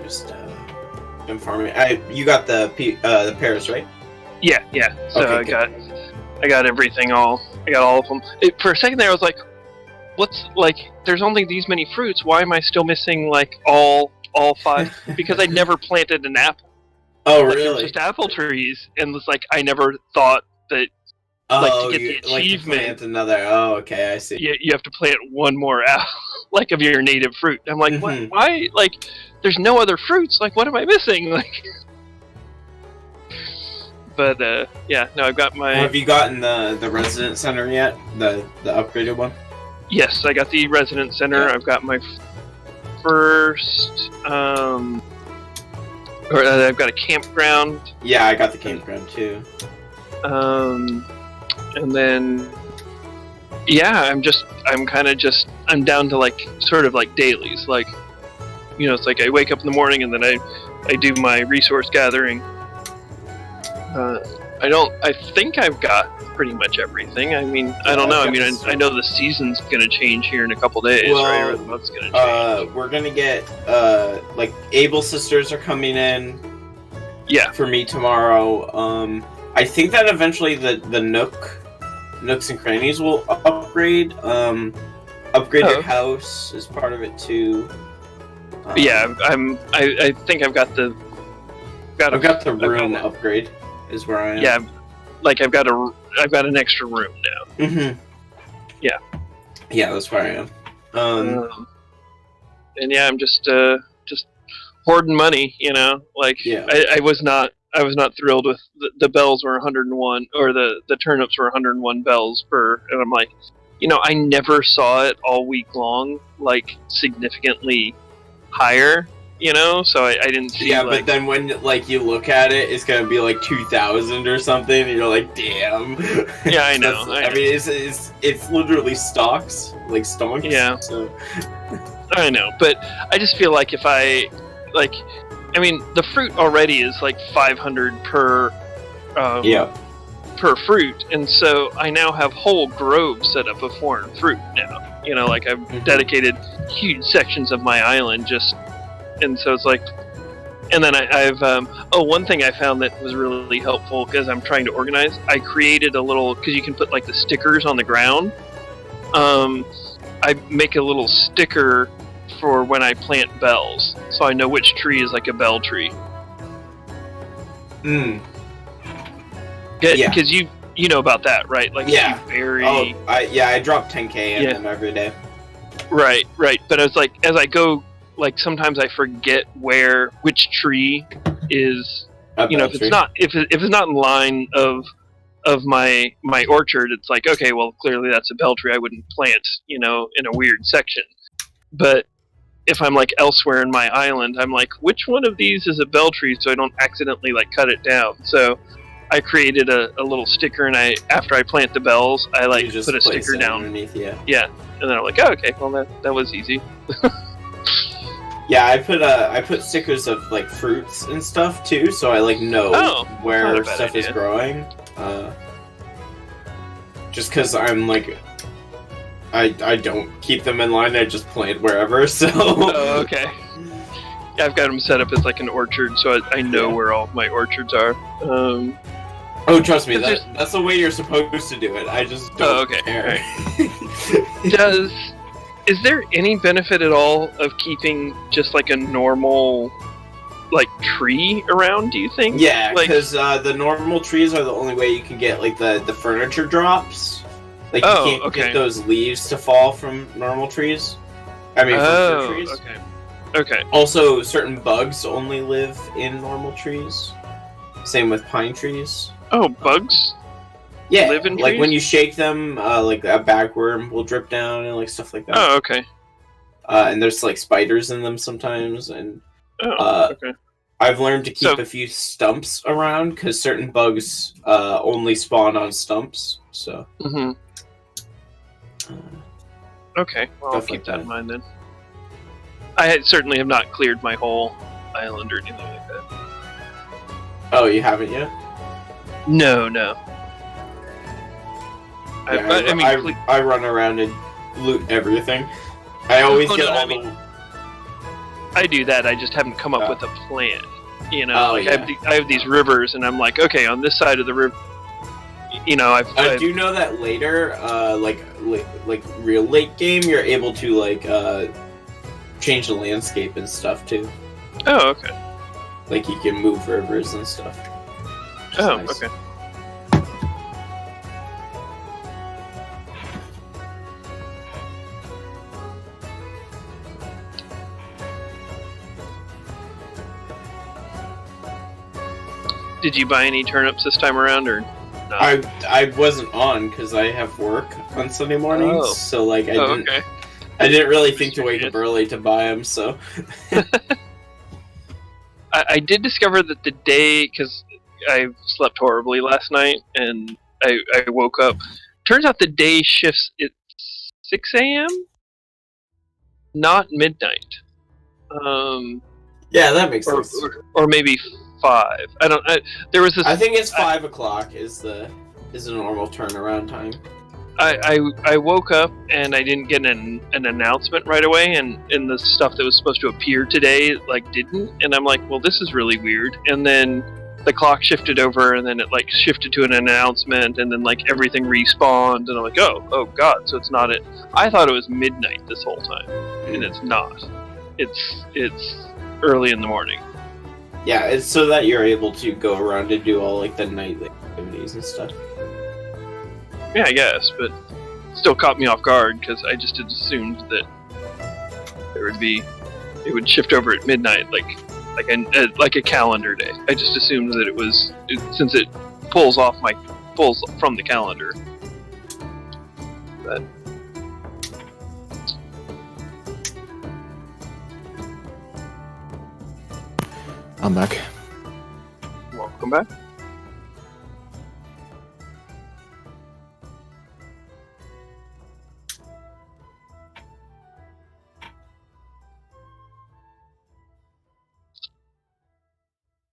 Just been farming. You got the pears, right? Yeah. So Okay, I got everything I got all of them. For a second there, I was like, "What's like? There's only these many fruits. Why am I still missing like all 5?" Because I never planted an apple. Oh, Like, it was really? just apple trees, and it's like I never thought that to get the you like to achievement. plant another. Oh, okay, I see. You have to plant one more apple, like of your native fruit. I'm like, what? Mhm. Why? Like, there's no other fruits. Like, what am I missing? Like, but yeah, no, I've got my. Have you gotten the resident center yet? The upgraded one? Yes, I got the residence center. Yeah. I've got my first. Or I've got a campground. Yeah, I got the campground too. And then, yeah, I'm down to like sort of like dailies. Like, you know, it's like I wake up in the morning and then I do my resource gathering. I think I've got pretty much everything. I mean, I don't know. I mean, I know the season's gonna change here in a couple days, Well, right? Or the month's gonna change. We're gonna get like Able Sisters are coming in. Yeah. For me tomorrow. I think that eventually the nooks and crannies will upgrade. Upgrade your house is part of it too. Yeah, I think I've got the. I've got the room upgrade. Is where I am. Yeah, like I've got an extra room now. Mm-hmm. Yeah. Yeah, that's where I am. And yeah, I'm just hoarding money. You know, like Yeah. I was not thrilled with the bells were 101 or the turnips were 101 bells per, and I'm like, you know, I never saw it all week long like significantly higher. You know, so I didn't see. Yeah, like, but then when like you look at it, it's gonna be like 2,000 or something, and you're like, damn. Yeah, I know. I mean, it's literally stocks, like stonks. Yeah. So. I know, but I just feel like if I like, I mean, the fruit already is like 500 per. Per fruit, and so I now have whole groves set up of foreign fruit now. You know, like I've dedicated huge sections of my island just. And so it's like, and then I've one thing I found that was really helpful because I'm trying to organize. I created a little, because you can put like the stickers on the ground. I make a little sticker for when I plant bells, so I know which tree is like a bell tree. Yeah. Because you know about that, right? Like, yeah. You bury. Oh, I drop 10K in them every day. Right. But it's like as I go. Like sometimes I forget which tree is, you know, if it's not in line of my orchard, it's like, okay, well clearly that's a bell tree. I wouldn't plant, you know, in a weird section. But if I'm like elsewhere in my island, I'm like, which one of these is a bell tree, so I don't accidentally like cut it down. So I created a little sticker, and after I plant the bells, I like You just put a place sticker it down. underneath. Yeah. And then I'm like, oh, okay, well that was easy. Yeah, I put stickers of like fruits and stuff too, so I like know where stuff is growing. Just because I'm like, I don't keep them in line. I just plant wherever. So. Oh, okay. I've got them set up as like an orchard, so I know where all my orchards are. Oh, trust me, that's the way you're supposed to do it. I just don't care. Is there any benefit at all of keeping just like a normal like tree around, do you think? Yeah, because the normal trees are the only way you can get like the furniture drops. Like you can't get those leaves to fall from normal trees. I mean, from fruit trees. Okay. Also, certain bugs only live in normal trees. Same with pine trees. Oh, bugs? Yeah, live in like trees? when you shake them, like a bagworm will drip down and like stuff like that. Oh, okay. And there's like spiders in them sometimes, and okay. I've learned to keep a few stumps around because certain bugs only spawn on stumps. So. Mm-hmm. Okay, well, I'll keep like that in mind then. I certainly have not cleared my whole island or anything like that. Oh, you haven't yet? No. Yeah, I run around and loot everything. I always get all the... I do that, I just haven't come up with a plan. You know, I have these rivers, and I'm like, okay, on this side of the river, you know, I do know that later, like real late game, you're able to like change the landscape and stuff too. Oh, okay. Like you can move rivers and stuff. Oh, nice. Okay. Did you buy any turnips this time around, or no? I wasn't on because I have work on Sunday mornings, so like I didn't really think to wake up early to buy them. So I did discover that the day, because I slept horribly last night and I woke up. Turns out the day shifts at 6 a.m. Not midnight. Yeah, that makes sense. Or maybe 5. I don't. There was this. I think it's 5 o'clock is the normal turnaround time. I woke up and I didn't get an announcement right away, and the stuff that was supposed to appear today like didn't, and I'm like, well, this is really weird. And then the clock shifted over, and then it like shifted to an announcement, and then like everything respawned, and I'm like, oh god, so it's not it. I thought it was midnight this whole time, and it's not. It's early in the morning. Yeah, it's so that you're able to go around and do all like the nightly activities and stuff. Yeah, I guess, but still caught me off guard because I just had assumed that it would shift over at midnight, like a calendar day. I just assumed that it was since it pulls from the calendar. But I'm back. Welcome back.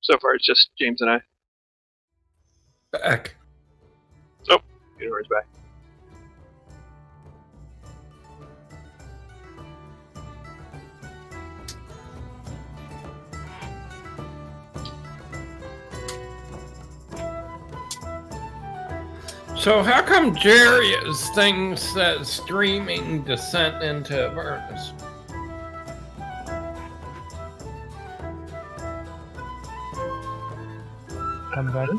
So far, it's just James and I. Back. Oh, Univer's back. So how come Jarius thinks that streaming Descent into Avernus? I'm back.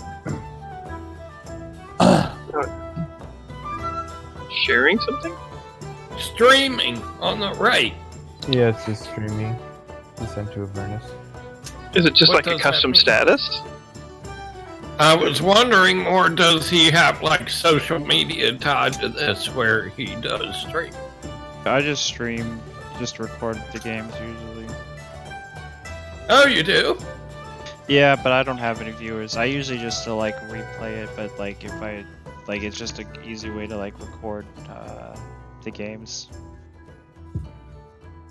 Sharing something? Streaming on the right. Yeah, it's just streaming. Descent to Avernus. Is it just What like a does that custom mean? status? I was wondering more, does he have like social media tied to this where he does stream? I just stream, just record the games usually. Oh, you do? Yeah, but I don't have any viewers. I usually just to like replay it, but like if I like, it's just an easy way to like record the games.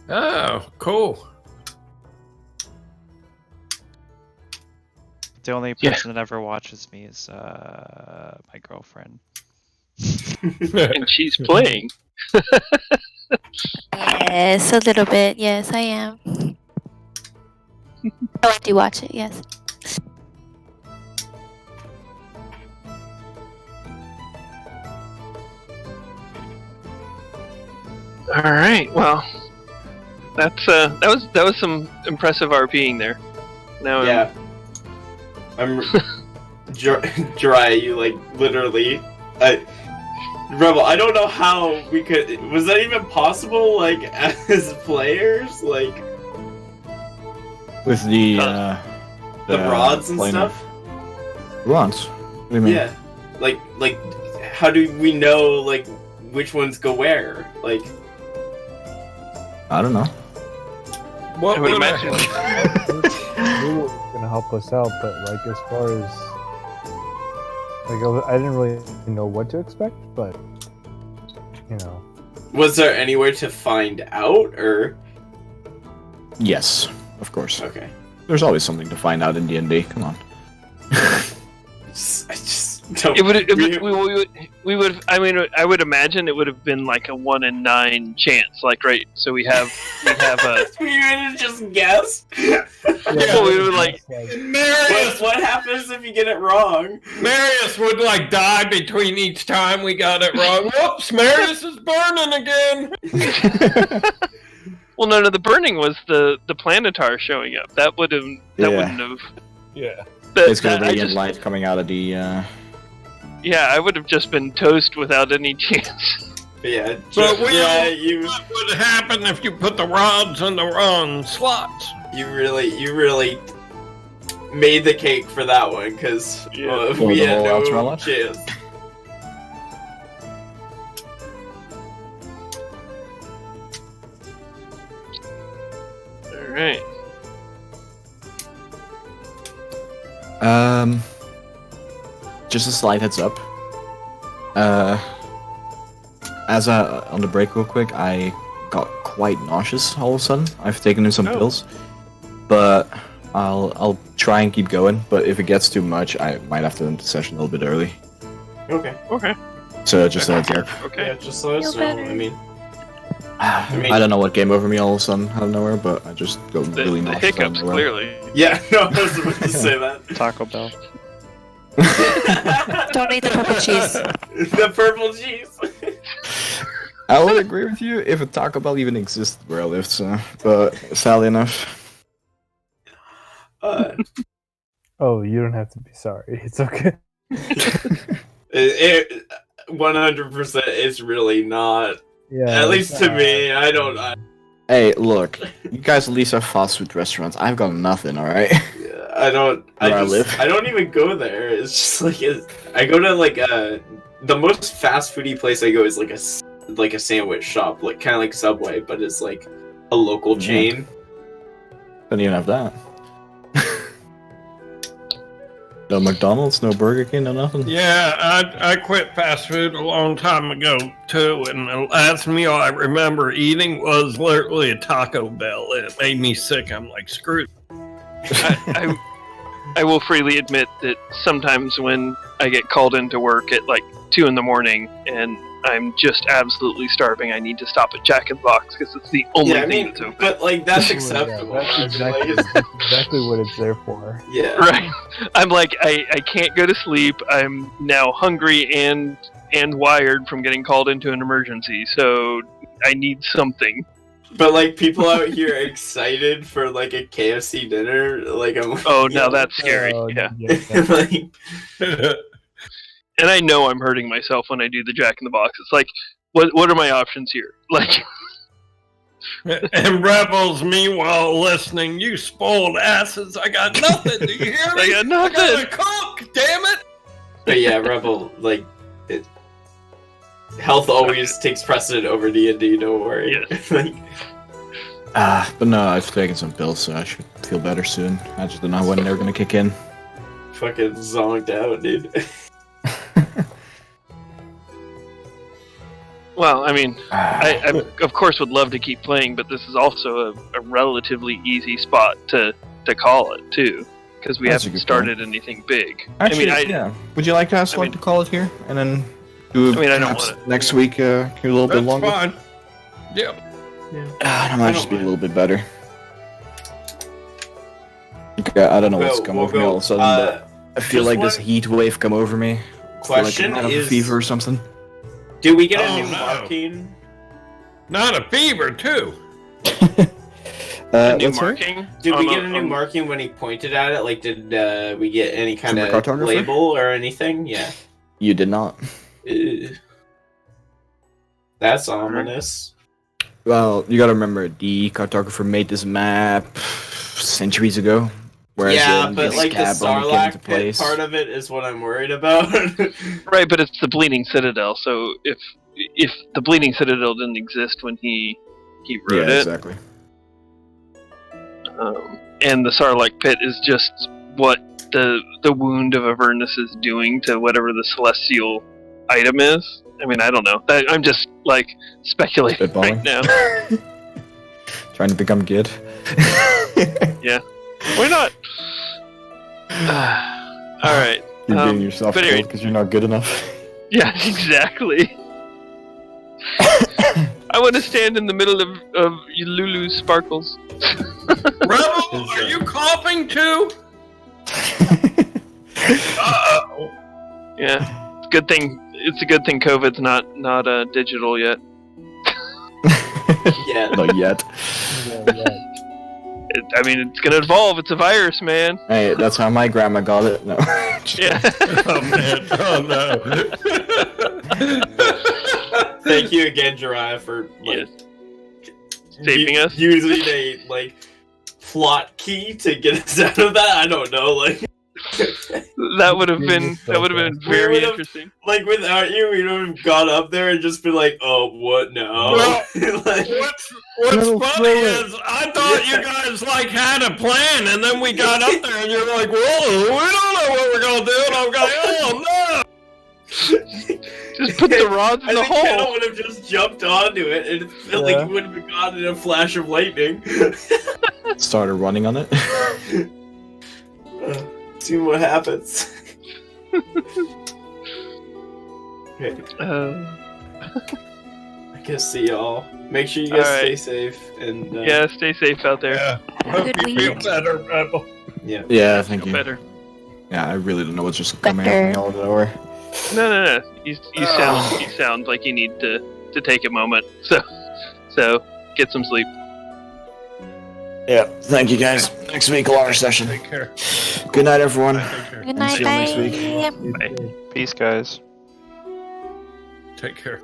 Oh, cool. The only person that ever watches me is my girlfriend. And she's playing. Yes, a little bit. Yes, I am. Oh, I do watch it. Yes. All right. Well, that was some impressive RPing there. Now Yeah. I'm dry. You like literally. Rebel, I don't know how we could. Was that even possible? Like as players, like With the rods and planer. stuff. Rods? What do you mean? Yeah. Like how do we know like which ones go where? Like I don't know. What I would would imagine. Google was gonna help us out, but like as far as like I didn't really know what to expect, but you know. was there anywhere to find out or? Yes, of course. Okay. There's always something to find out in D&D. Come on. I just don't. We would. I mean, I would imagine it would have been like a 1 in 9 chance. Like, right? So we have a. You gonna just guess? So we were like, Marius, What happens if you get it wrong? Marius would like die between each time we got it wrong. Whoops, Marius is burning again. well, no, the burning was the planetar showing up. That would have. That Yeah. wouldn't have. Yeah. It's gonna I radiant light coming out of the. Yeah, I would have just been toast without any chance. But yeah, But we you what would happen if you put the rods in the wrong slots? you really made the cake for that one because Yeah. we the had whole no Ultralight? chance. All right. Just a slight heads up. As on the break real quick, I got quite nauseous all of a sudden. I've taken in some pills, but I'll try and keep going. But if it gets too much, I might have to end the session a little bit early. Okay. Okay. So just a heads up. Okay. Yeah, just let us Feel know. better. I mean, I don't know what came over me all of a sudden out of nowhere, but I just go The, really the nauseous out of hiccups, nowhere. clearly. yeah, no, I was about to say that. Taco Bell. Don't eat the purple cheese. The purple cheese. I would agree with you if a Taco Bell even existed where I lived, so, but sadly enough. Oh, you don't have to be sorry. It's okay. It 100% is really not. Yeah. At least to me, I don't. Hey, look, you guys at least have fast food restaurants. I've got nothing, alright? I don't. Where I just, live. I don't even go there. It's just like I go to like the most fast foody place I go is like a sandwich shop, like kind of like Subway, but it's like a local Yeah. chain. Don't even have that. No McDonald's, no Burger King, no nothing. Yeah, I quit fast food a long time ago too, and the last meal I remember eating was literally a Taco Bell. It made me sick. I'm like, screw it. I will freely admit that sometimes when I get called into work at like 2 in the morning and I'm just absolutely starving, I need to stop at Jack in the Box because it's the only Yeah, I thing mean, that's open. but like that's Yeah, acceptable. that's exactly, Like, that's exactly what it's there for. yeah. Right. I'm like, I can't go to sleep. I'm now hungry and wired from getting called into an emergency, so I need something. But like people out here are excited for like a KFC dinner. Like I'm. Oh, now that's scary. Oh, Yeah. like, And I know I'm hurting myself when I do the Jack in the Box. It's like, what are my options here? Like, And Rebels, meanwhile, listening, you spoiled asses. I got nothing. Do you hear me? I got I nothing. gotta cook, damn it. but yeah, Rebel like health always takes precedent over D&D. Don't worry. Yes. Like, But no, I've taken some pills, so I should feel better soon. I just don't know when they're gonna kick in. fucking zonked out, dude. well, I mean, I of course would love to keep playing, but this is also a relatively easy spot to call it too, because we That's a haven't good started anything big. Actually, I mean, yeah. Would you like to ask I like mean- to call it here, and then do I mean, I don't perhaps wanna- next week a little bit That's longer? fine. Yep. That might just be a little bit better. Okay, I don't know what's come We'll over me all of a sudden, but I feel just like this one heat wave come over me. question like I have a is, fever or something. do we get a Oh, new no. marking? Not a fever, too. A new what's that? marking. Did we on get a new marking when he pointed at it? Like, did we get any kind From the of cartographer? label or anything? Yeah. You did not. That's ominous. Well, you gotta remember, the cartographer made this map centuries ago. Whereas Yeah, but this like the cab only came into Sarlacc pit place. part of it is what I'm worried about. Right, but it's the Bleeding Citadel. So if the Bleeding Citadel didn't exist when he wrote Yeah, it, exactly. and the Sarlacc pit is just what the wound of Avernus is doing to whatever the celestial item is. I mean, I don't know. I'm just like speculating right Spitballing. now. Trying to become good. Why not? All right. You're getting yourself but killed anyway- because you're not good enough. Yeah, exactly. I want to stand in the middle of Lulu's sparkles. Rebel, are you coughing too? Uh-oh. Yeah, it's good thing. It's a good thing COVID's not digital yet. Yeah. Not yet. I mean, it's gonna evolve. It's a virus, man. Hey, that's how my grandma got it. No. Yeah. Oh, man. Oh, no. Thank you again, Jiraiya, for like Saving us. using a like plot key to get us out of that. I don't know, like That would have been very would've- interesting. like without you, we would have gone up there and just been like, "Oh, what now?" Well, like, What's funny is I thought you guys like had a plan, and then we got up there, and you're like, "Whoa, we don't know what we're gonna do," and I'm going, "Oh no!" Just put the rods in I the think Kendall hole. would have just jumped onto it, and it felt like he would have been gone in a flash of lightning. Started running on it. See what happens. Okay, I guess see y'all. Make sure you guys stay Alright. safe and Yeah, stay safe out there. Yeah. Hope Good you feel week. better, Rebel. yeah. Yeah, thank Feel you. better. Yeah, I really don't know what's just coming at me out of nowhere. No. You sound like you need to take a moment. So get some sleep. Yeah, thank you guys. Next week, a longer session. Take care. Good night, everyone. Take care. Good night, See you next bye. week. Peace, guys. Take care.